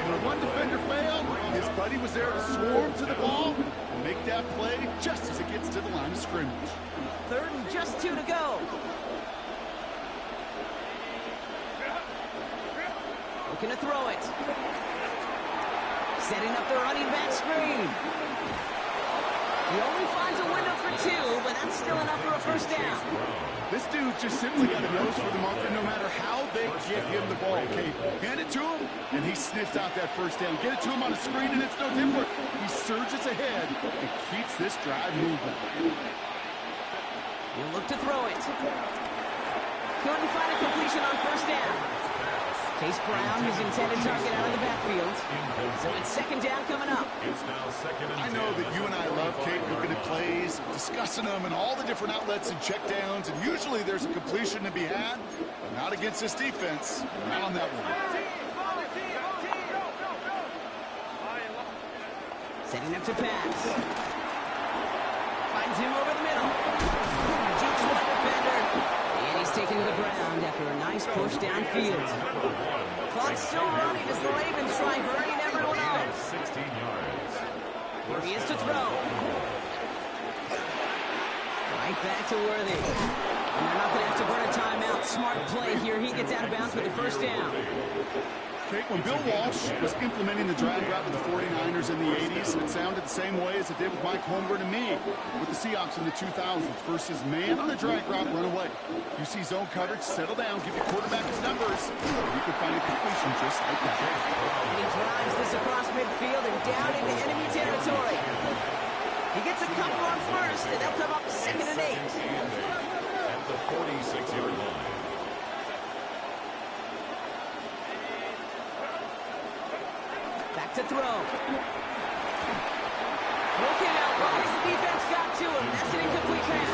When one defender failed, his buddy was there to swarm to the ball and make that play just as it gets to the line of scrimmage. 3rd and just 2 to go. Looking to throw it. Setting up the running back screen. He only finds a window for 2, but that's still enough for a 1st down. This dude just simply got a nose for the marker no matter how they get him the ball. Okay, hand it to him, and he sniffs out that 1st down. Get it to him on a screen, and it's no different. He surges ahead and keeps this drive moving. He'll look to throw it. Couldn't find a completion on 1st down. Chase Brown, his intended target, out of the backfield. So it's 2nd down coming up. It's now 2nd and 10. I know that you and I love, Kate, looking at plays, discussing them, and all the different outlets and checkdowns, and usually there's a completion to be had, but not against this defense. Not on that one. Setting up to pass. Finds him over the middle. Jukes one defender. And he's taken to the ground after a nice push downfield. Clock's still running as the Ravens try hurrying everyone up. 16 yards. Here he is to throw. Right back to Worthy. And they're not going to have to burn a timeout. Smart play here. He gets out of bounds for the 1st down. Okay, when Bill Walsh was implementing the drag route with the 49ers in the 80s, it sounded the same way as it did with Mike Holmgren and me with the Seahawks in the 2000s versus man on the drag route, run away. You see zone coverage, settle down, give your quarterback his numbers, you can find a completion just like that. And he drives this across midfield and down into enemy territory. He gets a couple on 1st, and they'll come up 2nd and 8. At the 46-yard line. Back to throw. Looking out wide as the defense got to him. That's an incomplete pass.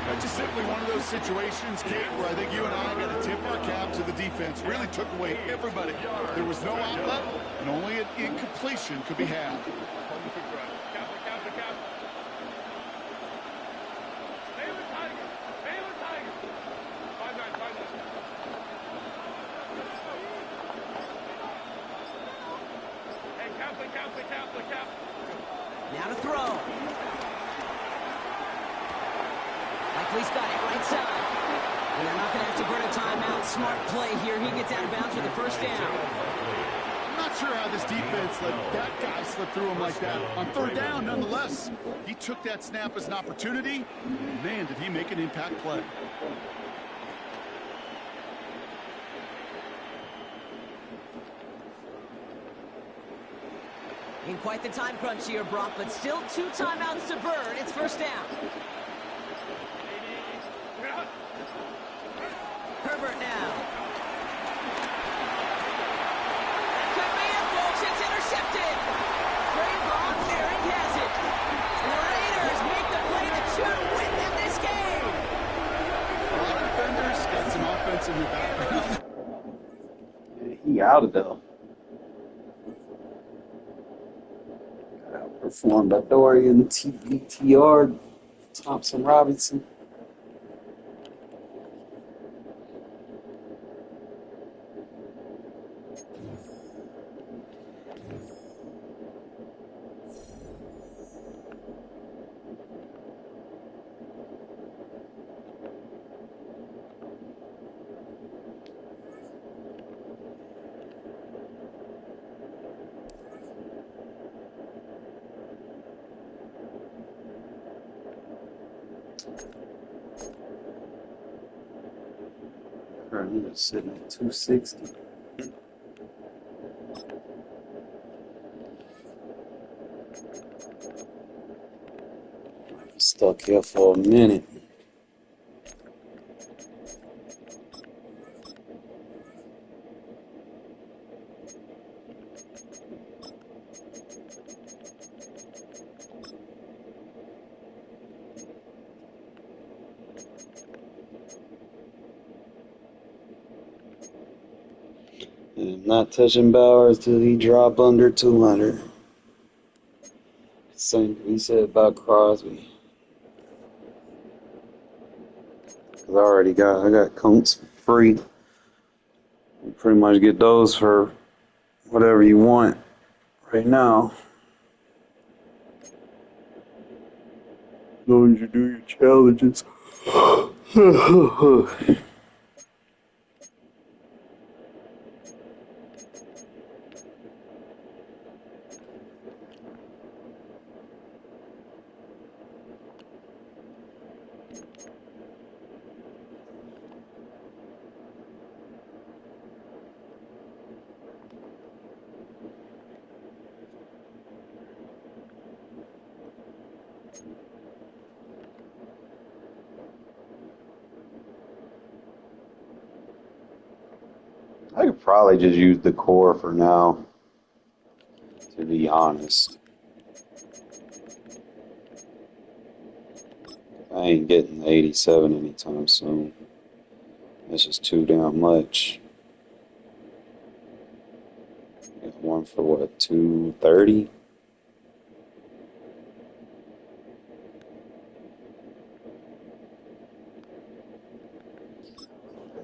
That's just simply one of those situations, Kate, where I think you and I got to tip our cap to the defense. Really took away everybody. There was no outlet, and only an incompletion could be had. Now to throw. Likely's got it right side. And they're not going to have to burn a timeout. Smart play here. He gets out of bounds for the 1st down. I'm not sure how this defense let that guy slip through him like that. On third down, nonetheless, he took that snap as an opportunity. Man, did he make an impact play. In quite the time crunch here, Brock, but still 2 timeouts to burn. It's first down. Herbert now. That could be it, folks. It's intercepted. Trayvon Merrick has it. And the Raiders make the play that should win them this game. A lot of defenders got some offense in the background. He out of there. Got outperformed by Dorian, TBTR, Thompson Robinson. Currently sitting at 260. Stuck here for a minute. And not touching Bowers till he drop under 200. Same thing he said about Crosby. Cause I got Counts free. You pretty much get those for whatever you want right now. As long as you do your challenges. I could probably just use the core for now, to be honest. I ain't getting the 87 anytime soon. That's just too damn much. Got one for what, 230?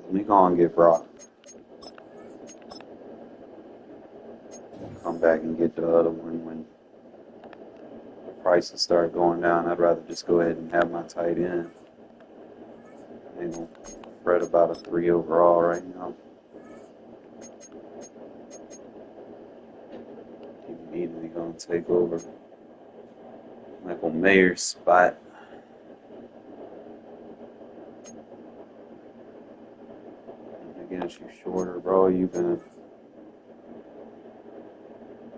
Let me go and get Brock. Come back and get the other one when the prices start going down. I'd rather just go ahead and have my tight end. I ain't gonna fret about a 3 overall right now. He's immediately gonna take over Michael Mayer's spot. Against you shorter, bro. You've been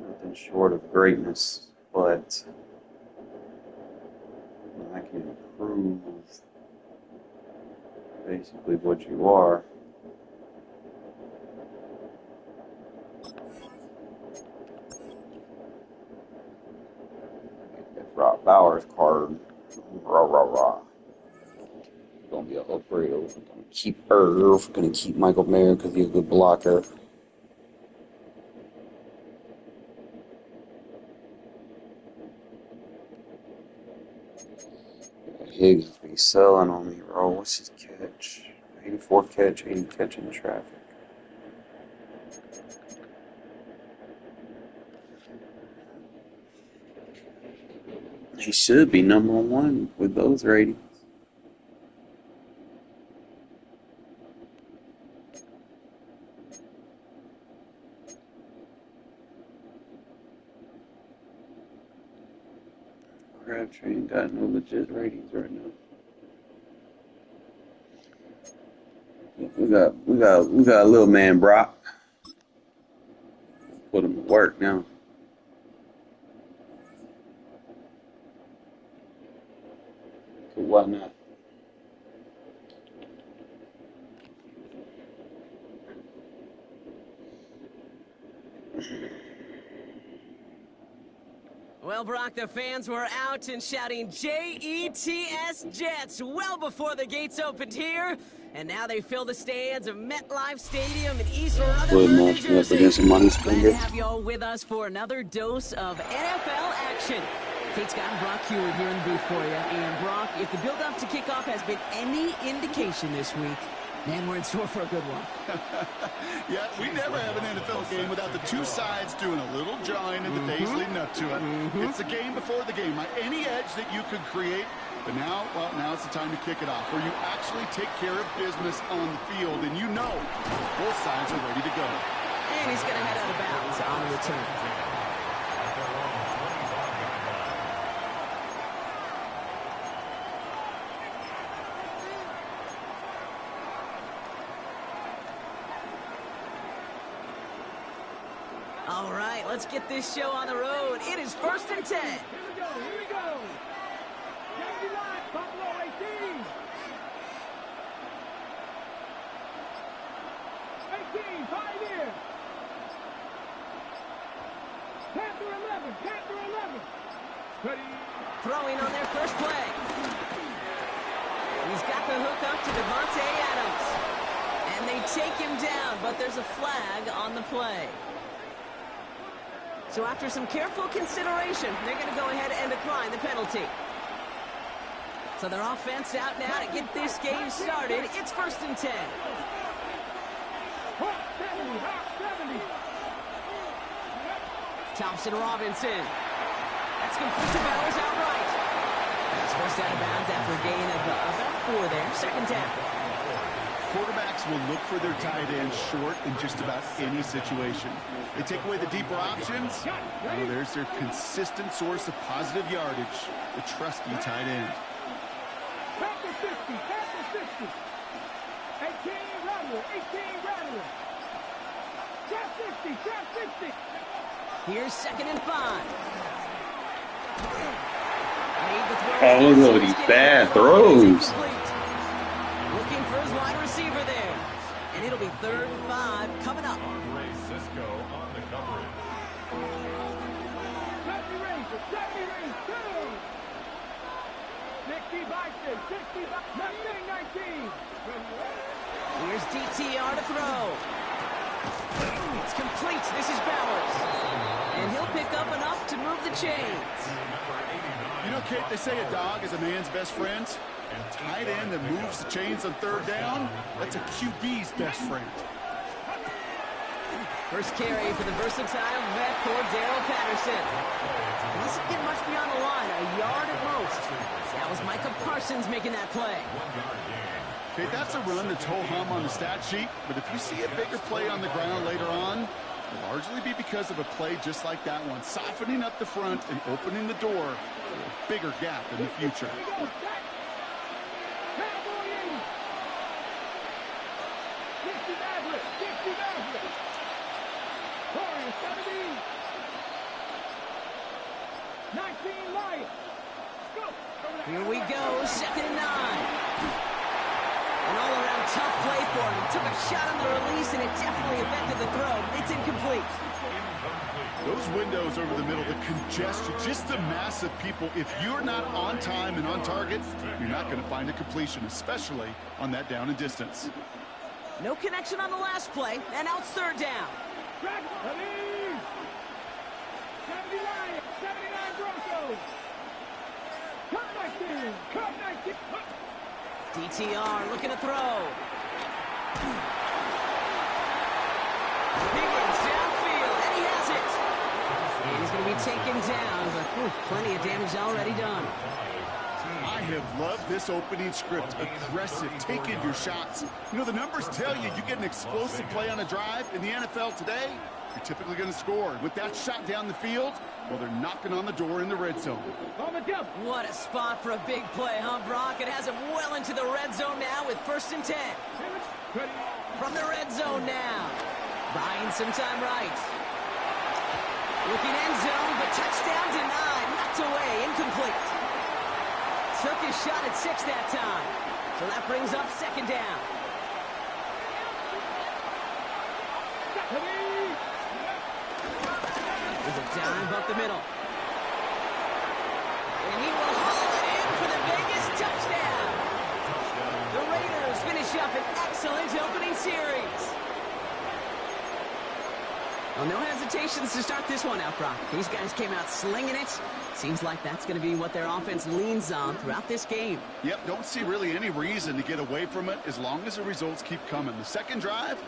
nothing short of greatness, but I can improve basically what you are. That Rob Bowers card, rah. Gonna be an upgrade. We're gonna keep Irv. We're gonna keep Michael Mayer because he's a good blocker. Higgins be selling on me, bro. What's his catch? 84 catch, 80 catch in traffic. He should be number 1 with those ratings. country ain't got no legit ratings right now. We got a little man Brock. Put him to work now. So why not? Well, Brock, the fans were out and shouting J-E-T-S Jets well before the gates opened here. And now they fill the stands of MetLife Stadium in East Rutherford, New Jersey. Glad to have you all with us for another dose of NFL action. Kate Scott and Brock Hewitt here in the booth for you. And Brock, if the build-up to kickoff has been any indication this week, man, we're in store for a good one. Yeah, we never have an NFL game without the two sides doing a little jawing in the days leading up to it. It's the game before the game. Any edge that you could create, but now, well, now it's the time to kick it off, where you actually take care of business on the field, and you know both sides are ready to go. And he's going to head out of bounds on the return. All right, let's get this show on the road. It is 1st and 10. Here we go. Deputy line, Buffalo 18. 18, Pioneer. Panther 11. Ready. Throwing on their first play. He's got the hook up to Devontae Adams. And they take him down, but there's a flag on the play. So after some careful consideration, they're going to go ahead and decline the penalty. So their offense out now to get this game started. It's 1st and 10. Thompson Robinson. That's complete to Bowers outright. That's forced out of bounds after a gain of about 4 there. 2nd down. Quarterbacks will look for their tight end short in just about any situation. They take away the deeper options. Well, there's their consistent source of positive yardage, the trusty tight end. Panther 50. 18 Rattler. Trap 60. Here's 2nd and 5. Made the throw. Oh, look at these bad throws. Looking for his wide receiver there. And it'll be 3rd and 5 coming up. Ray Cisco on the coverage. Deputy Range, 2. 60 Bison, 19. Here's DTR to throw. It's complete. This is Bowers. And he'll pick up enough to move the chains. You know, Kate, they say a dog is a man's best friend. And tight end that moves the chains on 3rd down, that's a QB's best friend. First carry for the versatile vet, Cordero Patterson. He doesn't get much beyond the line, a yard at most. That was Micah Parsons making that play. Okay, that's a run that's ho-hum on the stat sheet, but if you see a bigger play on the ground later on, it'll largely be because of a play just like that one, softening up the front and opening the door for a bigger gap in the future. Here we go, 2nd and 9. An all-around tough play for him. He took a shot on the release, and it definitely affected the throw. It's incomplete. Those windows over the middle, the congestion, just the mass of people. If you're not on time and on target, you're not going to find a completion, especially on that down and distance. No connection on the last play, and now it's 3rd down. 79 Broncos. Cut 19. DTR looking to throw. Higgins downfield, and he has it. And he's going to be taken down, but plenty of damage already done. I have loved this opening script. Aggressive, taking your shots. You know, the numbers tell you get an explosive play on a drive in the NFL today. you're typically going to score. With that shot down the field, well, they're knocking on the door in the red zone. What a spot for a big play, huh, Brock? It has him well into the red zone now with 1st and 10. From the red zone now. Buying some time right. Looking end zone, but touchdown denied. Knocked away, incomplete. Took his shot at 6 that time. So that brings up 2nd down. There's a dive up the middle. And he will haul it in for the Vegas touchdown. The Raiders finish up an excellent opening series. Well, no hesitations to start this one out, Brock. These guys came out slinging it. Seems like that's going to be what their offense leans on throughout this game. Yep, don't see really any reason to get away from it as long as the results keep coming. The second drive,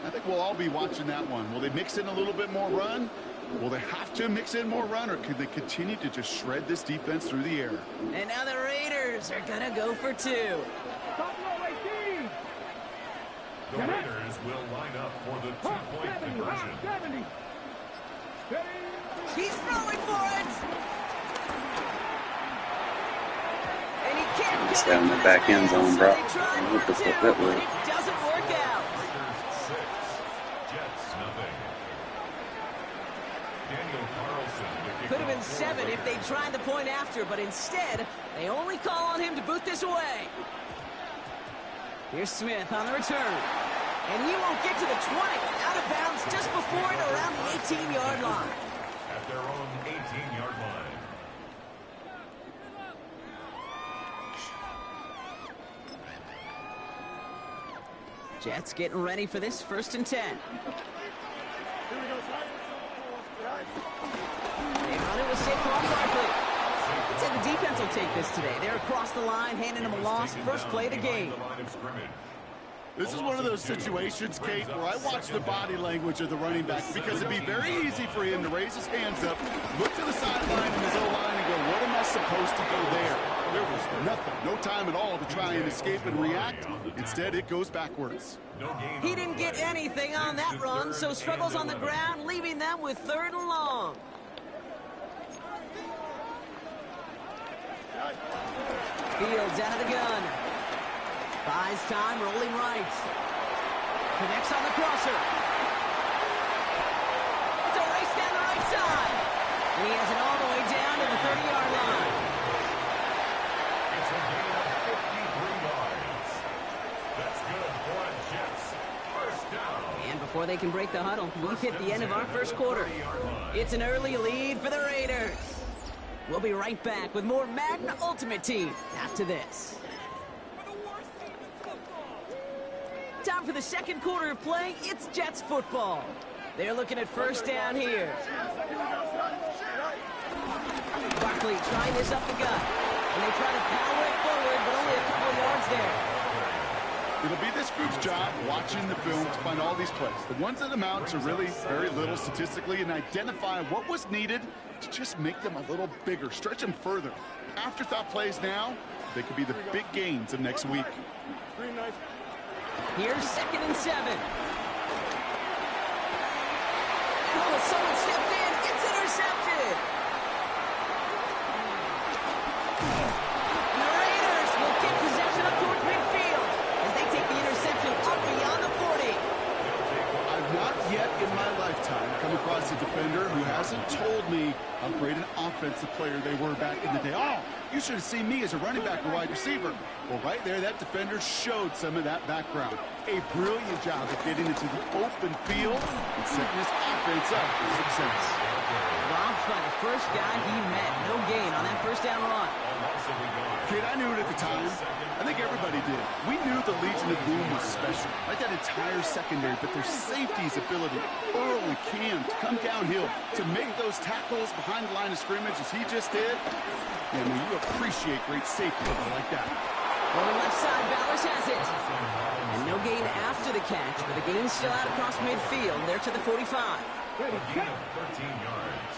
I think we'll all be watching that one. Will they mix in a little bit more run? Will they have to mix in more run, or could they continue to just shred this defense through the air? And now the Raiders are going to go for 2. The Raiders will line up for the 2-point conversion. He's throwing for it. And he can't get It's down in the back end zone, bro. What the fuck that was. It doesn't work out. Raiders 6, Jets nothing. Daniel Carlson. Could have been 7 if they tried the point after, but instead, they only call on him to boot this away. Here's Smith on the return. And he won't get to the 20. Out of bounds just before it around the 18-yard line. At their own 18-yard line. Jets getting ready for this 1st and 10. They run it with Saquon Barkley. I'd say the defense will take this today. They're across the line, handing him a loss. First play of the game. This is one of those situations, Kate, where I watch the body language of the running back, because it'd be very easy for him to raise his hands up, look to the sideline in his O-line and go, what am I supposed to go there? There was nothing, no time at all to try and escape and react. Instead, it goes backwards. He didn't get anything on that run, so struggles on the ground, leaving them with 3rd and long. Fields out of the gun. Buys time, rolling right. Connects on the crosser. It's a race down the right side. And he has it all the way down to the 30-yard line. It's a gain of 53 yards. That's good for a Jets. First down. And before they can break the huddle, we've hit the end of our first quarter. It's an early lead for the Raiders. We'll be right back with more Madden Ultimate Team after this. Time for the second quarter of play. It's Jets football. They're looking at 1st down here. Barkley trying this up the gut. And they try to power it forward, but only a couple of yards there. It'll be this group's job watching the film to find all these plays. The ones that amount to really very little statistically, and identify what was needed to just make them a little bigger, stretch them further. Afterthought plays now, they could be the big gains of next week. Here's 2nd and 7. Oh, someone stepped in. It's intercepted. And the Raiders will get possession up towards midfield as they take the interception up beyond the 40. I've not yet in my lifetime come across a defender who hasn't told me how great an offensive player they were back in the day. Oh, you should have seen me as a running back or wide receiver. Well, right there, that defender showed some of that background. A brilliant job of getting into the open field and setting his offense up for success. Robbed by the first guy he met. No gain on that 1st down run. Kid, I knew it at the time. I think everybody did. We knew the Legion of Boom was special, like that entire secondary, but their safety's ability, Earl and Cam, to come downhill, to make those tackles behind the line of scrimmage as he just did, and you appreciate great safety like that. On the left side, Bowers has it. And no gain after the catch, but the gain's still out across midfield. They're to the 45. A gain of 13 yards.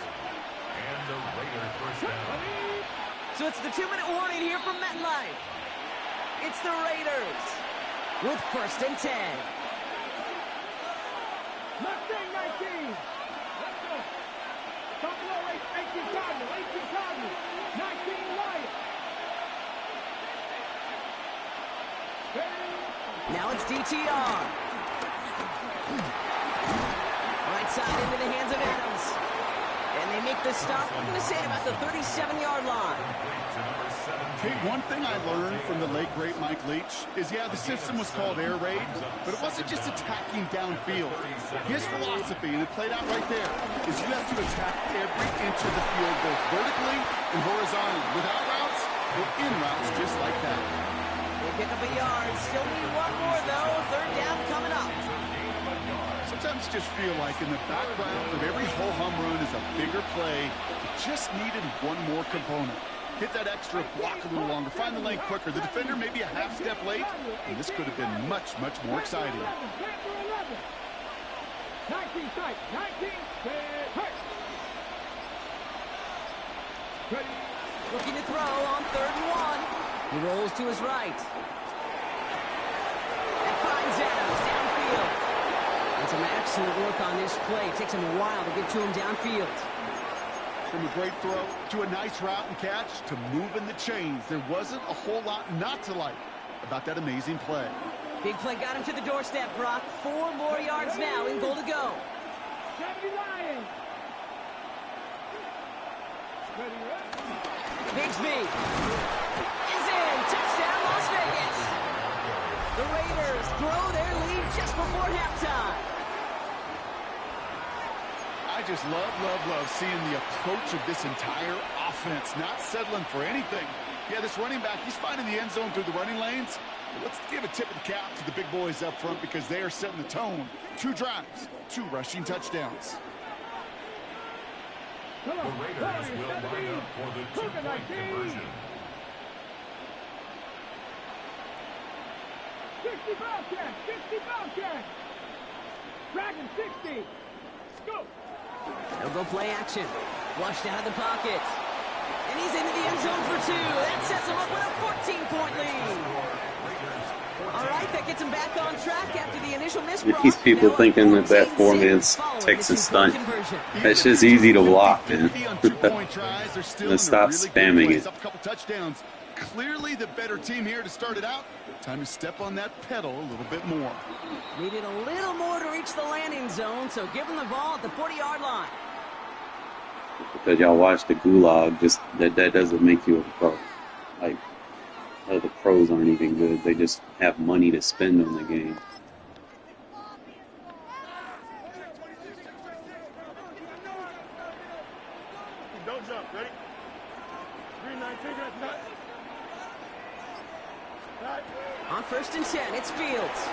And the Raiders first down. So it's the 2-minute warning here from MetLife. It's the Raiders with 1st and 10. Mustang 19. Buffalo 18 Cardinals, 18 Cardinals, 19 Lions. Now it's DTR. Right side into the hands of Adams. And they make the stop, I'm going to say about the 37-yard line. Hey, one thing I learned from the late, great Mike Leach is, yeah, the system was called air raid, but it wasn't just attacking downfield. His philosophy, and it played out right there, is you have to attack every inch of the field, both vertically and horizontally, without routes or in routes just like that. They pick up a yard. Still need one more, though. Third down coming up. Sometimes just feel like in the background of every ho-hum run is a bigger play. It just needed one more component. Hit that extra block a little longer. Find the lane quicker. The defender may be a half step late, and this could have been much, much more exciting. 19 sight, 19, hurt. Ready. Looking to throw on 3rd and 1. He rolls to his right. And finds Adams downfield. And some excellent work on this play. It takes him a while to get to him downfield. From a great throw to a nice route and catch to moving the chains, there wasn't a whole lot not to like about that amazing play. Big play got him to the doorstep, Brock. 4 more yards now in goal to go. 70 Lions. Ready, Bigsby is in. Touchdown, Las Vegas. The Raiders grow their lead just before halftime. I just love seeing the approach of this entire offense, not settling for anything. Yeah, this running back, he's finding the end zone through the running lanes. But let's give a tip of the cap to the big boys up front because they are setting the tone. 2 drives, 2 rushing touchdowns. The Raiders will line up for the 2-point conversion. 60 Bobcat, 60 Bobcat. Dragon 60. Go. They'll go play action. Flushed out of the pocket. And he's into the end zone for 2. That sets him up with a 14-point lead. All right, that gets him back on track after the initial miss. These people thinking that 4-man Texas stunt. That's just easy to block, man. Let's stop spamming it. Clearly the better team here to start it out. Time to step on that pedal a little bit more. Needed a little more to reach the landing zone, so give him the ball at the 40-yard line. Because y'all watch the Gulag, just that doesn't make you a pro. Like, the pros aren't even good. They just have money to spend on the game. Don't jump, ready? 319, that's not. On 1st and 10, it's Fields.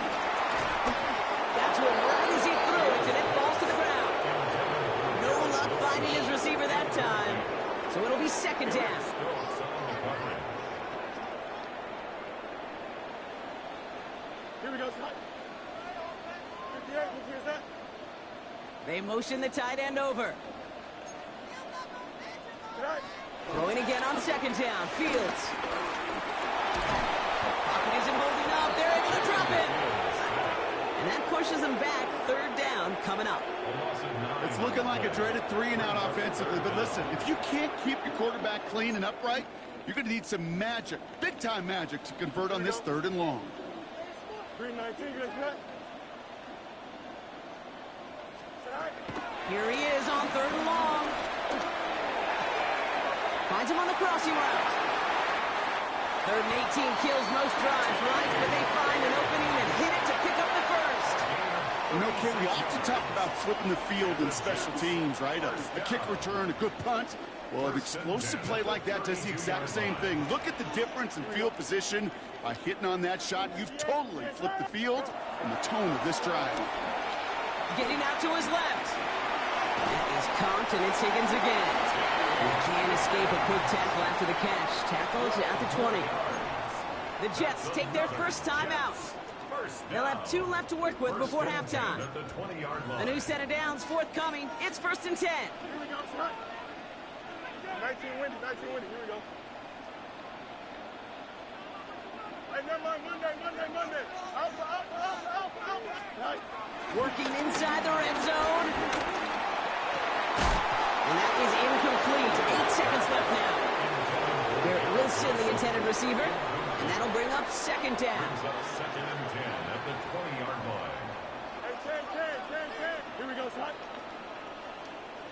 That's what right as he threw it, and it falls to the ground. No luck finding his receiver that time. So it'll be 2nd down. Here we go, Scott. 58, here's that. They motion the tight end over. Throwing again on 2nd down. Fields. Pocket isn't holding up. They're able to drop it. And that pushes them back. 3rd down coming up. It's looking like a dreaded 3-and-out offensively. But listen, if you can't keep your quarterback clean and upright, you're going to need some magic, big-time magic, to convert on this 3rd and long. 319, good. Here he is on 3rd and long. Finds him on the crossing route. 3rd and 18 kills most drives, right? But they find an opening and hit it to pick up the 1st. You know, Ken, we often talk about flipping the field in special teams, right? A kick return, a good punt. Well, an explosive play like that does the exact same thing. Look at the difference in field position. By hitting on that shot, you've totally flipped the field and the tone of this drive. Getting out to his left. That is conked, and it's Higgins again. And he can't escape a quick tackle after the catch. Tackles at the 20. The Jets take their first time out. They'll have 2 left to work with before halftime. A new set of downs forthcoming. It's 1st and 10. Here we go, Scott. 19 windy, here we go. Hey, never mind, Monday. Alpha. Right. Working inside the red zone. And that is incomplete. 8 seconds left now. Garrett Wilson, the intended receiver. And that'll bring up second down. Second and 10 at the 20-yard line. Hey, 10. Here we go, son.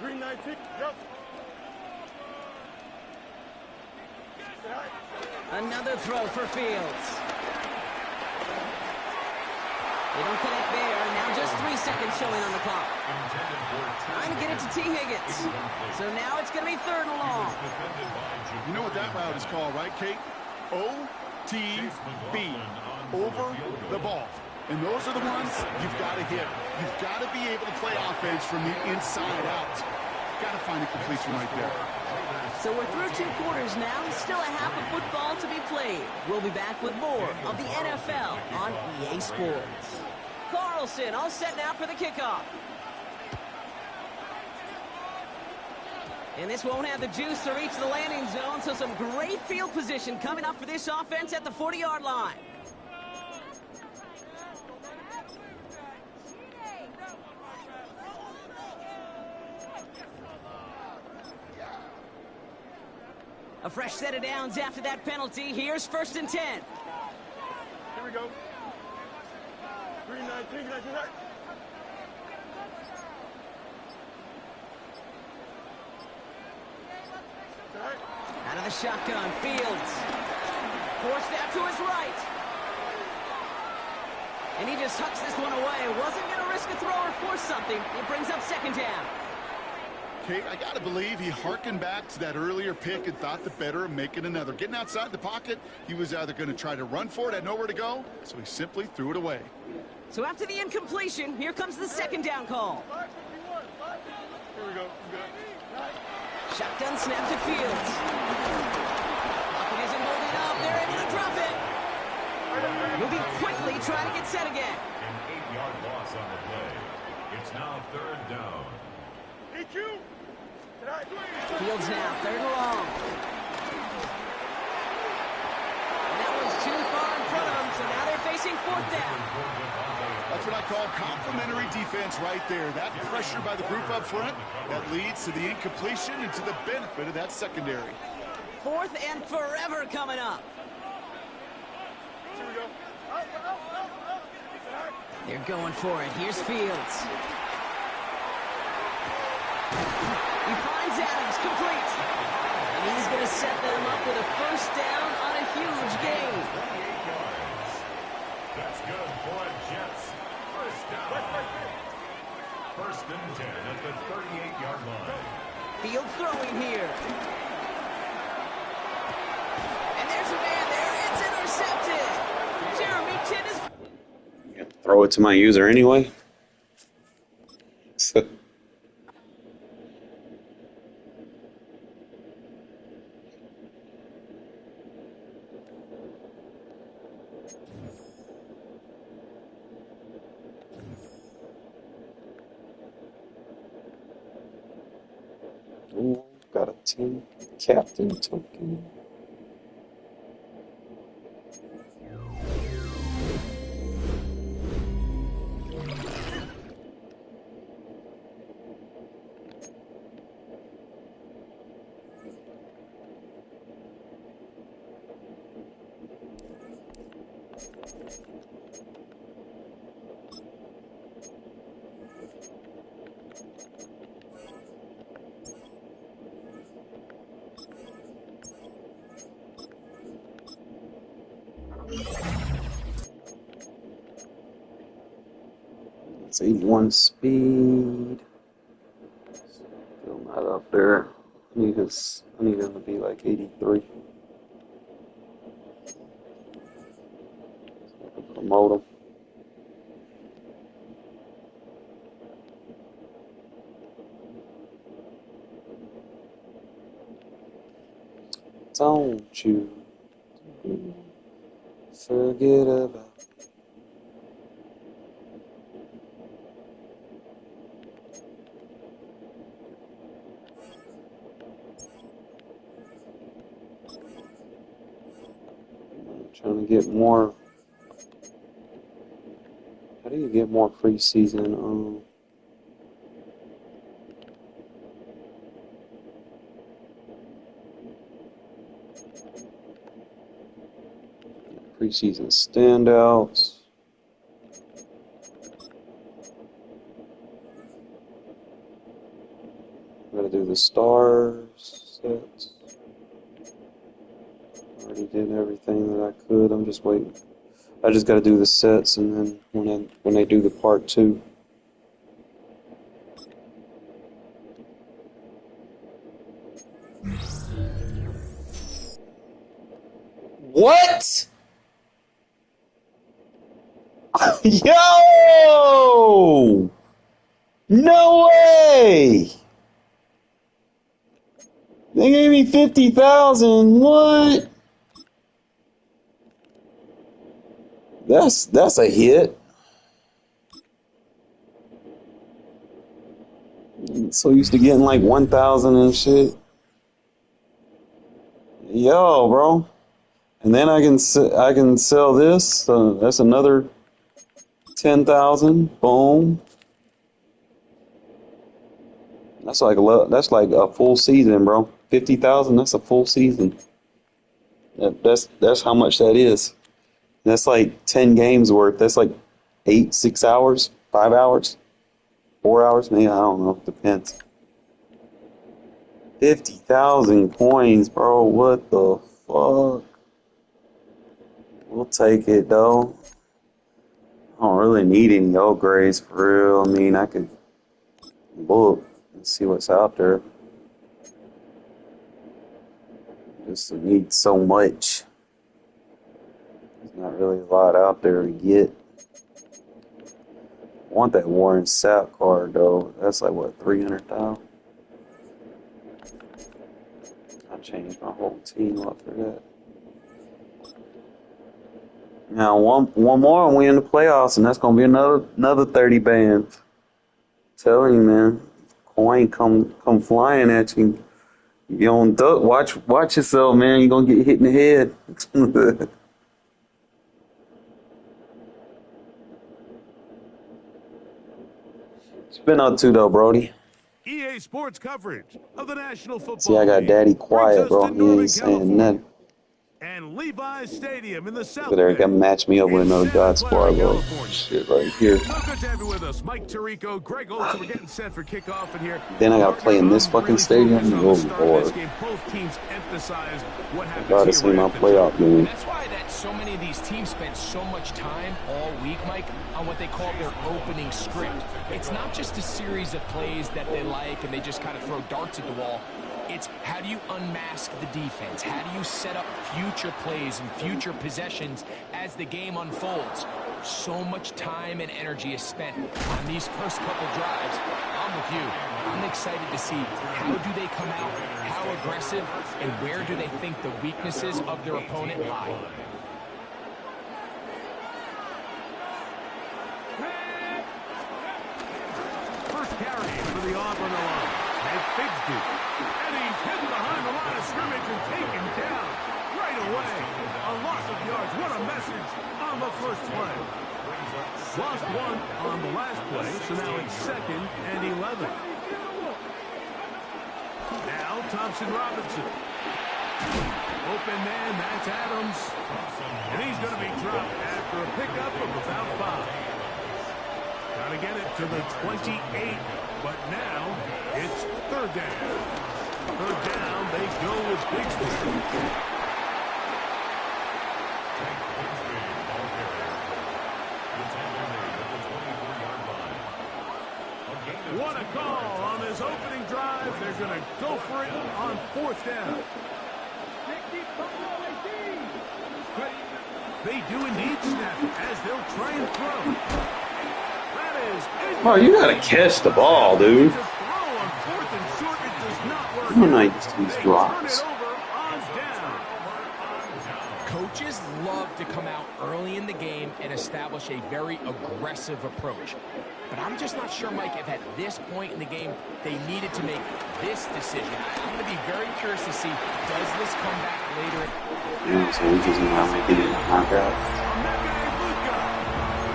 319. Yep. Another throw for Fields. They don't connect there, and now just 3 seconds showing on the clock. Trying to get it to T. Higgins. So now it's going to be third and long. You know what that route is called, right, Kate? OTB, over the ball. And those are the ones you've got to hit. You've got to be able to play offense from the inside out. Got to find a completion right there. So we're through 2 quarters now. Still a half of football to be played. We'll be back with more of the NFL on EA Sports. Carlson all set now for the kickoff. And this won't have the juice to reach the landing zone, so some great field position coming up for this offense at the 40-yard line. A fresh set of downs after that penalty. Here's first and 10. Here we go. 319. Can I do that? Out of the shotgun, Fields. Forced out to his right. And he just hucks this one away. Wasn't going to risk a throw or force something. It brings up second down. Kate, I got to believe he hearkened back to that earlier pick and thought the better of making another. Getting outside the pocket, he was either going to try to run for it, had nowhere to go, so he simply threw it away. So after the incompletion, here comes the second down call. Here we go. Shotgun snap to Fields. Pocket isn't holding up. They're able to drop it. Moving quickly, trying to get set again. An 8-yard loss on the play. It's now third down. Fields now, third and long. And that one's too far in front of them, so now they're facing fourth down. That's what I call complimentary defense right there. That pressure by the group up front, that leads to the incompletion and to the benefit of that secondary. Fourth and forever coming up. Here we go. They're going for it. Here's Fields. He finds Adams, complete. And he's going to set them up with a first down on a huge gain. That's good for a Jets first down. First and 10 at the 38-yard line. Field throwing here. And there's a man there. It's intercepted. Jeremy Chin is... Throw it to my user anyway. Ooh, got a team captain token. It's 81 speed. Still not up there. I need him to be like 83. So I can promote him. Don't you forget about. Trying to get more. How do you get more preseason? Preseason standouts. I'm gonna do the stars sets. Already did everything that I could. I'm just waiting. I just got to do the sets, and then when they do the part 2. What? Yo! No way! They gave me 50,000. What? That's a hit. So used to getting like 1,000 and shit. Yo, bro. And then I can sell this. So that's another 10,000. Boom. That's like a full season, bro. 50,000. That's a full season. That's how much that is. That's like 10 games worth. That's like 6 hours, 5 hours, 4 hours. Maybe, I don't know. Depends. 50,000 coins, bro. What the fuck? We'll take it though. I don't really need any upgrades for real. I mean, I could look and see what's out there. Just need so much. There's not really a lot out there to get. I want that Warren Sapp card though. That's like what, 300,000? I changed my whole team up for that. Now one more and we in the playoffs, and that's gonna be another 30 bands. Telling you, man, coin come flying at you. You don't duck. Watch yourself, man. You're gonna get hit in the head. It's been up to though, Brody. EA Sports coverage of the National Football See, I got League Daddy quiet, brings us bro. to He Northern ain't saying California nothing. and Levi's Stadium in the South But they're Bay. gonna match me up with another Santa God Clara, squad, bro. California. Shit, right here. So good to have you with us, Mike Tirico, Greg Olson. We're getting set for kickoff in here. Then I gotta play in this fucking stadium. Oh Lord. Both teams emphasized what happens Gotta here see right my at the playoff top. game. That's why so many of these teams spend so much time all week, Mike, on what they call their opening script. It's not just a series of plays that they like and they just kind of throw darts at the wall. It's how do you unmask the defense? How do you set up future plays and future possessions as the game unfolds? So much time and energy is spent on these first couple drives. I'm with you. I'm excited to see how do they come out, how aggressive, and where do they think the weaknesses of their opponent lie. First carry for the Auburn line. And Bigsby. And he's hit behind the line of scrimmage and taken down right away. A loss of yards. What a message on the first play. Lost one on the last play, so now it's 2nd and 11. Now Thompson Robinson. Open man, that's Adams. And he's going to be dropped after a pickup of about 5. Got to get it to the 28, but now it's 3rd down. 3rd down, they go with Bigsby. What a call on this opening drive. They're going to go for it on 4th down. They do indeed snap it as they'll try and throw. Oh, you gotta catch the ball, dude. How nice these drops. Coaches love to come out early in the game and establish a very aggressive approach. But I'm just not sure, Mike, if at this point in the game they needed to make this decision. I'm going to be very curious to see, does this come back later? Yeah, so he's just not making it knock out.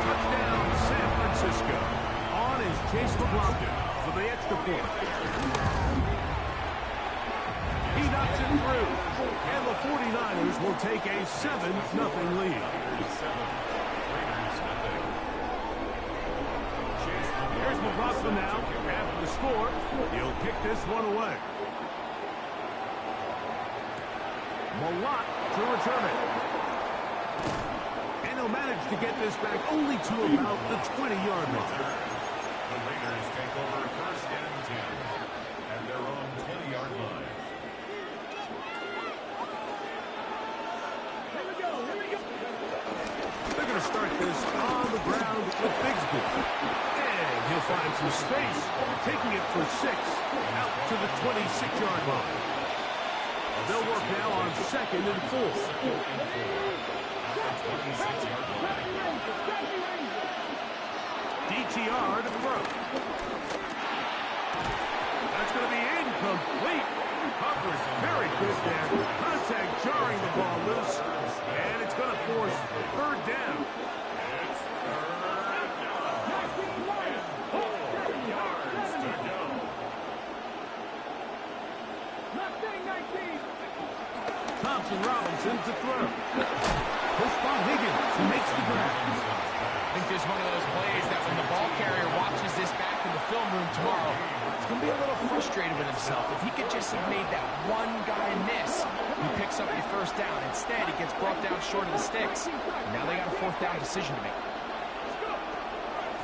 Touchdown, San Francisco. On is Chase LeBlanc for the extra point. He knocks it through, and the 49ers will take a 7-0 lead. Here's McLaughlin now. After the score, he'll kick this one away. Malott to return it. And he'll manage to get this back only to about the 20-yard line. The Raiders take over first and 10 at their own 20-yard line. They're going to start this on the ground with Bigsby. And he'll find some space, taking it for 6 out to the 26-yard line. They'll work now on 2nd and 4. DTR to throw. That's going to be incomplete. Coverage very good there. Contact jarring the ball loose. And it's going to force 3rd down. It's 3rd down. 4 yards to go. Thompson Robinson to throw. Postball Higgins who makes the grab. I think there's one of those plays that when the ball carrier watches this back in the film room tomorrow, he's going to be a little frustrated with himself. If he could just have made that one guy miss, he picks up the 1st down. Instead, he gets brought down short of the sticks. And now they got a 4th down decision to make.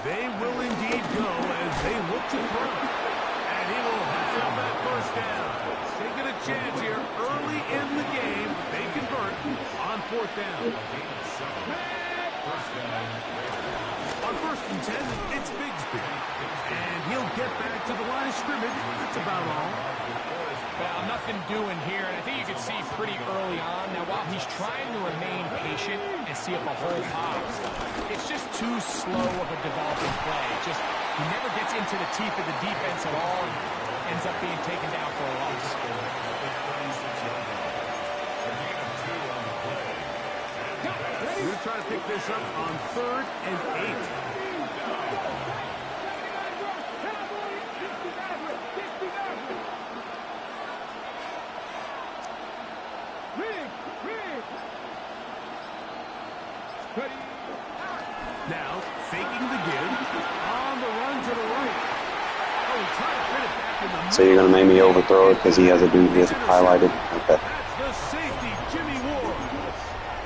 They will indeed go as they look to throw. And he will have that 1st down. Taking a chance here early in the game. They convert on 4th down. On 1st and 10, it's Bigsby. And he'll get back to the line of scrimmage. That's about all. Well, nothing doing here, and I think you can see pretty early on. Now, while he's trying to remain patient and see if a hole pops, it's just too slow of a developing play. Just, he never gets into the teeth of the defense at all and ends up being taken down for a loss. We're going to try to pick this up on 3rd and 8. Now, faking the give, on the run to the right. Oh, trying to fit it back in the So you're going to make me overthrow it because he has a dude he has highlighted? Okay. That's the safety, Jimmy Ward.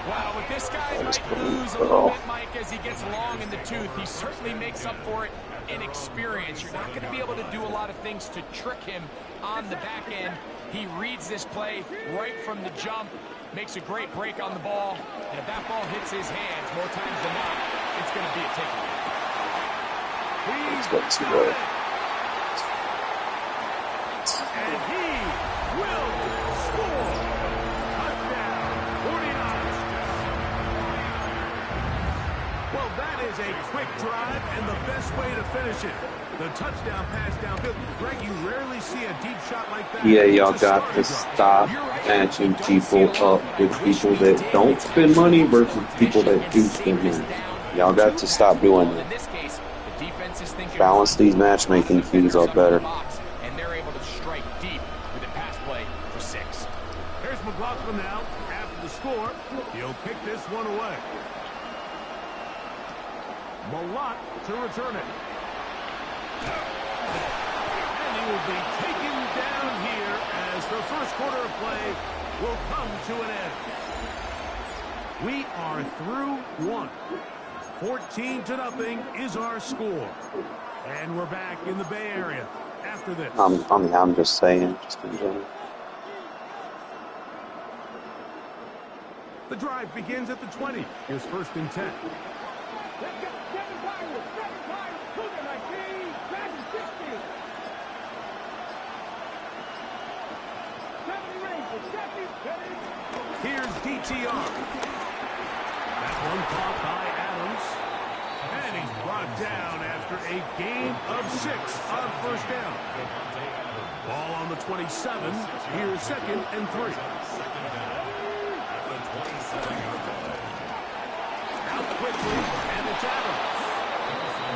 Wow, with this guy might lose a little bit, Mike, as he gets long in the tooth. He certainly makes up for it in experience. You're not going to be able to do a lot of things to trick him on the back end. He reads this play right from the jump, makes a great break on the ball, and if that ball hits his hands more times than not, it's going to be a takeaway. Let's go to the... And he will score. Touchdown, 49. Well, that is a quick drive and the best way to finish it. The touchdown pass downfield. Greg, you rarely see a deep shot like that. Yeah, y'all got to stop matching people up with people that don't spend money versus people that do spend money. Y'all got to stop doing that. Balance these matchmaking fees up better. And they're able to strike deep with a pass play for 6. Here's McLaughlin now. After the score, he'll kick this one away. Malott to return it. And he will be taken down here as the first quarter of play will come to an end. We are through 1. 14-0 is our score. And we're back in the Bay Area after this. I'm just saying, just in general. The drive begins at the 20. Here's 1st and 10. Here's DTR. That one caught by Adams. And he's brought down after a gain of 6 on 1st down. Ball on the 27. Here's 2nd and 3. Out quickly, and it's Adams.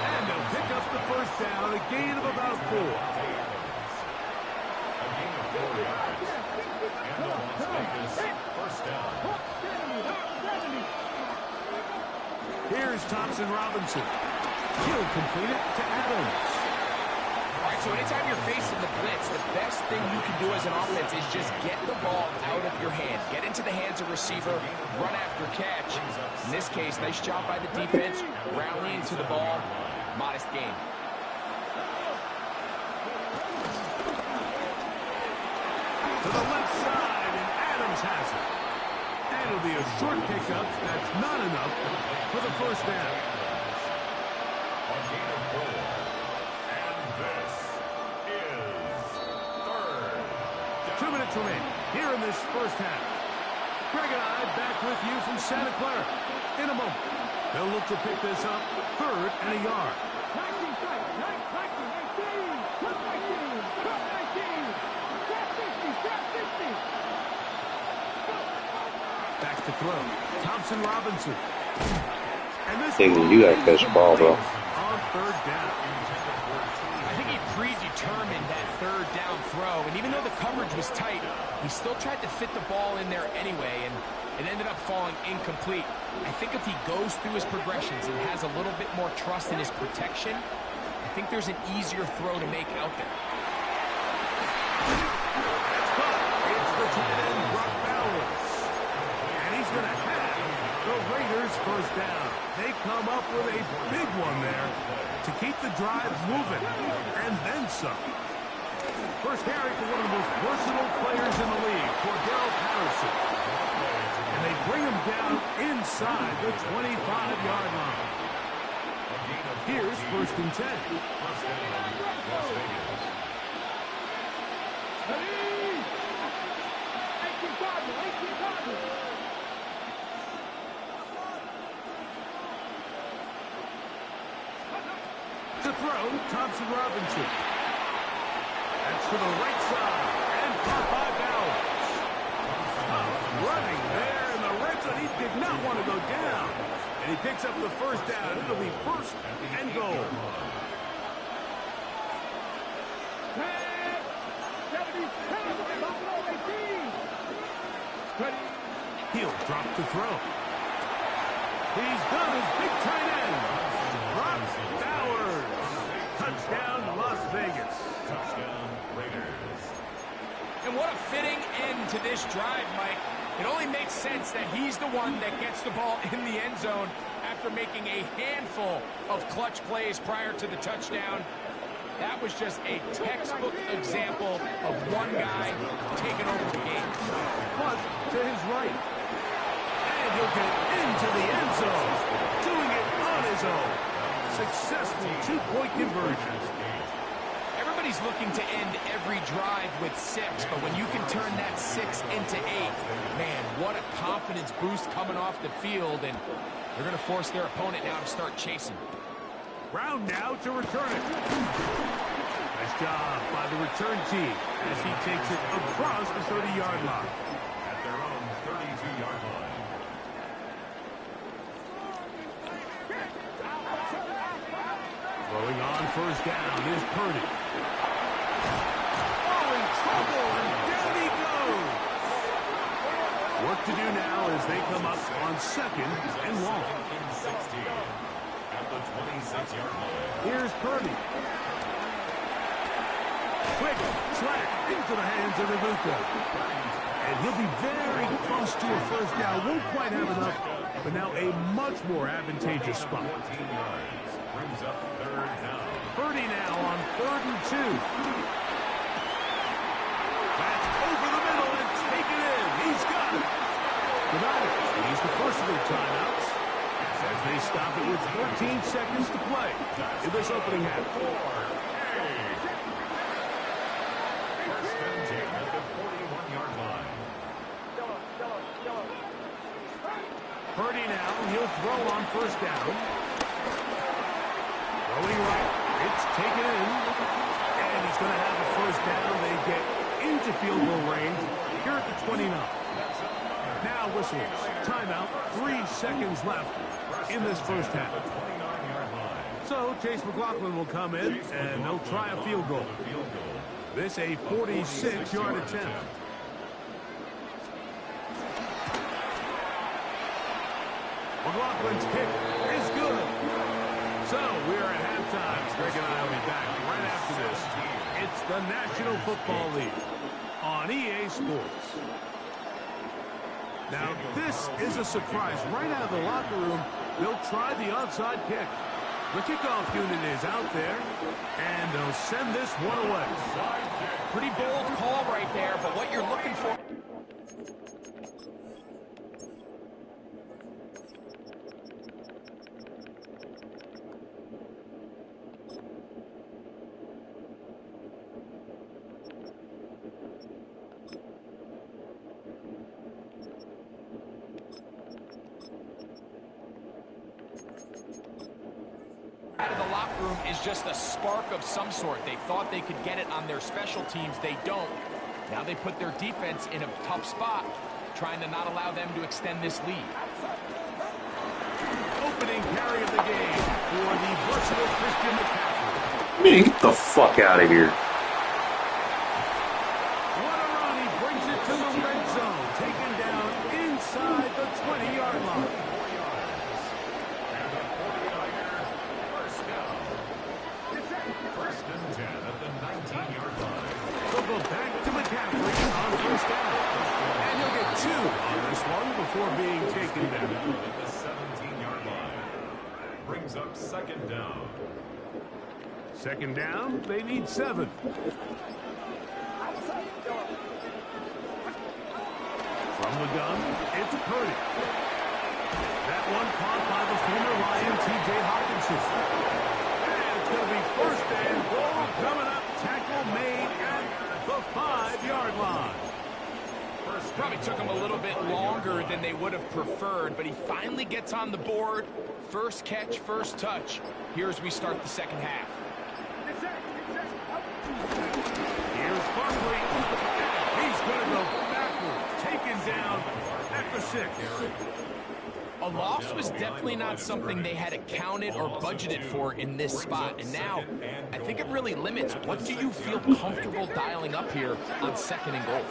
And they'll pick up the 1st down, a gain of about 4. Here's Thompson Robinson. He'll complete it to Adams. All right, so anytime you're facing the blitz, the best thing you can do as an offense is just get the ball out of your hand. Get into the hands of receiver, run after catch. In this case, nice job by the defense, rallying to the ball. Modest gain. To the left side, and Adams has it. And it'll be a short pickup. That's not enough for the first down. A gain of 4. And this is third down. 2 minutes remaining here in this first half. Greg and I back with you from Santa Clara. In a moment, they'll look to pick this up 3rd and a yard. 19 strike, 18, 19, 19, 50, 50. Back to throw. Thompson Robinson. And this You gotta catch the ball, bro. On 3rd down. I think he predetermined that 3rd down throw, and even though the coverage was tight, he still tried to fit the ball in there anyway, and it ended up falling incomplete. I think if he goes through his progressions and has a little bit more trust in his protection, I think there's an easier throw to make out there. That's caught. It's the tight end, Brock Bowers. And he's going to have the Raiders first down. They come up with a big one there to keep the drive moving, and then some. First carry for one of the most versatile players in the league, Cordell Patterson. And they bring him down inside the 25-yard line. Here's 1st and 10. First down, Las Vegas. To throw, Thompson Robinson. That's to the right side, and caught by Bowers. Running there in the red zone. He did not want to go down. And he picks up the first down. It'll be 1st and goal. 10, He'll drop to throw. He's got his big tight end, Brock Bowers. Touchdown, Las Vegas. Touchdown, Raiders. And what a fitting end to this drive, Mike. It only makes sense that he's the one that gets the ball in the end zone after making a handful of clutch plays prior to the touchdown. That was just a textbook example of one guy taking over the game. Plus, to his right. And he'll get into the end zone. Doing it on his own. Successful 2-point conversion. Everybody's looking to end every drive with 6, but when you can turn that 6 into 8, man, what a confidence boost coming off the field, and they're going to force their opponent now to start chasing. Brown now to return it. Nice job by the return team as he takes it across the 30-yard line. At their own 32-yard line. Throwing on first down is Purdy. Oh, in trouble, and down he goes. Work to do now as they come up on 2nd and long. 16 at the 26-yard line. Here's Purdy. Quick slap into the hands of Ibuka. And he'll be very close to a first down. Won't quite have enough, but now a much more advantageous spot. 14 yards. Brings up 3rd down. Purdy now on 3rd and 2. That's over the middle and taken in. He's got it. The Niners use the first of their timeouts as they stop it with 14 seconds to play in this opening half. First and 10 at the 41-yard line. Purdy now, he'll throw on first down. Throwing right, it's taken in. And he's going to have a first down. They get into field goal range here at the 29. Now whistles. Timeout. 3 seconds left in this first half. So Chase McLaughlin will come in and they'll try a field goal. This a 46-yard attempt. McLaughlin's kick is Greg and I will be back right after this. It's the National Football League on EA Sports. Now, this is a surprise. Right out of the locker room, they'll try the onside kick. The kickoff unit is out there, and they'll send this one away. Pretty bold call right there, but what you're looking for... out of the locker room is just a spark of some sort. They thought they could get it on their special teams. They don't. Now they put their defense in a tough spot, trying to not allow them to extend this lead. Opening carry of the game for the versatile Christian McCaffrey. Man, get the fuck out of here. What a run. He brings it to the red zone, taken down inside the 20-yard line. First and 10 at the 19-yard line. They'll go back to McCaffrey on first down. And he'll get 2 on this one before being taken down. At the 17-yard line. Brings up second down. Second down, they need 7. From the gun, it's Purdy. That one caught by the former Lion, T.J. Hawkinson. It's going to be first and goal coming up. Tackle made at the 5-yard line. Probably took him a little bit longer than they would have preferred, but he finally gets on the board. First catch, first touch. Here as we start the second half. Here's Barkley. He's going to go backwards. Taken down at the 6. A loss was definitely not something they had accounted or budgeted for in this spot. And now, I think it really limits what do you feel comfortable dialing up here on second and goal.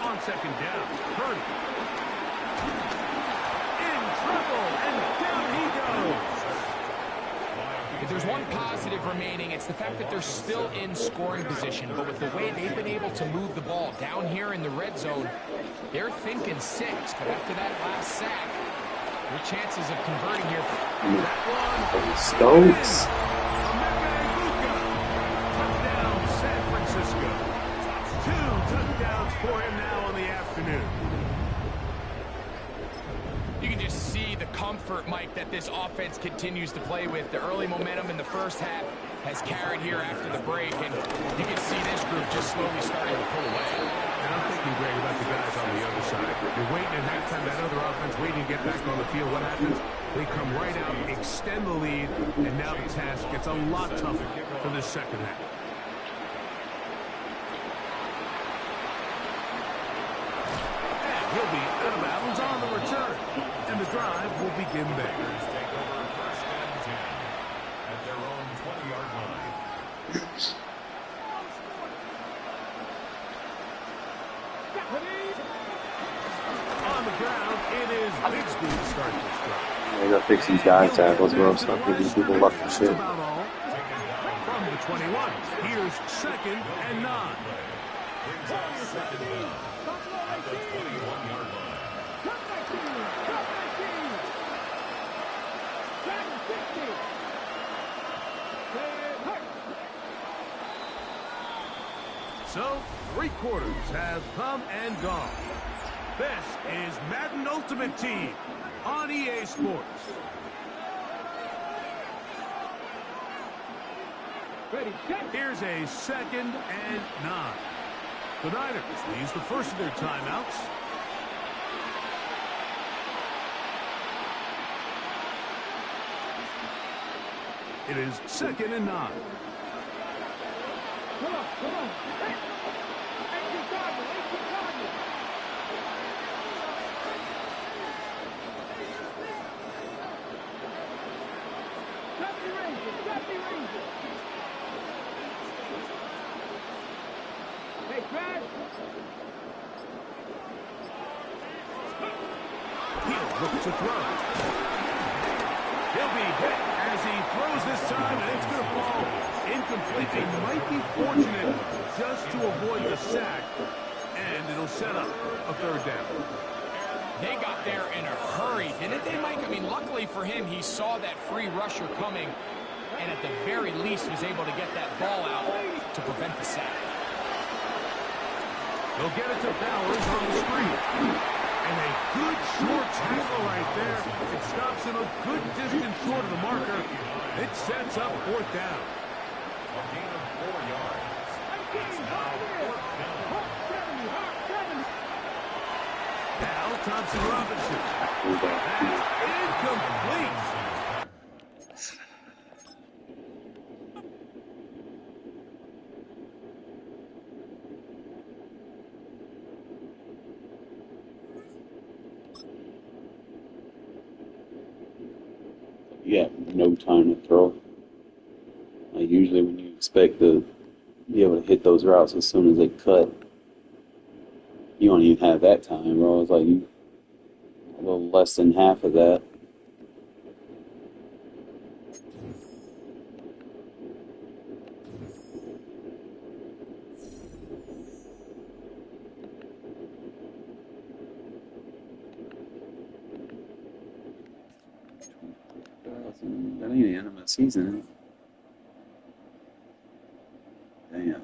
On second down, Purdy. In trouble, and down he goes. If there's one positive remaining, it's the fact that they're still in scoring position. But with the way they've been able to move the ball down here in the red zone, they're thinking 6. But after that last sack, your chances of converting here. That one. Stokes. Touchdown, San Francisco. 2 touchdowns for him now on the afternoon. You can just see the comfort, Mike, that this offense continues to play with. The early momentum in the first half has carried here after the break, and you can see this group just slowly starting to pull away. And I'm thinking, Greg, about the guys on the other side. You're waiting at halftime, that other offense waiting to get back on the field. What happens? They come right out, extend the lead, and now the task gets a lot tougher for this second half. He'll be out of bounds on the return. And the drive will begin there. Take over first and 10 at their own 20-yard line. On the ground, it is Bigsby to start this drive. I gotta fix these dive tackles, bro. Stop giving people luck and shit. From the 21, here's second and 9. Brings up second down at the 21-yard line. So, 3 quarters have come and gone. This is Madden Ultimate Team on EA Sports. Here's a second and 9. The Niners will use the first of their timeouts. It is second and 9. Come on. Hey, extra target. Safety Ranger. Hey, Brad. He'll look to throw. He'll be hit as As he throws this time, and it's going to fall incomplete. They might be fortunate just to avoid the sack, and it'll set up a third down. They got there in a hurry, didn't they, Mike? I mean, luckily for him, he saw that free rusher coming, and at the very least was able to get that ball out to prevent the sack. They'll get it to Bowers on the screen. And a good short tackle right there. It stops him a good distance short of the marker. It sets up fourth down. A gain of 4 yards. It's now fourth down. Now Thompson Robinson. That's incomplete. Yeah, no time to throw. Like usually when you expect to be able to hit those routes as soon as they cut, you don't even have that time, bro. It's like you a little less than half of that. That ain't the end of my season. Damn.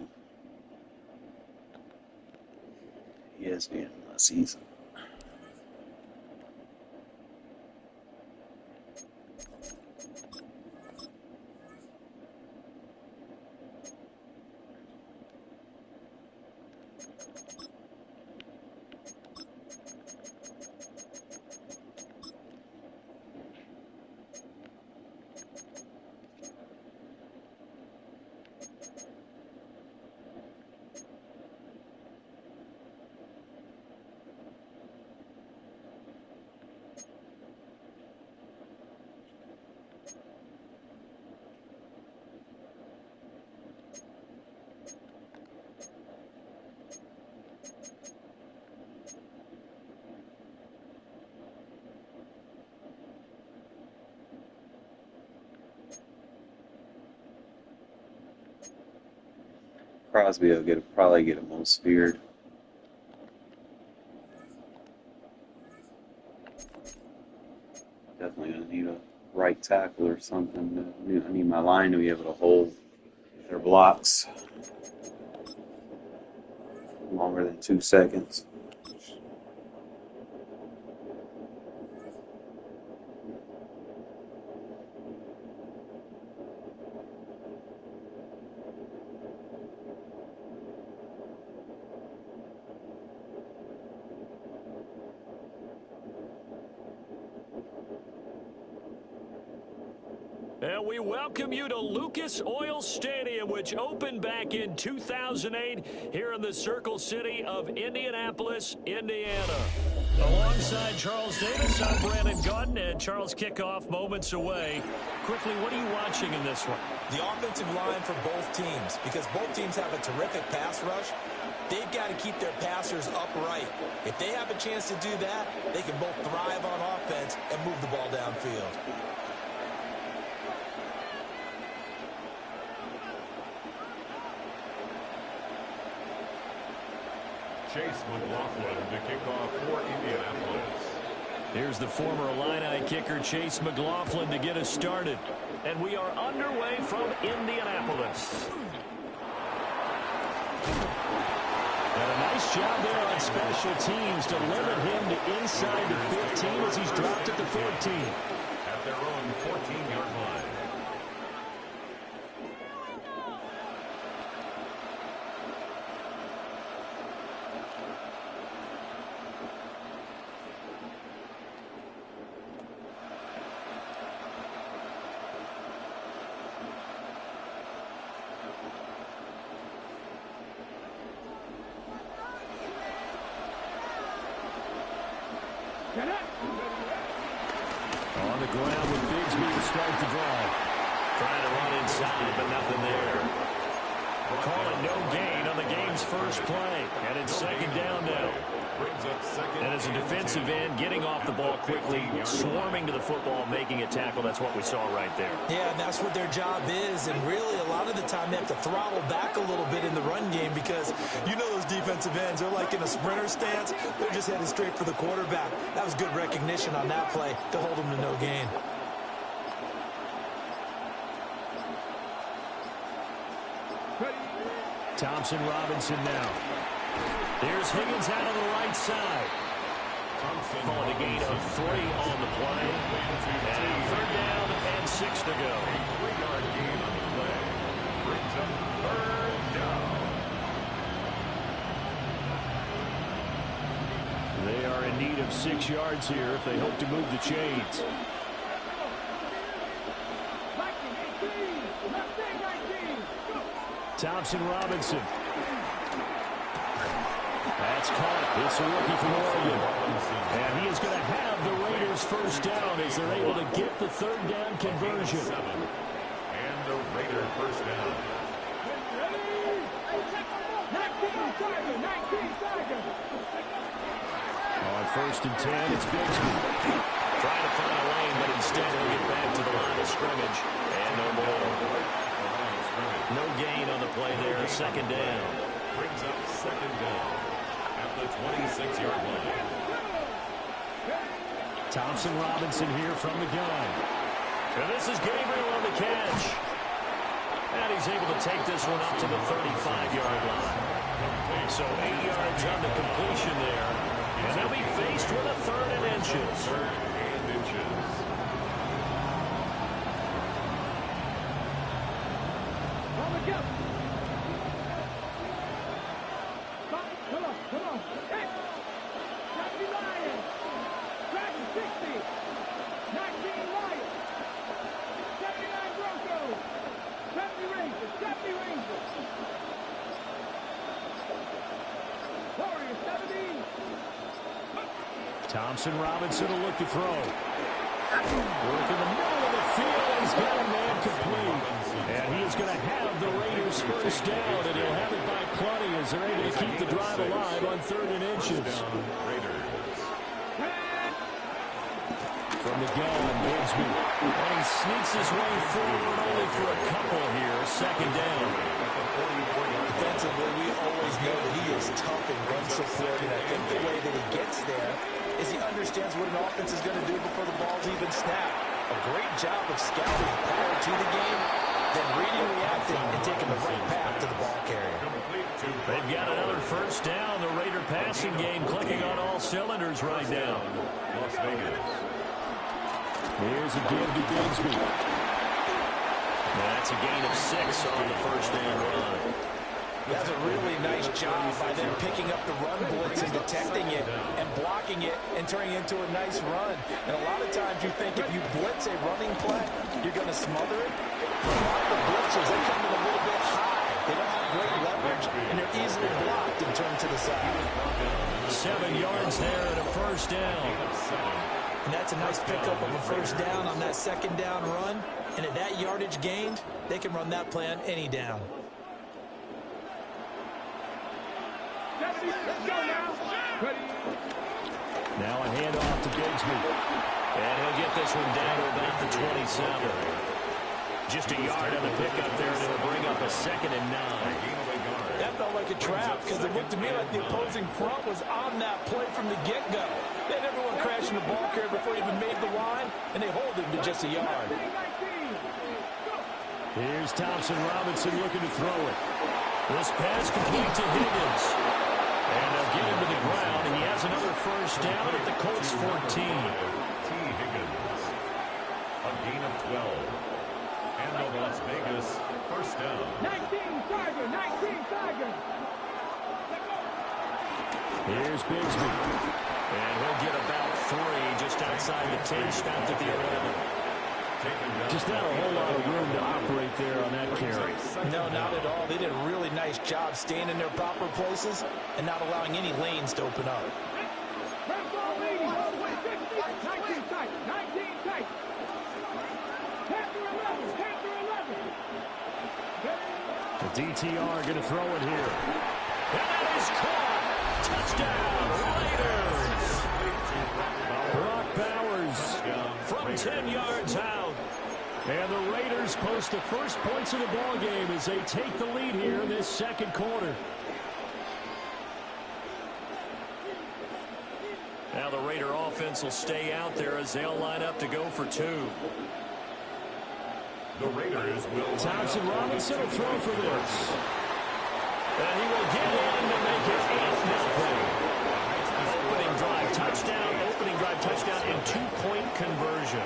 Yes, the end of my season. Crosby will probably get it most feared. Definitely gonna need a right tackle or something. I need my line to be able to hold their blocks longer than 2 seconds. And we welcome you to Lucas Oil Stadium, which opened back in 2008 here in the Circle City of Indianapolis, Indiana. Alongside Charles Davis, I'm Brandon Gunn, and Charles, kickoff moments away. Quickly, what are you watching in this one? The offensive line for both teams, because both teams have a terrific pass rush. They've got to keep their passers upright. If they have a chance to do that, they can both thrive on offense and move the ball downfield. Chase McLaughlin to kick off for Indianapolis. Here's the former Illini kicker Chase McLaughlin to get us started. And we are underway from Indianapolis. And a nice job there on special teams to limit him to inside the 15 as he's dropped at the 14. At their own 14-yard line. On the ground with Bigsby to start the drive. Trying to run inside, but nothing there. Call it no gain on the game's first play. And it's second down now. And as a defensive end, getting off the ball quickly, swarming to the football, making a tackle, that's what we saw right there. Yeah, and that's what their job is. And really, a lot of the time, they have to throttle back a little bit in the run game because you know those defensive ends, they're like in a sprinter stance. They're just headed straight for the quarterback. That was good recognition on that play to hold them to no gain. Thompson Robinson now. Here's Higgins out of the right side. Calling a gain of 3 on the play. And third down and 6 to go. 3-yard gain on the play. Brings up third down. They are in need of 6 yards here if they hope to move the chains. Thompson Robinson. That's caught. It's a rookie from Oregon. And he is going to have the Raiders first down as they're able to get the third down conversion. And the Raider first down. On first and 10, it's Bigsby. Trying to find a lane, but instead he'll get back to the line of scrimmage. And no more. No gain on the play there. Second down. Brings up second down at the 26-yard line. Thompson Robinson here from the gun. And this is Gabriel on the catch. And he's able to take this one up to the 35-yard line. So 8 yards on the completion there. And they'll be faced with a third and inches. Third and inches. Come on. Hey! Jackie Lion! Dragon 60! 19 Lion! 79 Broncos! 70 Rangers! 70 Rangers! Warriors 17! Thompson Robinson will look to throw. Work in the middle of the field. He's got a man complete. And he is going to have the Raiders first down, and he'll have it by plenty as they're able to keep the drive alive on third and inches. From the gun, Bigsby. And he sneaks his way forward only for a couple here. Second down. Defensively, we always know that he is tough in run support, and I think the way that he gets there is he understands what an offense is going to do before the ball's even snapped. A great job of scouting prior to the game, then reading, reacting, and taking the right path to the ball carrier. They've got another first down. The Raider passing game clicking on all cylinders right now. Las Vegas. Here's a give to Bigsby. That's a gain of 6 on the first down run. That's a really nice job by them picking up the run blitz and detecting it and blocking it and turning it into a nice run. And a lot of times you think if you blitz a running play, you're going to smother it. But a lot of the blitzers, they come in a little bit high. They don't have great leverage, and they're easily blocked and turned to the side. 7 yards there and a first down. And that's a nice pickup of a first down on that second down run. And at that yardage gained, they can run that play on any down. Now a handoff to Bigsby. And he'll get this one down to about the 27. Just a yard on the pickup there, and it'll bring up a second and 9. That felt like a trap because it looked to me like the opposing front was on that play from the get-go. They had everyone crashing the ball carrier before he even made the line, and they hold him to just a yard. Here's Thompson Robinson looking to throw it. This pass complete to Higgins. And they'll get him to the ground. He has another first down at the Colts 14. Higgins. A gain of 12. And the Las Vegas first down. 19 Tiger! Here's Bigsby. And he'll get about 3 just outside the 10, stopped at the 11. Just not a whole lot of room to operate there on that carry. No, not at all. They did a really nice job staying in their proper places and not allowing any lanes to open up. 19 tight. Panther 11. The DTR going to throw it here. And that is caught. Touchdown, Raiders. Brock Bowers from 10 yards out. And the Raiders post the first points of the ball game as they take the lead here in this second quarter. Now the Raider offense will stay out there as they'll line up to go for two. The Raiders will. Thompson Robinson will throw for this. And he will get in to make it 8-0. Opening drive touchdown, and two-point conversion.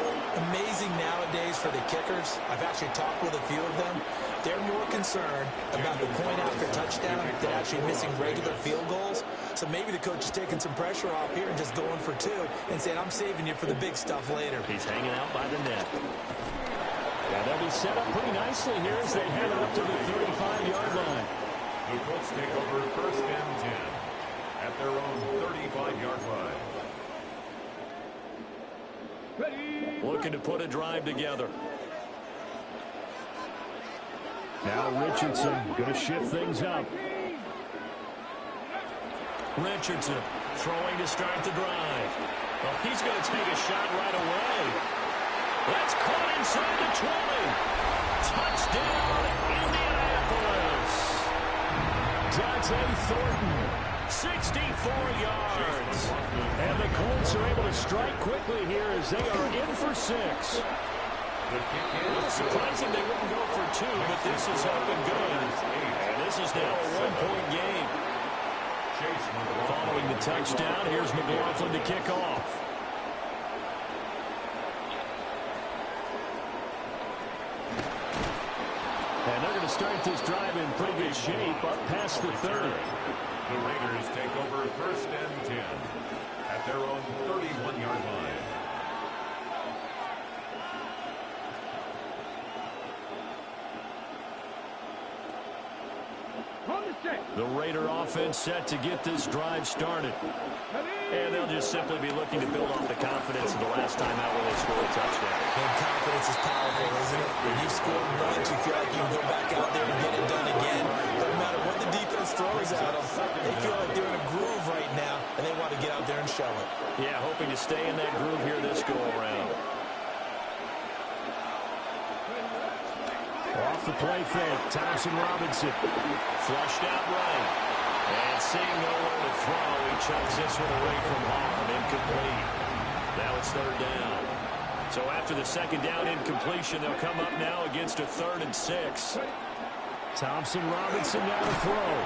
Amazing nowadays for the kickers. I've actually talked with a few of them. They're more concerned about the point after touchdown than actually missing regular field goals. So maybe the coach is taking some pressure off here and just going for two and saying, I'm saving you for the big stuff later. He's hanging out by the net. Yeah, they'll be set up pretty nicely here as they head up to the 35-yard line. The Colts take over first and 10 at their own 35-yard line. Looking to put a drive together. Now Richardson going to shift things up. Richardson throwing to start the drive. Well, he's going to take a shot right away. That's caught inside the 20. Touchdown, Indianapolis. Dante Thornton, 64 yards. And the Colts are able to strike quickly here as they are in for 6. Surprising they wouldn't go for two, but this is looking good. And this is now a one-point game. Following the touchdown, here's McLaughlin to kick off. And they're going to start this drive in pretty good shape up past the 30. The Raiders take over first and 10 at their own 31-yard line. The Raider offense set to get this drive started. And they'll just simply be looking to build off the confidence of the last time out when they scored a touchdown. And confidence is powerful, isn't it? When you've scored once, you feel like you can go back out there and get it done again. No matter what the defense throws at them, they feel like they're in a groove right now, and they want to get out there and show it. Yeah, hoping to stay in that groove here this go-around. Off the play fake, Thompson Robinson. Flushed out right. And seeing nowhere to throw, he chucks this one away from home. Incomplete. Now it's third down. So after the second down incompletion, they'll come up now against a 3rd and 6. Thompson Robinson now to throw.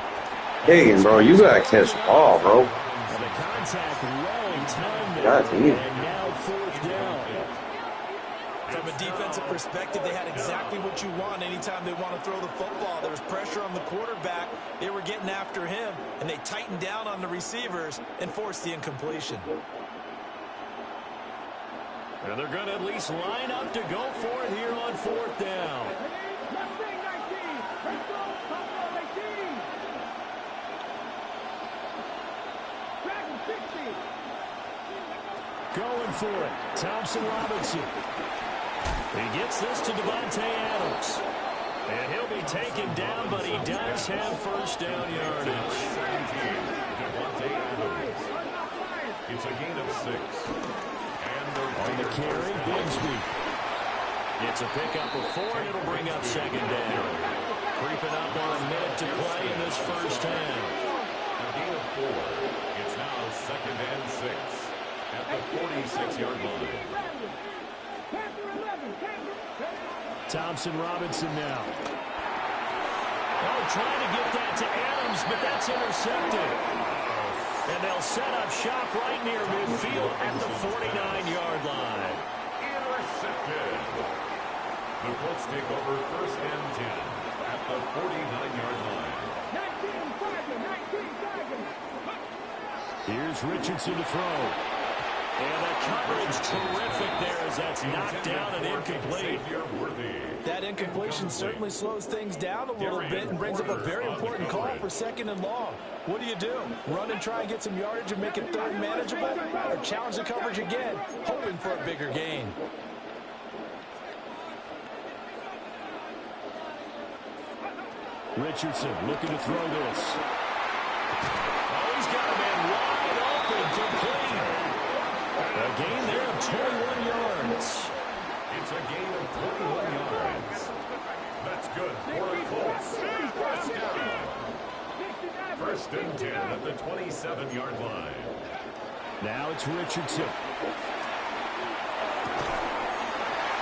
Hagan, bro, you gotta catch the ball, bro. And the contact well timed. God, and now 4th down. From a defensive perspective, they had exactly what you want anytime they want to throw the football. There was pressure on the quarterback. They were getting after him, and they tightened down on the receivers and forced the incompletion. And they're going to at least line up to go for it here on 4th down. Going for it, Thompson Robinson. He gets this to Devontae Adams. And he'll be taken down, but he does have first down yardage. Devontae Adams. It's a gain of 6. On the carry, Bigsby. It's a pickup of 4, and it'll bring up second down. Creeping up on a minute to play in this first half. A gain of 4. It's now 2nd and 6 at the 46-yard line. Thompson Robinson now. Oh, trying to get that to Adams, but that's intercepted. And they'll set up shop right near midfield at the 49-yard line. Intercepted. The Colts take over first and 10 at the 49-yard line. Here's Richardson to throw. And the coverage terrific there as that's knocked down and incomplete. That incompletion certainly slows things down a little bit and brings up a very important call for 2nd and long. What do? Run and try and get some yardage and make it 3rd manageable? Or challenge the coverage again, hoping for a bigger gain? Richardson looking to throw this. Oh, he's got a man wide open, complete. A gain there of 21 yards. It's a gain of 21 yards. That's good for the Colts. First down. First and 10 at the 27-yard line. Now it's Richardson.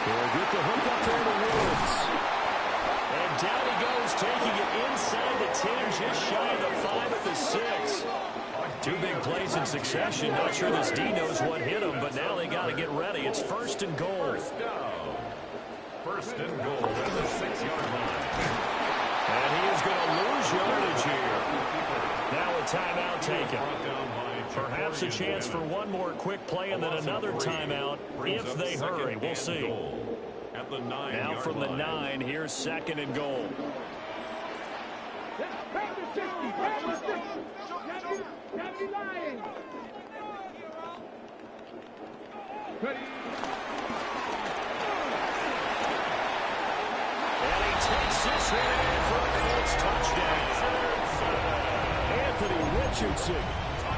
He'll get the hook up there to Woods. And down he goes, taking it inside the 10, just shy of the 5 at the 6. Two big plays in succession. Not sure this D knows what hit him, but now they got to get ready. It's first and goal. First down. First and goal at the 6-yard line. And he is going to lose yardage here. Now a timeout taken. Perhaps a chance for one more quick play and then another timeout if they hurry. We'll see. Now from the 9, here's second and goal. And he takes this one in for a Colts touchdown. Anthony Richardson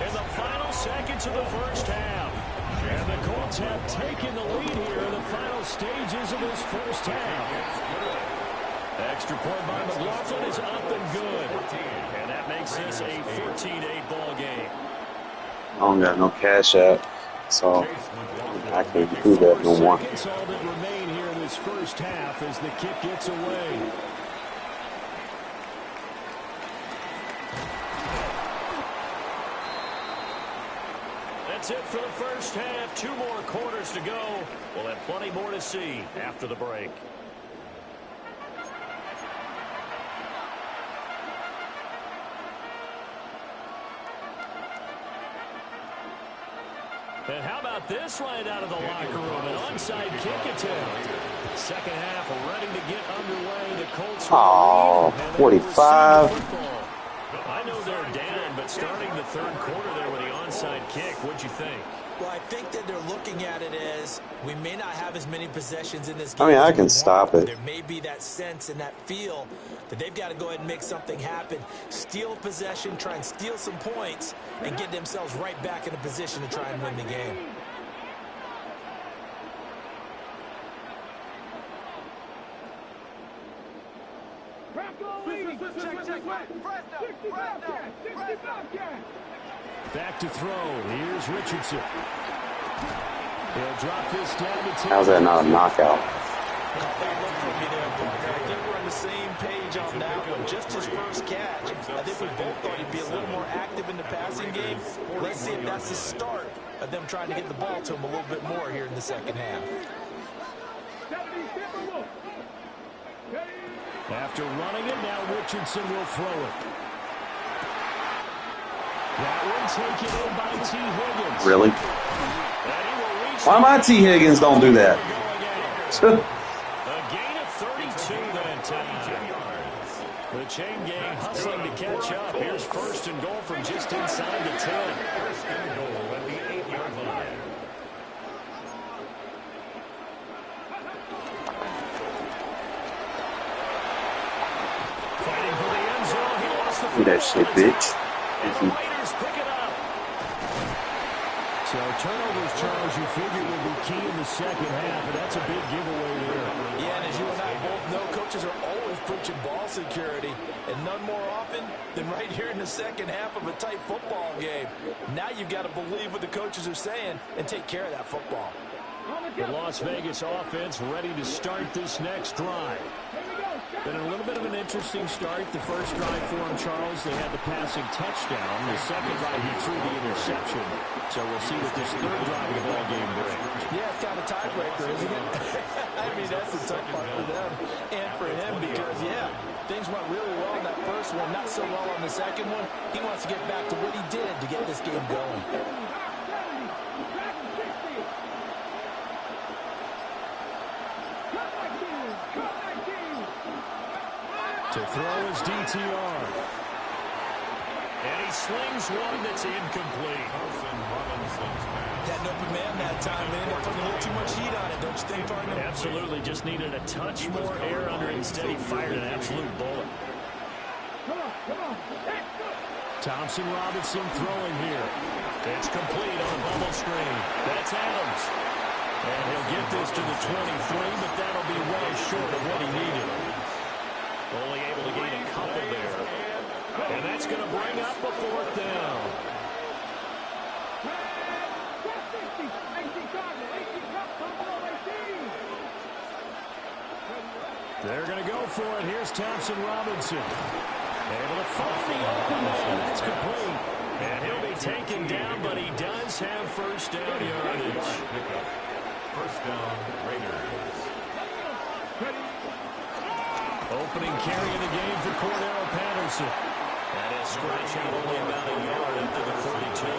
in the final seconds of the first half. And the Colts have taken the lead here in the final stages of this first half. Extra point by McLaughlin is up and good. And that makes this a 14-8 ball game. I don't got no cash app, so I can't do that no more. Seconds all that remain here in this first half as the kick gets away. That's it for the first half. 2 more quarters to go. We'll have plenty more to see after the break. And how about this right out of the locker room? An onside kick attempt. Second half ready to get underway. The Colts. Oh, 45. I know they're down, but starting the third quarter there with the onside kick, what'd you think? Well, I think that they're looking at it as we may not have as many possessions in this game. I mean, I can stop it. There may be that sense and that feel that they've got to go ahead and make something happen. Steal possession, try and steal some points, and get themselves right back in a position to try and win the game. Back to throw. Here's Richardson. He'll drop this down to 10. How's that not a knockout? I think we're on the same page on that one. Just his first catch. I think we both thought he'd be a little more active in the passing game. Let's see if that's the start of them trying to get the ball to him a little bit more here in the second half. After running it, now Richardson will throw it. That one taken in by T. Higgins. Really? Why my T. Higgins don't do that? A gain of 32 that time. The chain gang hustling to catch up. Here's first and goal from just inside the 10. First and goal at the 8-yard line. Fighting for the end zone. He lost the Do that shit, bitch. And the Raiders pick it up. So turnovers, Charles, you figure will be key in the second half, and that's a big giveaway there. Yeah, and as you and I both know, coaches are always preaching ball security, and none more often than right here in the second half of a tight football game. Now you've got to believe what the coaches are saying and take care of that football. The Las Vegas offense ready to start this next drive. Been a little bit of an interesting start. The first drive for him, Charles, they had the passing touchdown. The second drive, he threw the interception. So we'll see what this third drive of the ball game brings. Yeah, it's kind of a tiebreaker, isn't it? I mean, that's the tough part for them and for him because, yeah, things went really well in that first one, not so well on the second one. He wants to get back to what he did to get this game going. To throw his DTR. And he slings one that's incomplete. That open man that time, they ended up putting a little too much heat on it, don't you think, partner? Absolutely, just needed a touch more air under it. Instead, he fired an absolute bullet. Thompson Robinson throwing here. It's complete on a bubble screen. That's Adams. And he'll get this to the 23, but that'll be well short of what he needed. Only able to gain a couple there. And that's going to bring up a fourth down. They're going to go for it. Here's Thompson Robinson. Able to find the open man. That's complete. And he'll be taken down, but he does have first down yardage. First down, Raiders. Opening carry of the game for Cordero Patterson. That is scratch out only about a yard after the 42.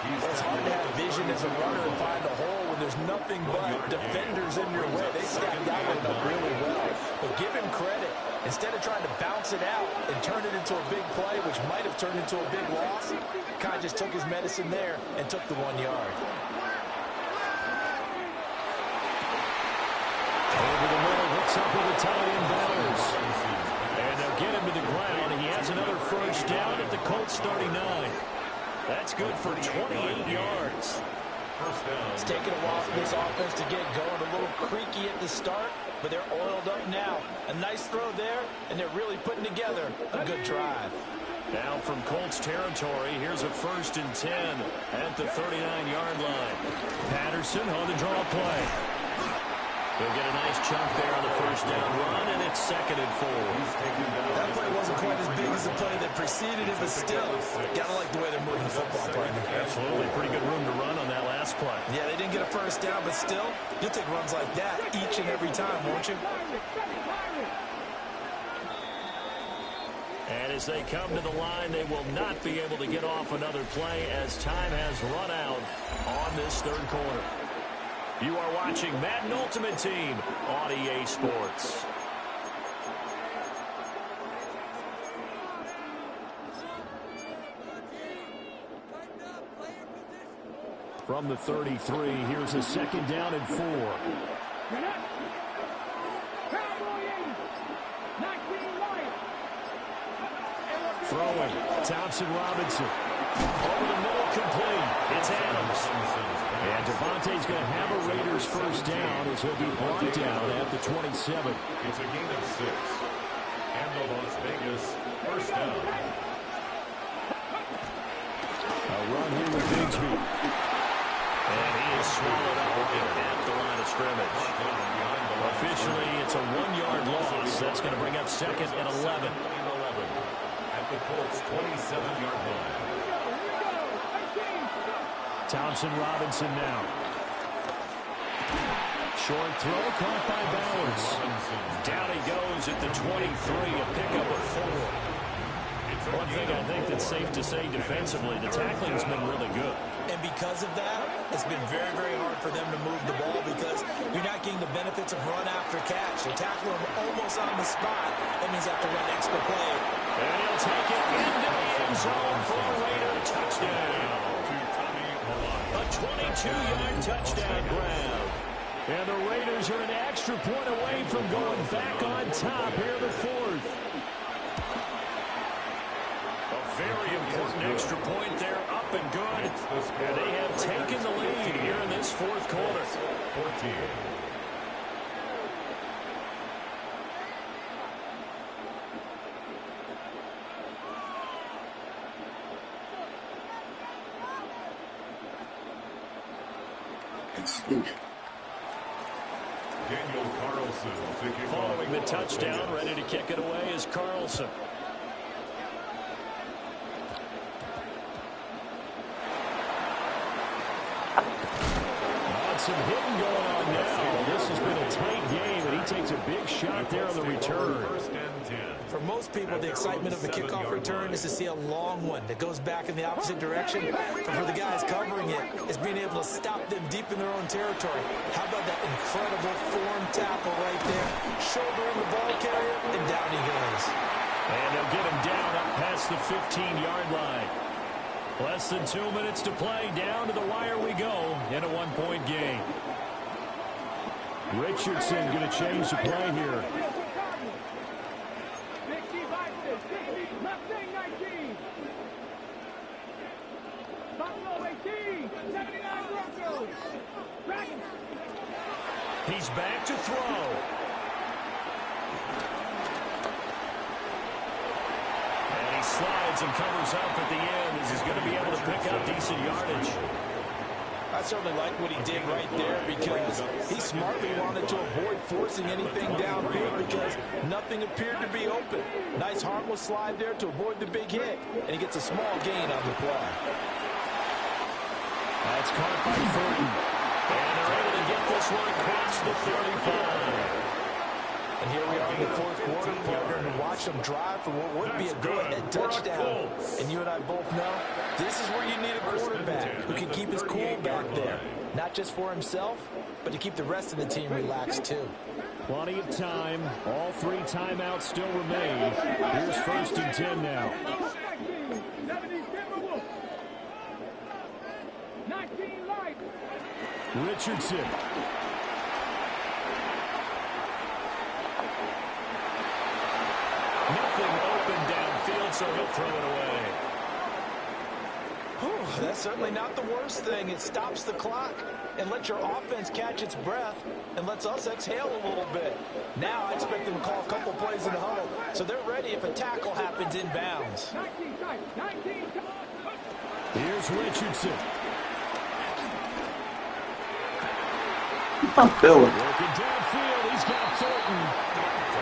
It's hard to have vision as a runner and find a hole when there's nothing but defenders in your way. They stacked that one up really well. But give him credit. Instead of trying to bounce it out and turn it into a big play, which might have turned into a big loss, kind of just took his medicine there and took the 1 yard. Over the middle, hooks up with the tight end Bowers. And they'll get him to the ground. He has another first down at the Colts 39. That's good for 28 yards. It's taken a while for this offense to get going. A little creaky at the start, but they're oiled up now. A nice throw there, and they're really putting together a good drive. Now from Colts territory, here's a 1st and 10 at the 39-yard line. Patterson on the draw play. He'll get a nice chunk there on the first down run, and it's 2nd and 4. That play wasn't quite as big as the play that preceded it, but still, gotta like the way they're moving the football, partner. Absolutely. Pretty good room to run on that last play. Yeah, they didn't get a first down, but still, you'll take runs like that each and every time, won't you? And as they come to the line, they will not be able to get off another play as time has run out on this 3rd quarter. You are watching Madden Ultimate Team on EA Sports. From the 33, here's a 2nd down and 4. Throwing, Thompson Robinson. Over the middle, complete. It's Adams. And Devontae's going to have a Raiders first down as he'll be brought down at the 27. It's a gain of 6. And the Las Vegas first down. A run here with Bigsby. And he is swallowed up at the line of scrimmage. Officially, it's a 1-yard loss. That's going to bring up 2nd and 11. At the Colts 27-yard line. Thompson Robinson now. Short throw caught by Bowers. Down he goes at the 23, a pickup of 4. One thing I think that's safe to say defensively, the tackling's been really good. And because of that, it's been very, very hard for them to move the ball because you're not getting the benefits of run after catch. They tackle him almost on the spot. That means they have to run extra play. And he'll take it into the end zone for a Raider touchdown. A 22-yard touchdown grab. And the Raiders are an extra point away from going back on top here in the 4th. A very important extra point there, up and good. And they have taken the lead here in this 4th quarter. 14. Daniel Carlson taking Following the touchdown, ready to kick it away is Carlson. Some hitting going on now. This has been a tight game, and he takes a big shot there on the return. For most people, the excitement of a kickoff return is to see a long one that goes back in the opposite direction. But for the guys covering it, it's being able to stop them deep in their own territory. How about that incredible form tackle right there? Shoulder in the ball carrier, and down he goes. And they'll get him down up past the 15-yard line. Less than 2 minutes to play. Down to the wire we go in a 1-point game. Richardson going to change the play here. Mustang 19. Buffalo 18. 79 Broncos. Dragons. He's back to throw. And he slides and covers up at the end as he's going to be able to pick up decent yardage. I certainly like what he did right there because he smartly wanted to avoid forcing anything downfield because nothing appeared to be open. Nice harmless slide there to avoid the big hit, and he gets a small gain on the play. That's caught by Thornton. And they're able to get this one across the 35. And here we are in the fourth quarter, partner, and watch them drive for what would be a go-ahead touchdown. And you and I both know this is where you need a quarterback who can keep his cool back there. Not just for himself, but to keep the rest of the team relaxed too. Plenty of time. All 3 timeouts still remain. Here's 1st and 10 now. 19 light. Richardson. Nothing open downfield, so he'll throw it away. Whew, that's certainly not the worst thing. It stops the clock and lets your offense catch its breath and lets us exhale a little bit. Now I expect them to call a couple plays in the huddle, so they're ready if a tackle happens inbounds. 19. Here's Richardson. Working downfield, he's got Thornton.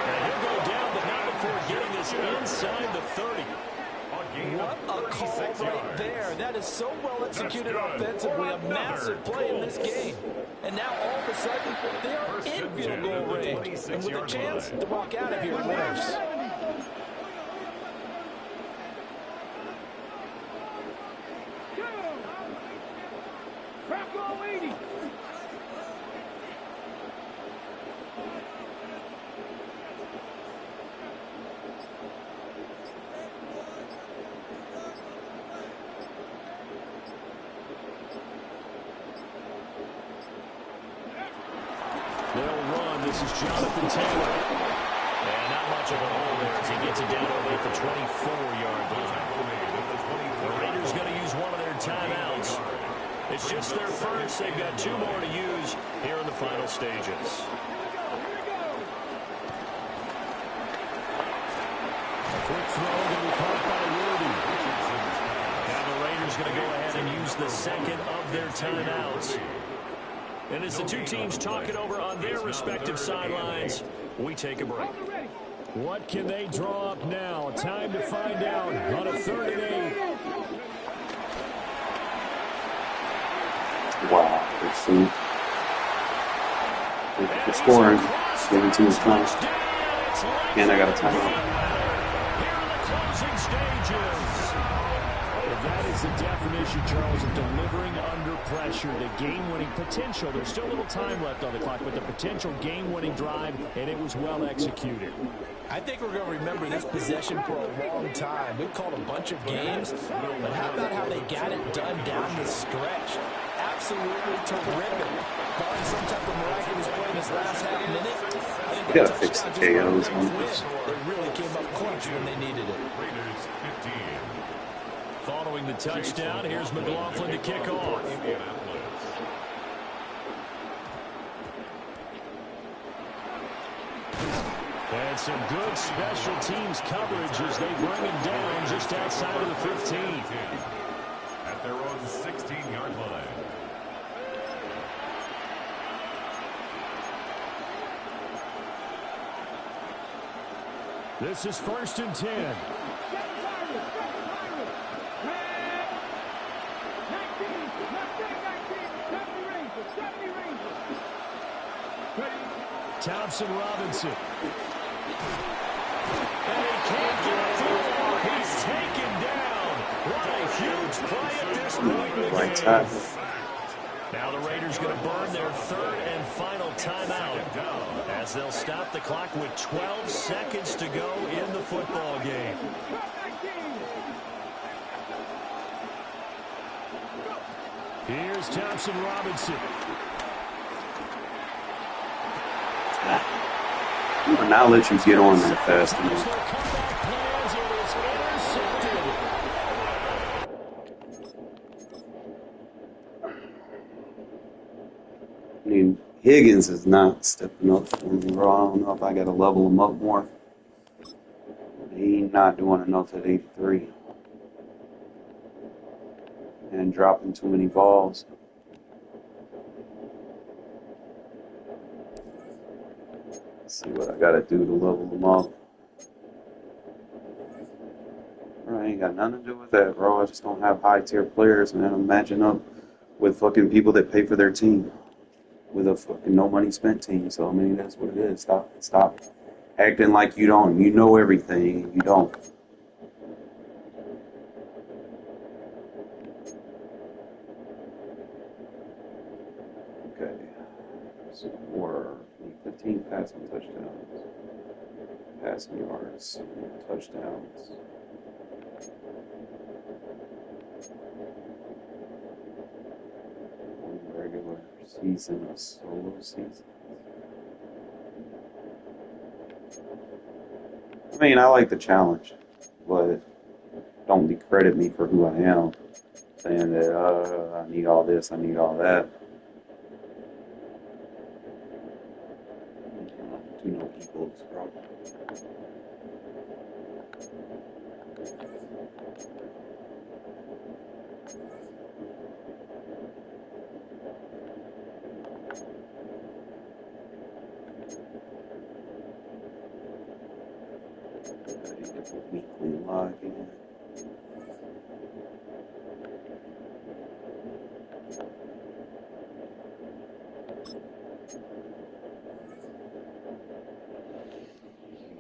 And he'll go down, but not before getting this inside the 30. What a call right there. That is so well executed offensively. A massive play in this game. And now all of a sudden, they are in field goal range. And with a chance to walk out of here winners. Bravo 80. This is Jonathan Taylor. And not much of a hole there as he gets it down over at the 24-yard line. The Raiders going to use one of their timeouts. It's just their first. They've got 2 more to use here in the final stages. A quick throw going to be caught by Woody. Now the Raiders going to go ahead and use the second of their timeouts. And as the 2 teams talk it over on their respective sidelines, we take a break. What can they draw up now? Time to find out on a 3rd and 8. Wow, pursuit. The scoring. 17 is time. And I got a timeout. Here in the closing stages. That is the definition, Charles, of delivering under pressure. The game-winning potential. There's still a little time left on the clock, but the potential game-winning drive, and it was well executed. I think we're going to remember this possession for a long time. We've called a bunch of games, but how about how they got it done down the stretch? Absolutely terrific. Barring some type of miraculous play in this last half minute, You gotta fix the KOs on this. They really came up clutch when they needed it. Following the touchdown, here's McLaughlin to kick off. And some good special teams coverage as they bring him down just outside of the 15. At their own 16-yard line. This is 1st and 10. Thompson Robinson. And he can't get through. He's taken down. What a huge play at this point in the game. Now the Raiders going to burn their 3rd and final timeout as they'll stop the clock with 12 seconds to go in the football game. Here's Thompson Robinson. I'll let you get on that fast enough. Higgins is not stepping up for me, bro. I don't know if I got to level him up more. He's not doing enough at 83. And dropping too many balls. Let's see what I got to do to level him up. Bro, I ain't got nothing to do with that, bro. I just don't have high-tier players, man. I'm matching up with fucking people that pay for their team. With a fucking no money spent team. So, I mean, that's what it is. Stop acting like you don't. You know everything, and you don't. Okay. So, more 15 passing touchdowns. Passing yards. Touchdowns. Regular season or solo season. I mean, I like the challenge, but don't discredit me for who I am. Saying that I need all this, I need all that. Do no equals, bro. Weekly login.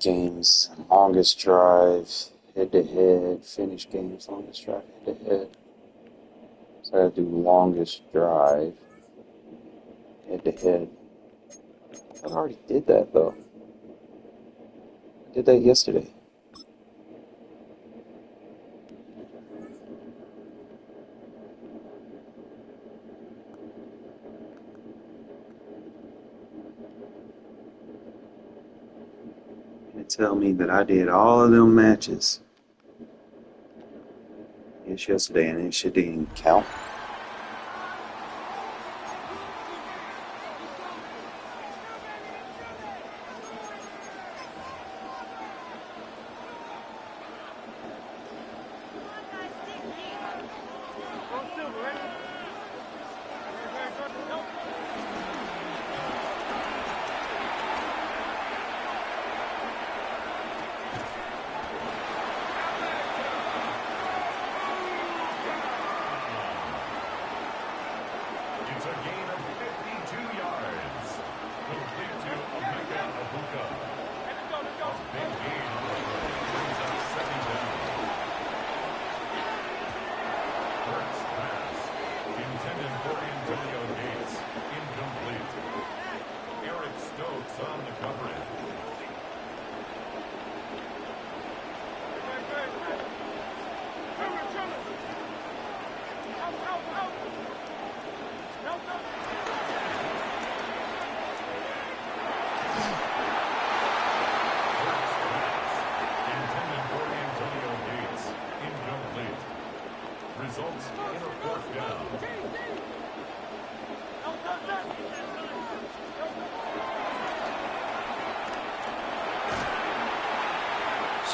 Games, longest drive, head-to-head, finish games, longest drive, head-to-head. So I gotta do longest drive, head-to-head. I already did that, though. I did that yesterday. Tell me that I did all of them matches. It's yesterday and it shit didn't count.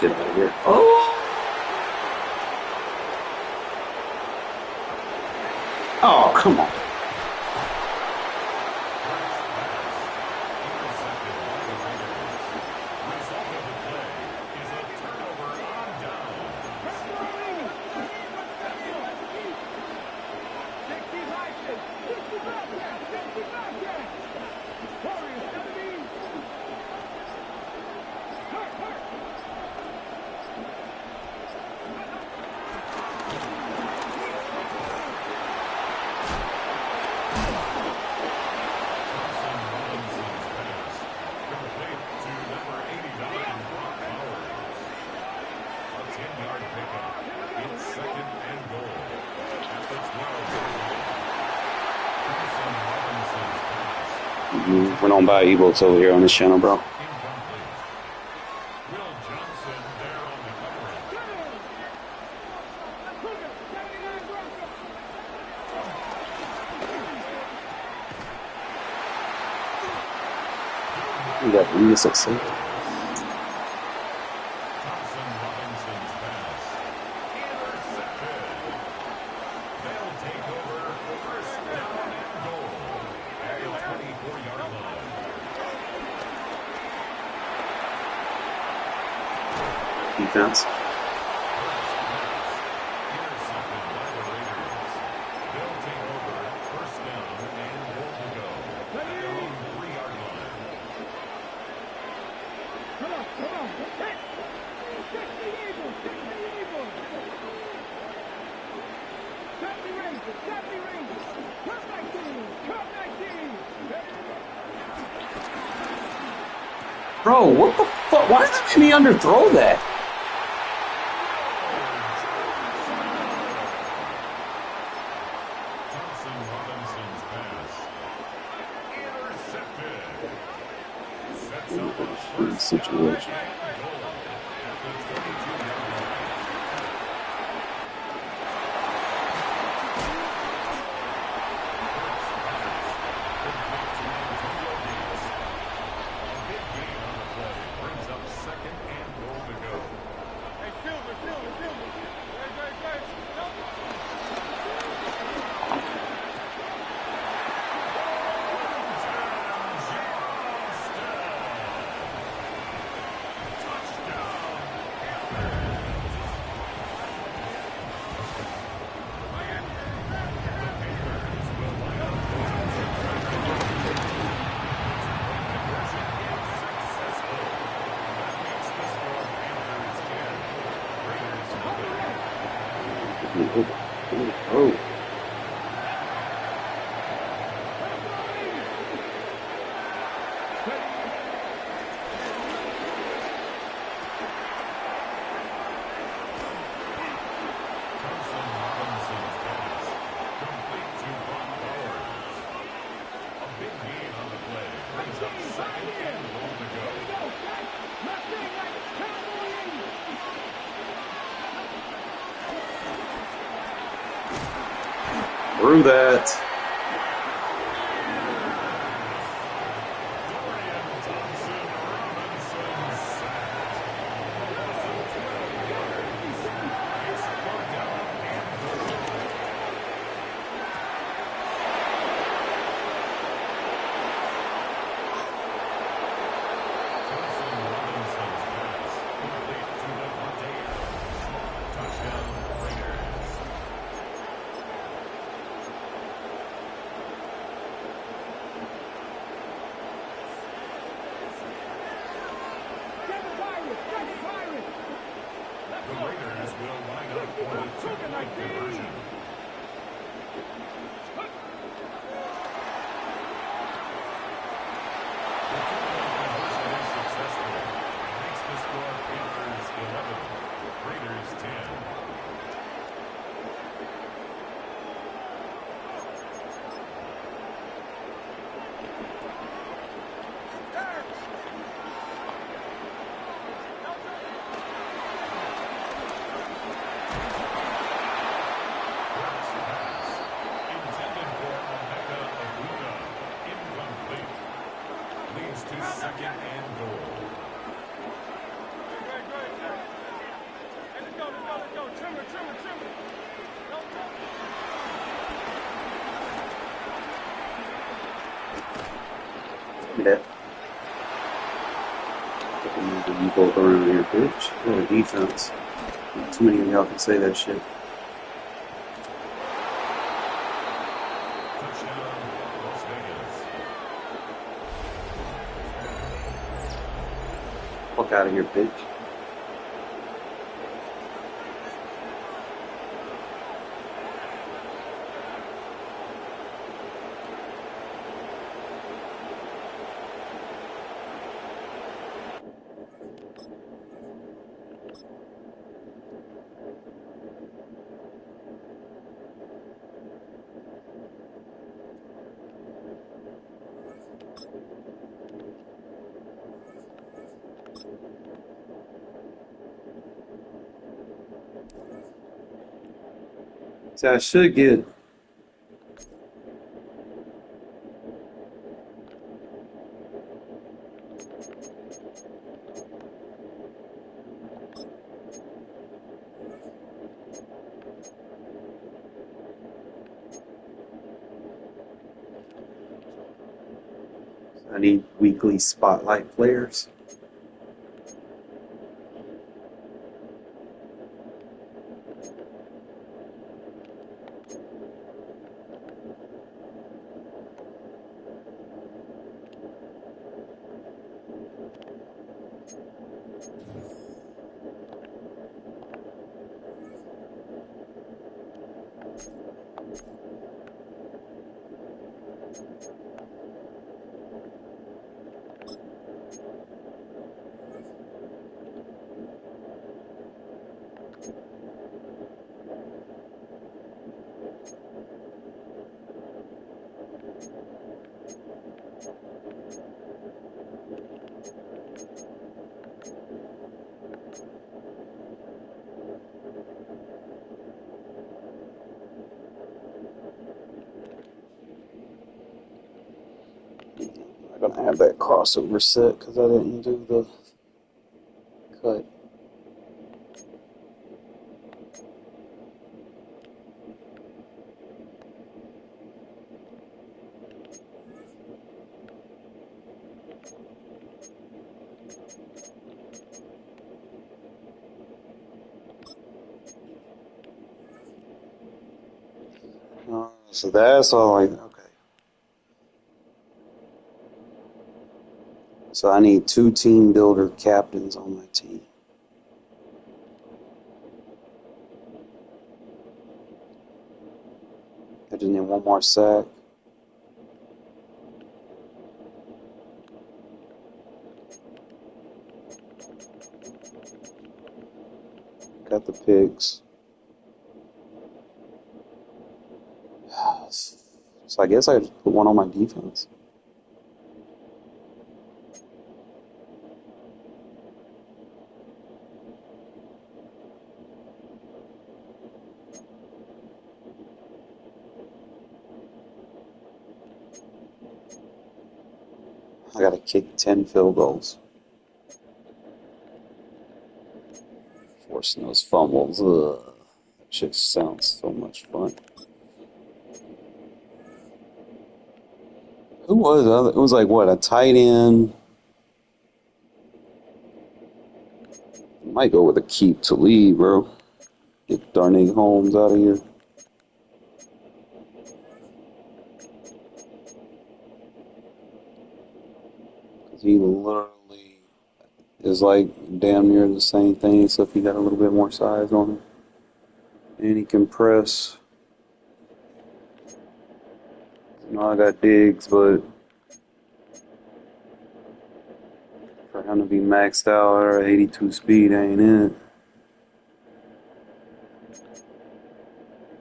Shit out of here. Oh! Oh, come on. Went on by Evo's over here on this channel, bro. Rodriguez at safety. Thompson Robinson's pass. Intercepted. They'll take over first down and goal at the 24-yard line. Defense. Intercepted by the Raiders. They'll take over first down and goal to go at their own 3-yard line. Come on. Hit. Check the Eagles. Stop the Rangers. Cut 19. Bro, what the fuck? Why did they make me underthrow that? Thompson Robinson's pass. Intercepted. Sets up a first Situation. down and goal at the 22-yard line. Second and goal to go. Hey, Silver. Oh. Thompson Robinson's pass. Complete to Von Bowers. A big gain on the play. Brings up second and goal to go. Through that. Dorian Thompson Robinson sacked. It's third down and goal. Thompson Robinson's pass. Complete to Devontae Adams. Touchdown Raiders. The Raiders will line up for the two-point conversion. The two-point conversion is successful. Makes the score Panthers 11, Raiders 10. Intended for Omega Aguda. Incomplete. Leads to second and goal. Let's go. Trimmer. Yeah. You both around here, bitch. What a defense. Too many of y'all can say that shit. Touchdown, Las Vegas. Fuck out of here, bitch. So I should get need weekly spotlight players. I'm gonna have that crossover set because I didn't do the cut. So that's all okay. So I need 2 team builder captains on my team. I just need 1 more sack. Got the picks. So I guess I have to put 1 on my defense. I gotta kick 10 field goals. Forcing those fumbles. Ugh. That shit sounds so much fun. Who was it? It was like, what, a tight end? Might go with a keep to lead, bro. Get Darnay Holmes out of here. He literally is like damn near the same thing, except he got a little bit more size on him. And he can press. I got Diggs, but for him to be maxed out or 82 speed ain't it.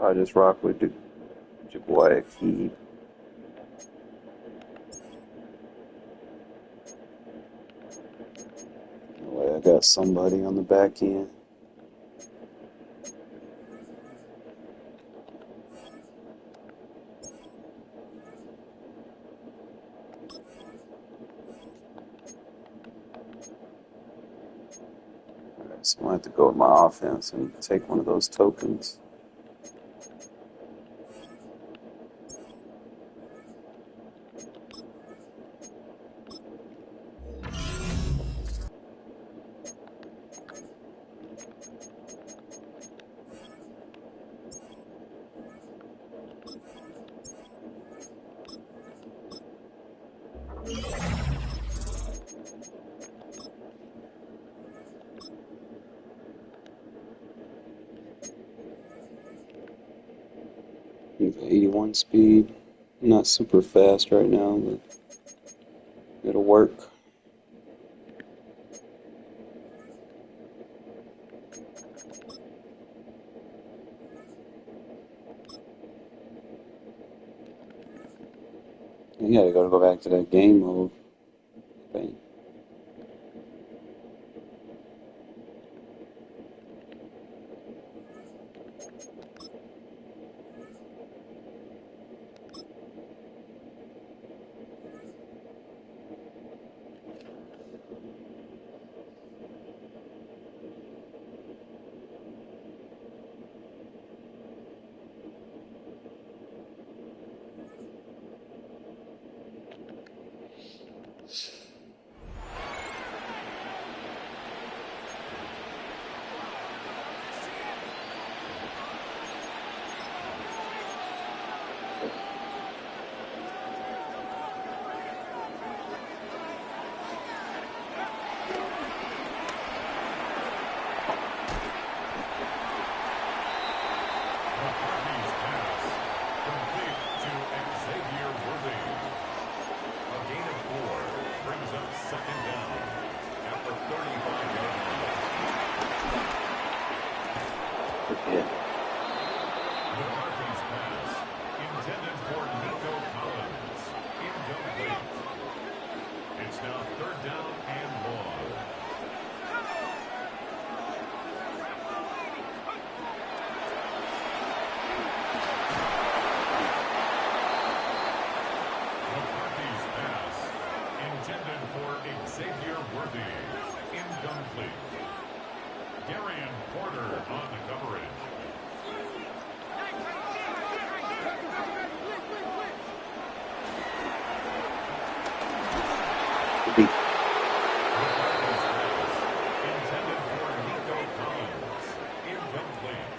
I just rock with your boy Keith. I got somebody on the back end. So I'm going to have to go with my offense and take one of those tokens. He's 81 speed. Not super fast right now, but it'll work. Yeah, I gotta go back to that game mode thing. 35-yard line. Yeah. McCarthy's pass, intended for Nico Collins, incomplete. It's now third down and long. McCarthy's pass, intended for Xavier Worthy, incomplete. Darian Porter on the coverage. Be McCarthy's pass, intended for Nico Collins, incomplete.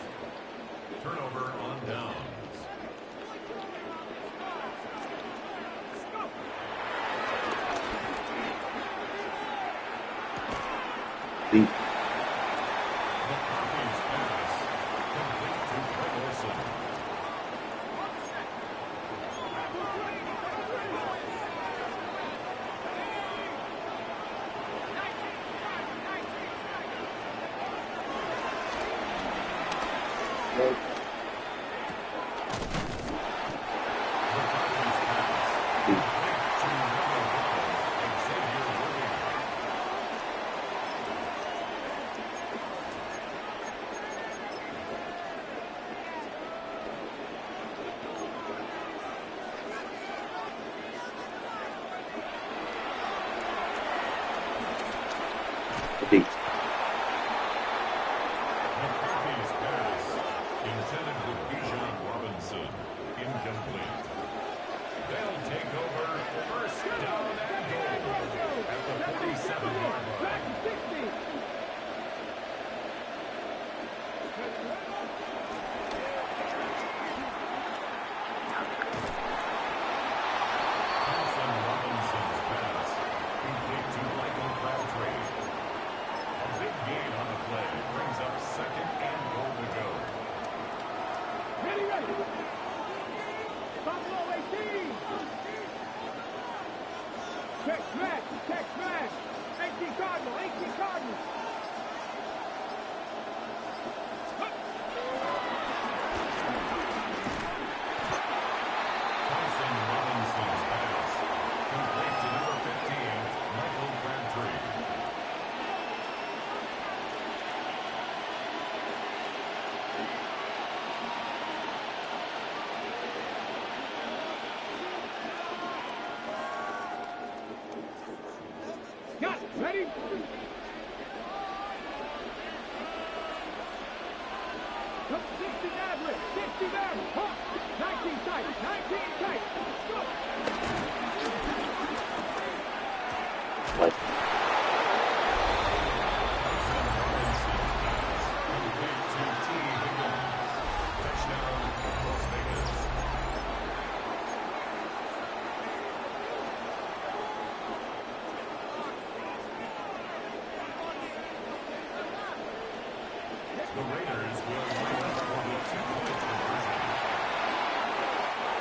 Turnover on downs. deep. McCarthy's pass, complete to Greg Olsen. McCarthy's pass, complete to number 1, Xavier Worthy. Deep. McCarthy's pass, intended for Bijan Robinson, incomplete. They'll take over first down and goal at the 47-yard line. Thompson Robinson's pass, complete to Michael Crabtree. A big gain on the play brings up second and goal to go. Ready, ready. Buffalo 18. Check smash. 18 Cardinal. Thompson Robinson's pass, complete to number 15, Michael Crabtree. Got it. Ready? Up 60 average. 19 tight. Go. Like, Thompson Robinson's pass, complete to T. Higgins. Touchdown, Las Vegas. The Raiders will line up for the 2-point conversion.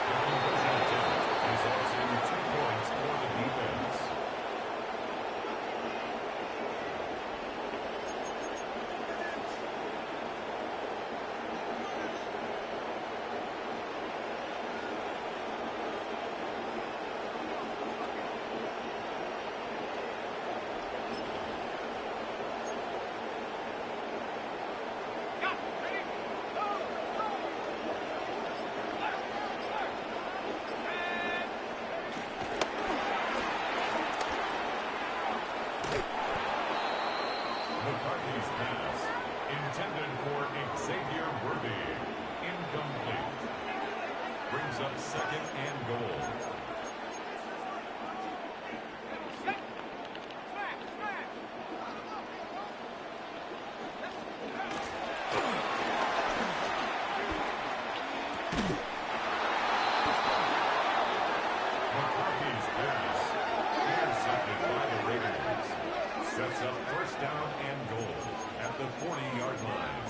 The conversion attempt results in 2 points for the defense. McCarthy's pass, intended for Xavier Worthy, incomplete. Brings up second and goal. McCarthy's pass, intercepted by the Raiders. Sets up first down and goal at the 40-yard line.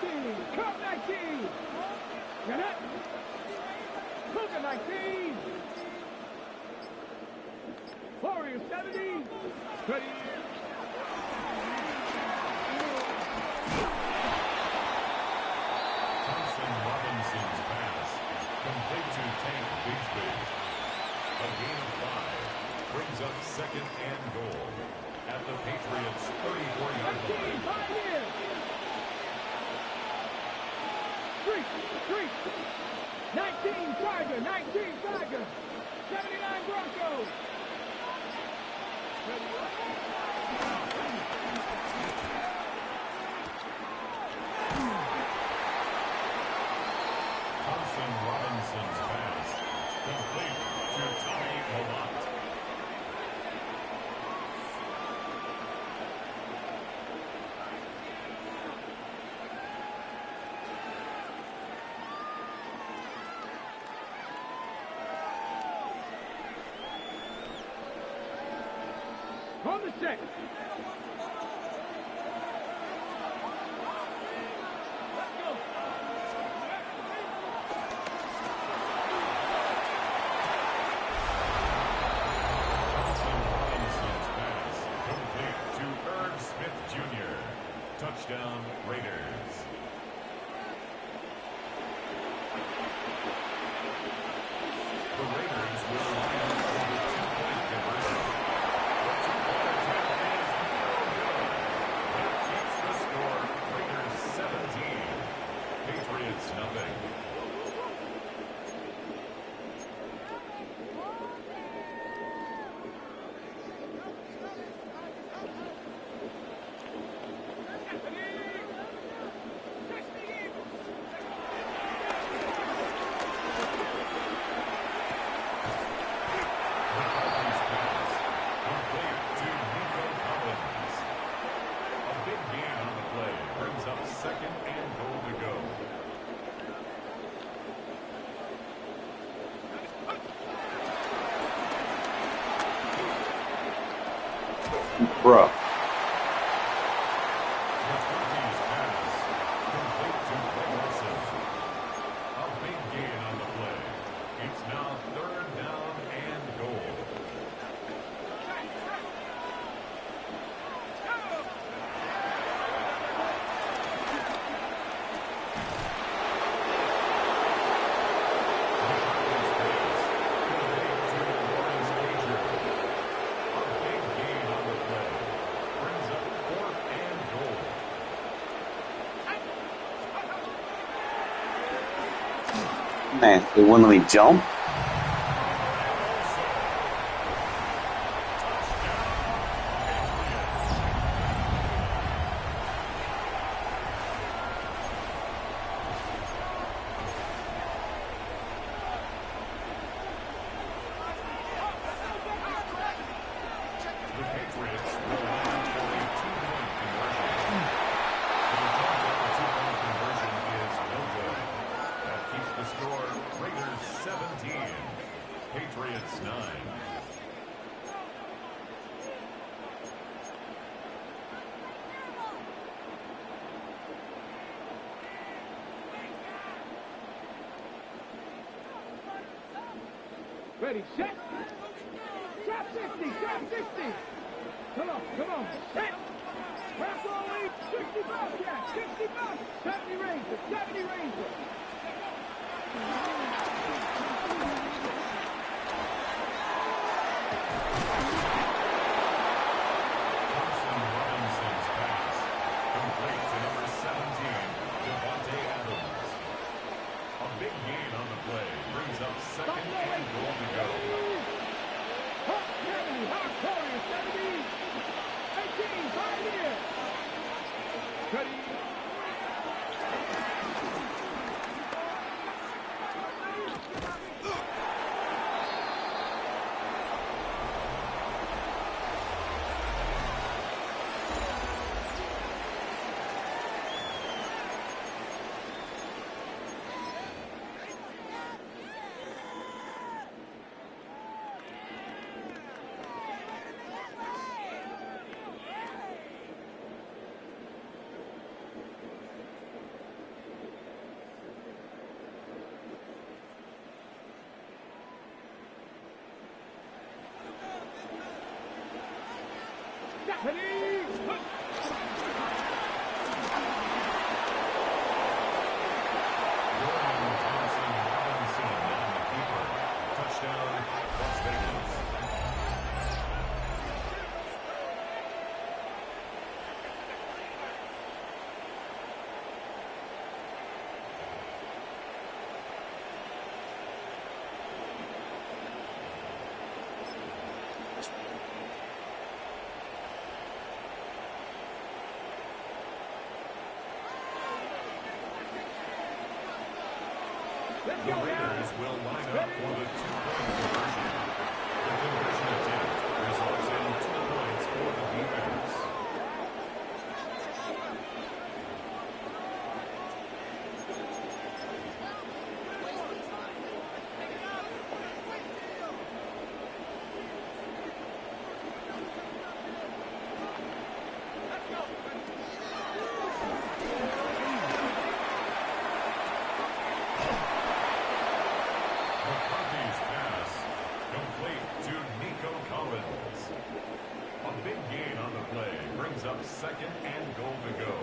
19. Cup 19. Get up. Luka 19. Warriors 70. Ready. Robinson's pass, complete to Tank Bigsby. A gain of 5 brings up second and goal at the Patriots' 34-yard line. 19 Tiger, 19 Tiger, 79 Broncos. Robinson's pass, complete to Tommy Malott. On the set. Touchdown, Raiders. The Raiders will rely on a 2-point conversion. The two-point attack is no good. That keeps the score. Raiders 17. Patriots nothing. Second and goal to go. Bruh. The 20's pass, complete to Wilson. A big gain on the play. It's now third down and goal. Man, they wouldn't let me jump. The Patriots will run for a 2-point conversion. The attempt at the 2-point conversion is no good. That keeps the score Raiders 17, Patriots 9. Ready, set. Shot 60, shot 60. Come on, set. Half ball lead, 60 Bobcat, 60 Bobcat, 70 Ranger, 70 Ranger. Robinson's pass, complete to number 17, Devontae Adams. A big gain on the play brings up second and goal to go. Hawk 70, Hawk Warrior 70, 18, 5 here. Ready. Touchdown, Las Vegas. The Raiders will line up for the two-point conversion. The conversion attempt results in 2 points for the defense. McCarthy's pass complete to Nico Collins. A big gain on the play brings up 2nd and goal to go.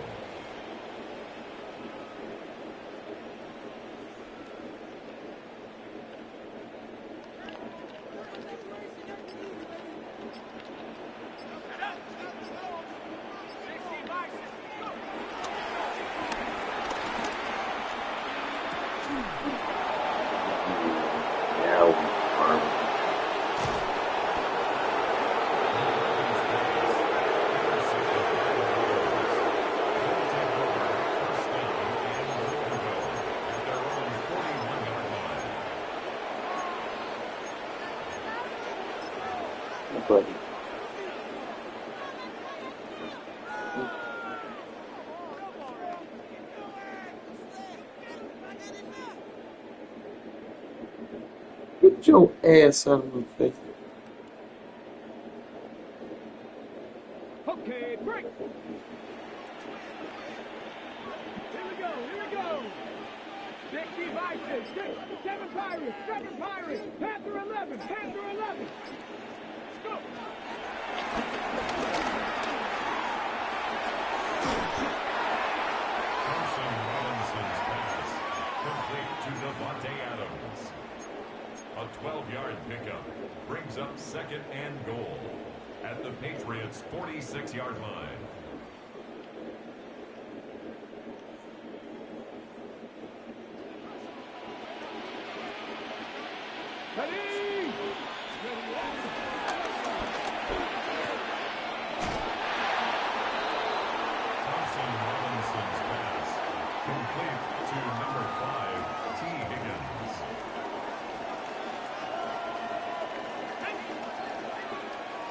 But get your ass out of my face. Okay, break. Here we go, here we go. 65, 7 Pirates, 7 Pirates. Panther 11, Panther 11. Go. Thompson Robinson's pass complete to Devontae Adams. A 12-yard pickup brings up 2nd and goal at the Patriots' 46-yard line. Ready? Thompson Robinson's pass complete to number 5, T. Higgins.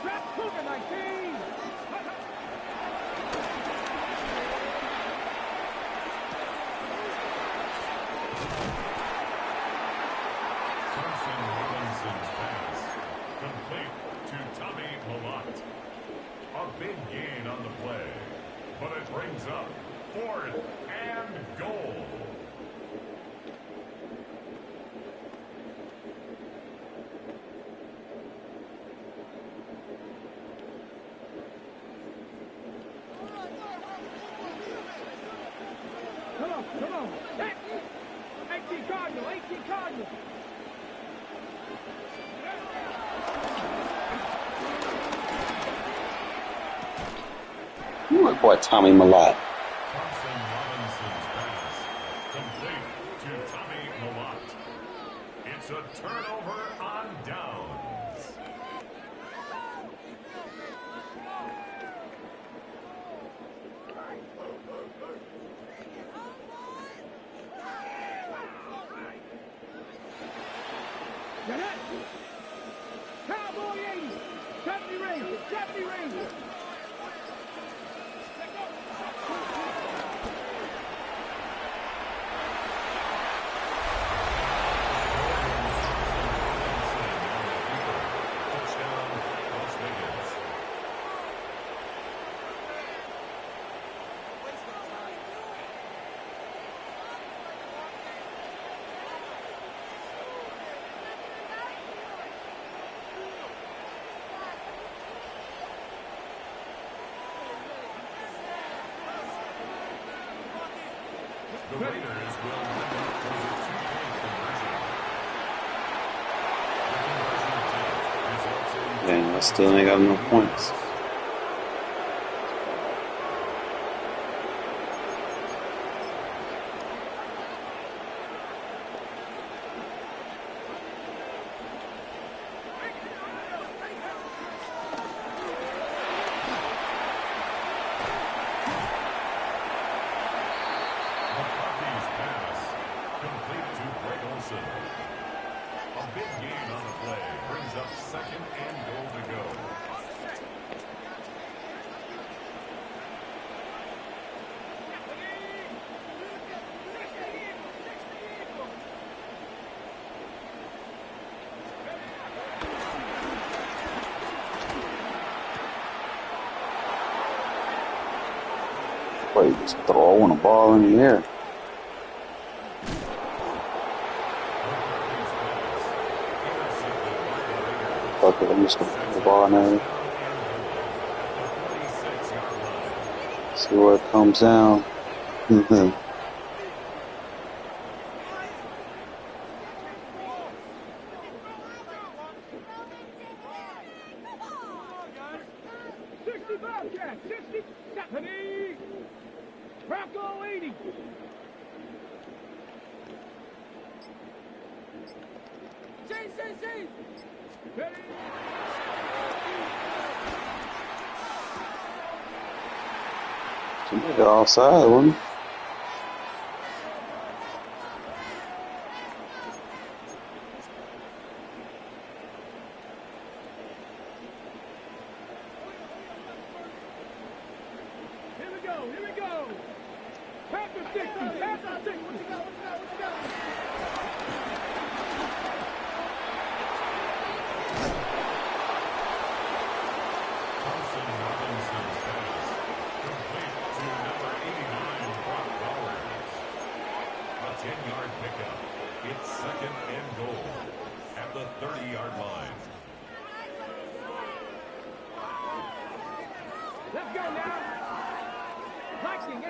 Trap Cougar 19. Thompson Robinson's pass complete to Tommy Malott. A big gain on the play, but it brings up 4th and goal. Come on, come on. 18 Cardinal, 18 Cardinal. You my boy Tommy Malott. Thompson Robinson's pass complete to Tommy Malott. It's a turnover on downs. Get it? Cowboy 80. 70 Rangers, 70 Rangers. Touchdown, Las Vegas. The Raiders will line up for the two-point conversion. The conversion attempt results in Dang, I still ain't got no points. McCarthy's pass complete to Greg Olsen. A big gain on the play brings up second and goal to go. Like, just throwing a ball in the air. Fuck it, I'm just gonna put the ball in there. See where it comes down. Mhm. 65, Jack. 60, Stephanie. Rocco 80. Chase. Somebody outside, wasn't it? Here we go. Pass the 6. What you got? Thompson Robinson's pass complete to number 89, Brock Bowers. A 10-yard pickup. It's second and goal at the 30-yard line. Let's go now. Viking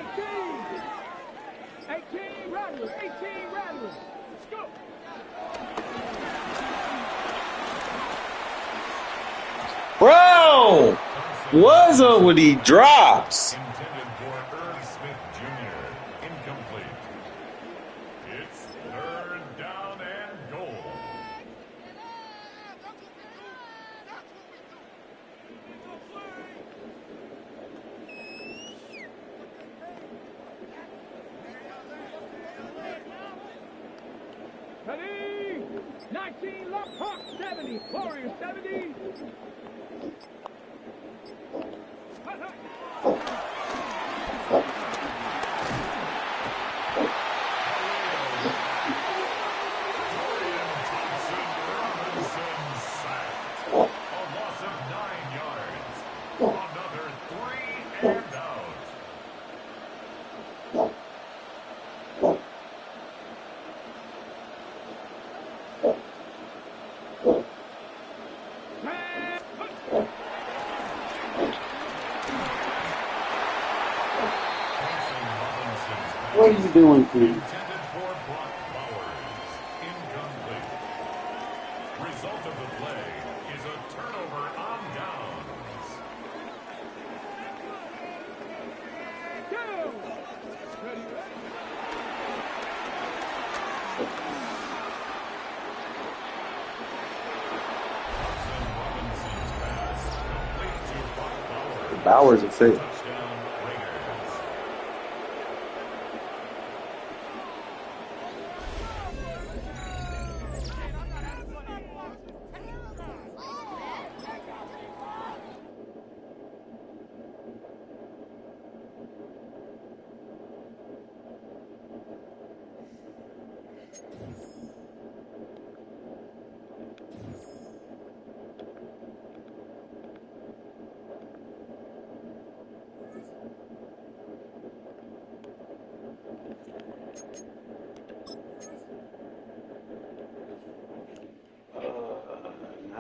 18 Rattlers. Let's go. Bro! What's up with these drops? Intended for Irv Smith Jr. Incomplete. It's third down and goal. Ready? 19 left, Hawk 70. Warriors 70. Dorian Thompson-Robinson sacked. A loss of 9 yards. Another 3 and out. Thompson-Robinson's pass What are you doing, kid? intended for Brock Bowers. Incomplete. Result of the play is a turnover on downs. Thompson-Robinson's pass complete to Brock Bowers. Bowers are fake. Touchdown Raiders. Uh,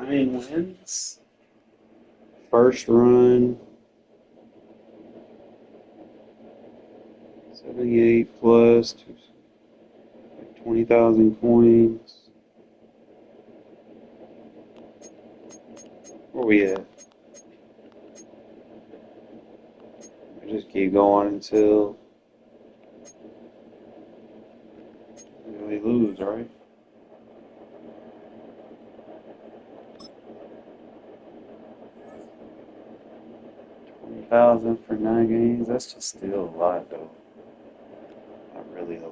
9 wins. First run. 78 plus 20,000 coins. Where we at? I just keep going until they lose, right? $20,000 for 9 games. That's just still a lot, though. Not really a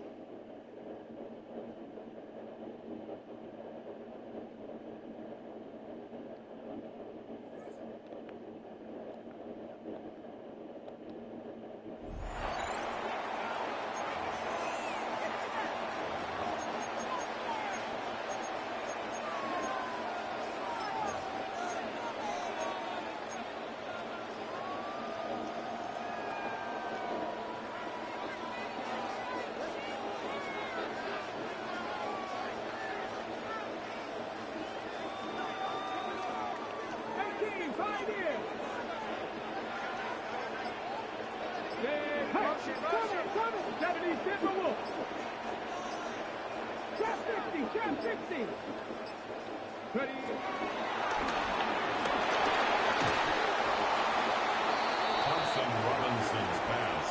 Thompson Robinson's pass,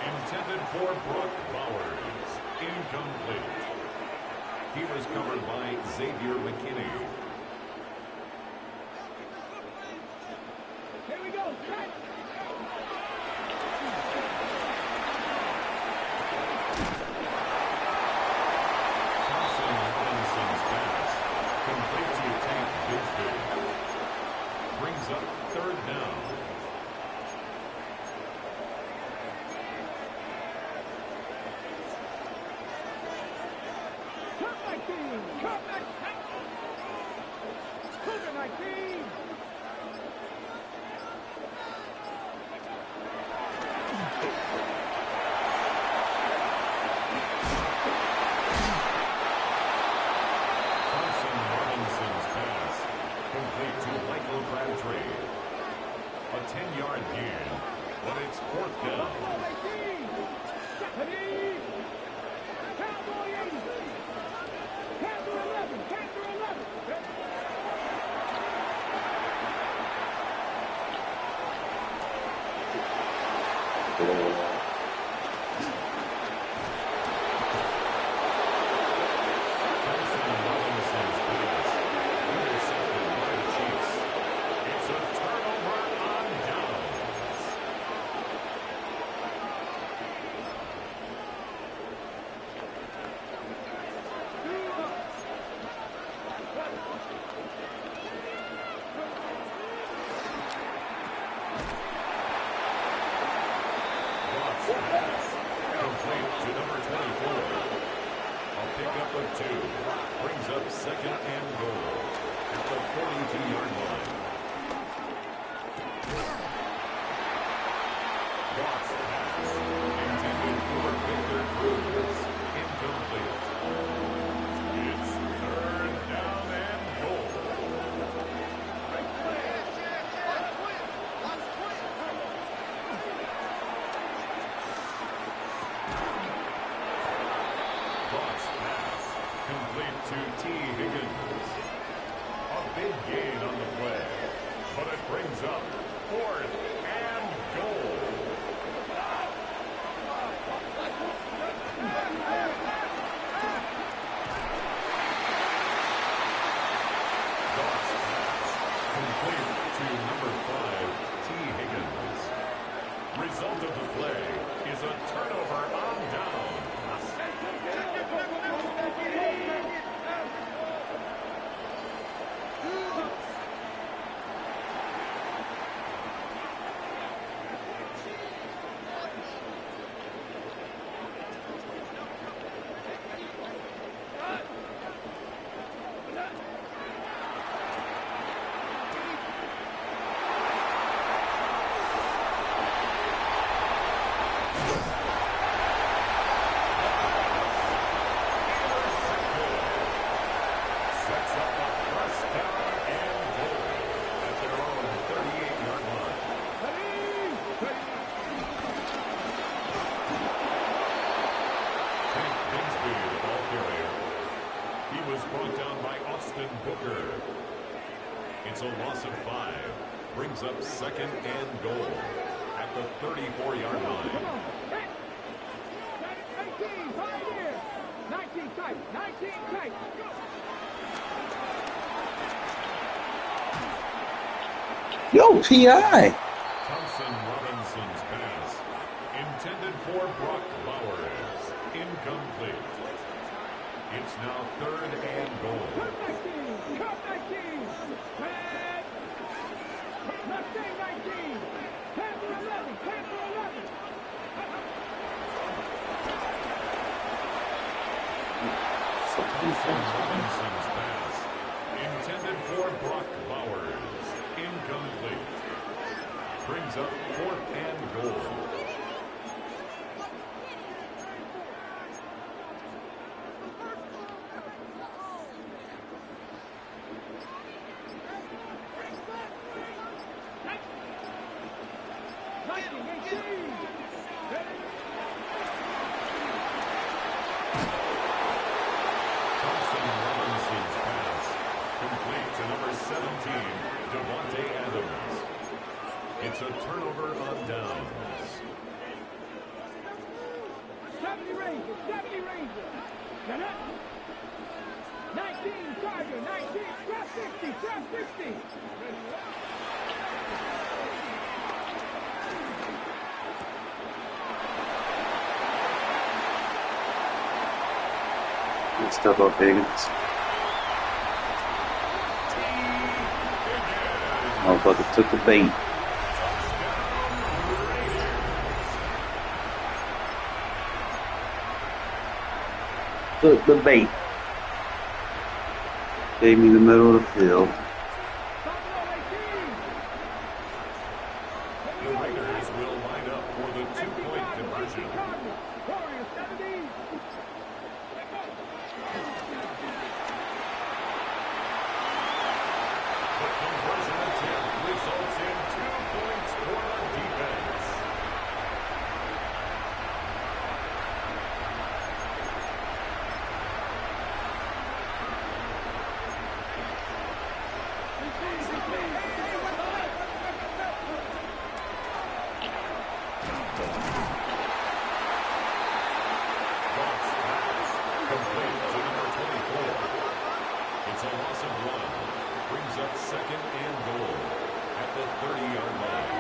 intended for Brooke Bowers, incomplete. He was covered by Xavier McKinney. Here we go. Thompson Robinson's pass, complete to Tank Bigsby. Brings up third down. Thompson Robinson's pass, complete to Michael Crabtree. A 10-yard gain, but it's fourth down. Thompson Robinson's pass, intercepted by the Chiefs. It's a turnover on downs. Ross pass, complete to number 24. A pickup of 2. Brings up second and goal at the 42-yard line. Ross pass, intended for Victor Cruz. Incomplete. It's third down and goal. Ross pass, complete to T. Higgins. A big gain on the play, but it brings up fourth and goal. Ross pass, complete to number 5, T. Higgins. Result of the play is a turnover on down. is brought down by Austin Booker. It's a loss of 5. Brings up second and goal at the 34-yard line. 19, right here. 19 tight, 19 tight. Go. Yo, P.I. Thompson Robinson's pass. Intended for Brock Bowers. Incomplete. It's now third and goal. Come 19, come 19. Red. Let's say 19. 10 to 11, 10 to 11. Thompson Robinson's pass. Intended for Brock Bowers. Incomplete. Brings up fourth and goal. Thompson Robinson's pass. Complete to number 17, Devontae Adams. It's a turnover on downs. 70 Rangers, 70 Rangers. 19 Tiger, 19, trap 60, trap 60. Good stuff up, Higgins. Motherfucker took the bait. Took the bait. Gave me the middle of the field. The Raiders will line up for the two-point conversion. Warriors, 70. The conversion attempt results in 2 points for the defense. Cross pass. Complete to number 24. It's a loss of 1. Brings up second and goal at the 30-yard line.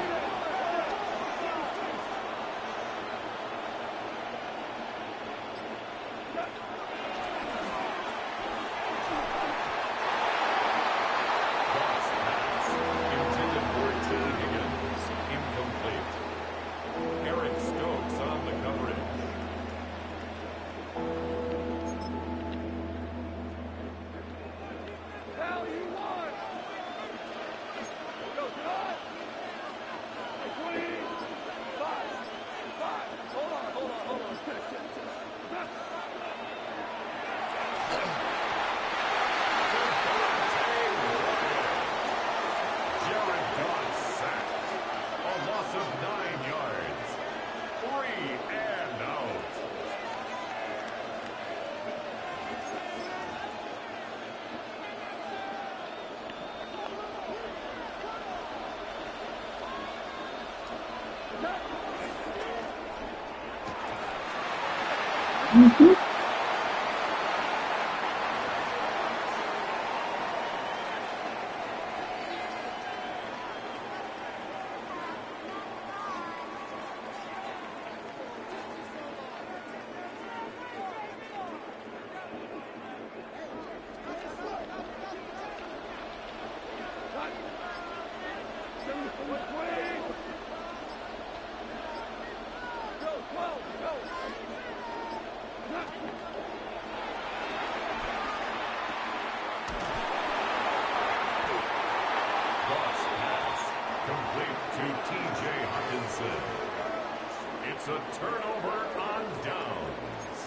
Cross pass. Intended for T. Higgins. Incomplete. Eric Stokes on the coverage. Hell, you won. Go, John. 25. Hold on. Jared Goff sacked. A loss of 9 yards. 3 and out. Cross pass. Complete to T.J. Hawkinson. It's a turnover on downs.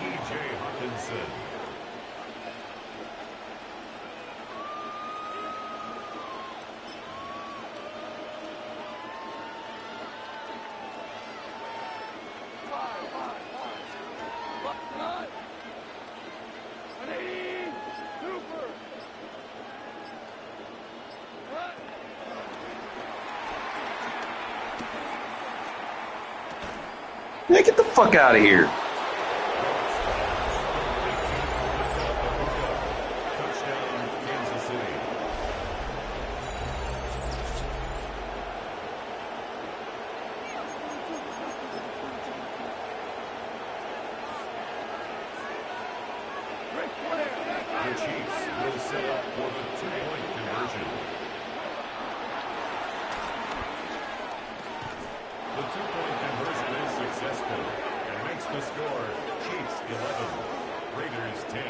T.J. Hawkinson. Man, get the fuck out of here. Touchdown, Kansas City. The Chiefs will set up for the two-point conversion. The two-point conversion is successful and makes the score Chiefs 11, Raiders 10.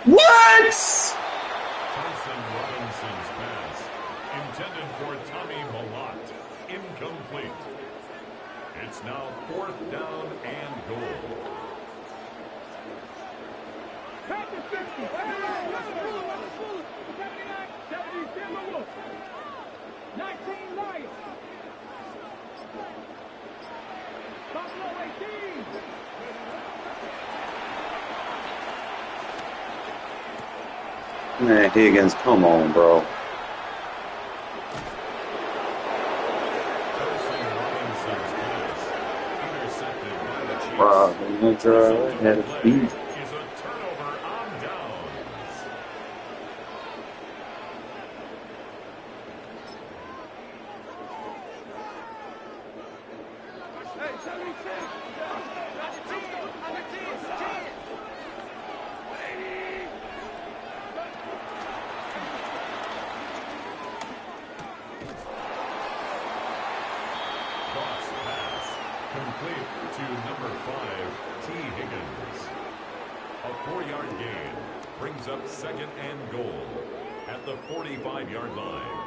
What? Thompson Robinson's pass, intended for Tommy Malott, incomplete. It's now 4th down and goal. Practice 50. 19 Lions. Buffalo 18. Man, Higgins, come on, bro. Wow, the drive had a beat. Is a turnover on downs. Hey, 76. Cross pass, complete to number 5, T. Higgins. A 4-yard gain brings up 2nd and goal at the 45-yard line.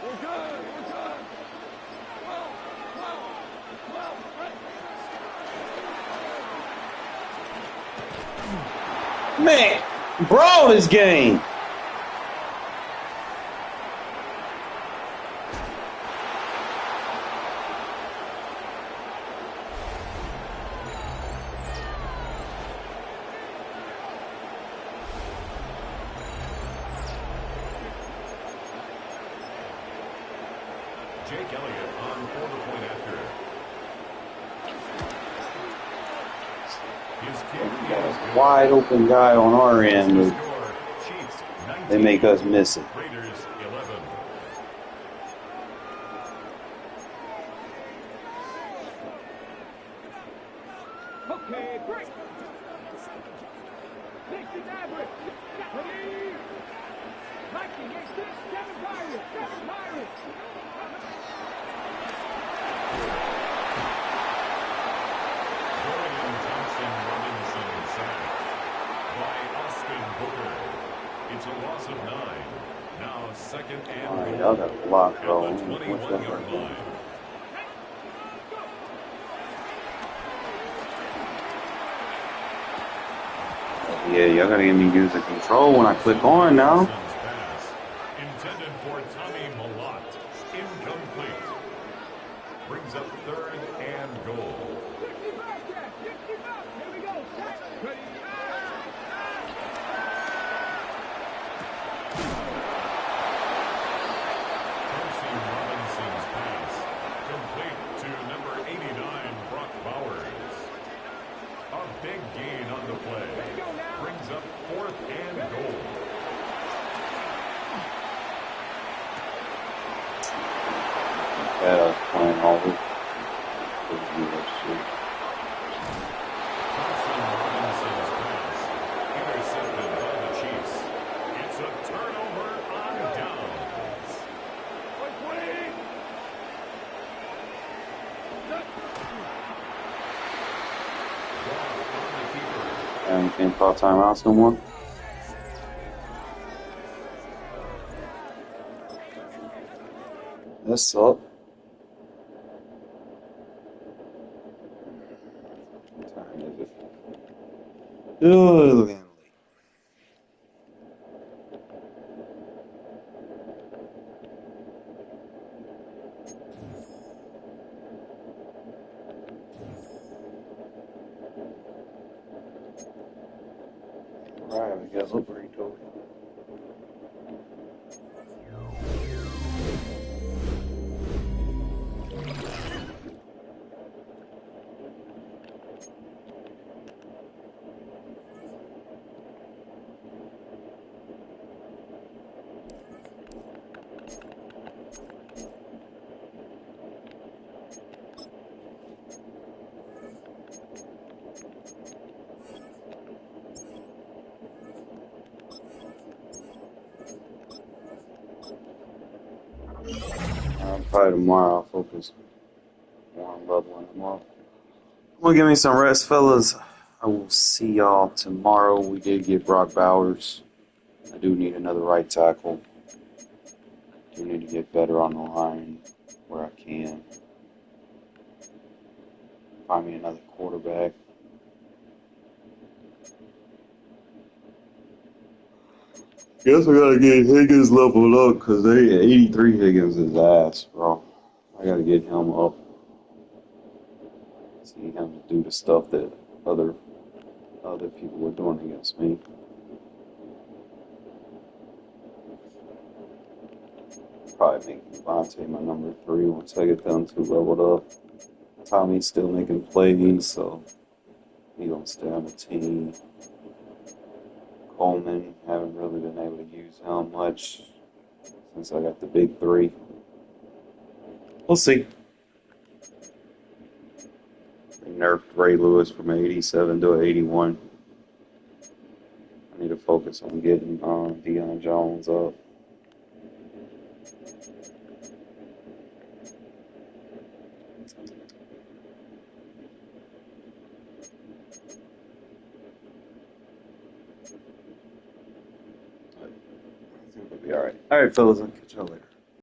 We're good. Man, bro, this game. Jake Elliott on for the point after. His kick is good. Wide open guy on our end. The But score, Chiefs 19, they make us miss it. Raiders 11. Okay, break. 60 average. Ready? 1986, 7 Pirates. Dorian Thompson Robinson sacked by Austin Booker. It's a loss of 9. Now 2nd and All right, goal y'all got a block, at bro. the What's that 21-yard right there? line. Yeah, y'all gotta give me user control when I click on now. Pass intended for Tommy Malott. Incomplete. Brings up 3rd and goal. 60 back, Jack. 60 back. Here we go. Ready. Tennessee Robinson's pass complete to number 89, Brock Bowers. A big gain on the play. Brings up 4th and goal. Playing all week. Thompson Robinson's pass intercepted by the Chiefs. It's a turnover on downs. And can't call timeouts no more. That's up. What time is it? Oh, late. Right, I guess we'll bring it over. Probably tomorrow I'll focus more on leveling them up. Well, give me some rest, fellas. I will see y'all tomorrow. We did get Brock Bowers. I do need another right tackle. I do need to get better on the line where I can. Find me another quarterback. Guess I gotta get Higgins leveled up because 83 Higgins is ass, bro. I gotta get him up. See him do the stuff that other people were doing against me. Probably make Devontae my number 3 once I get them 2 leveled up. Tommy's still making plays, so he gonna stay on the team. Coleman, haven't really been able to use him much since I got the big 3. We'll see. They nerfed Ray Lewis from 87 to 81. I need to focus on getting Deion Jones up. I think we'll be alright. Alright, fellas, I'll catch y'all later.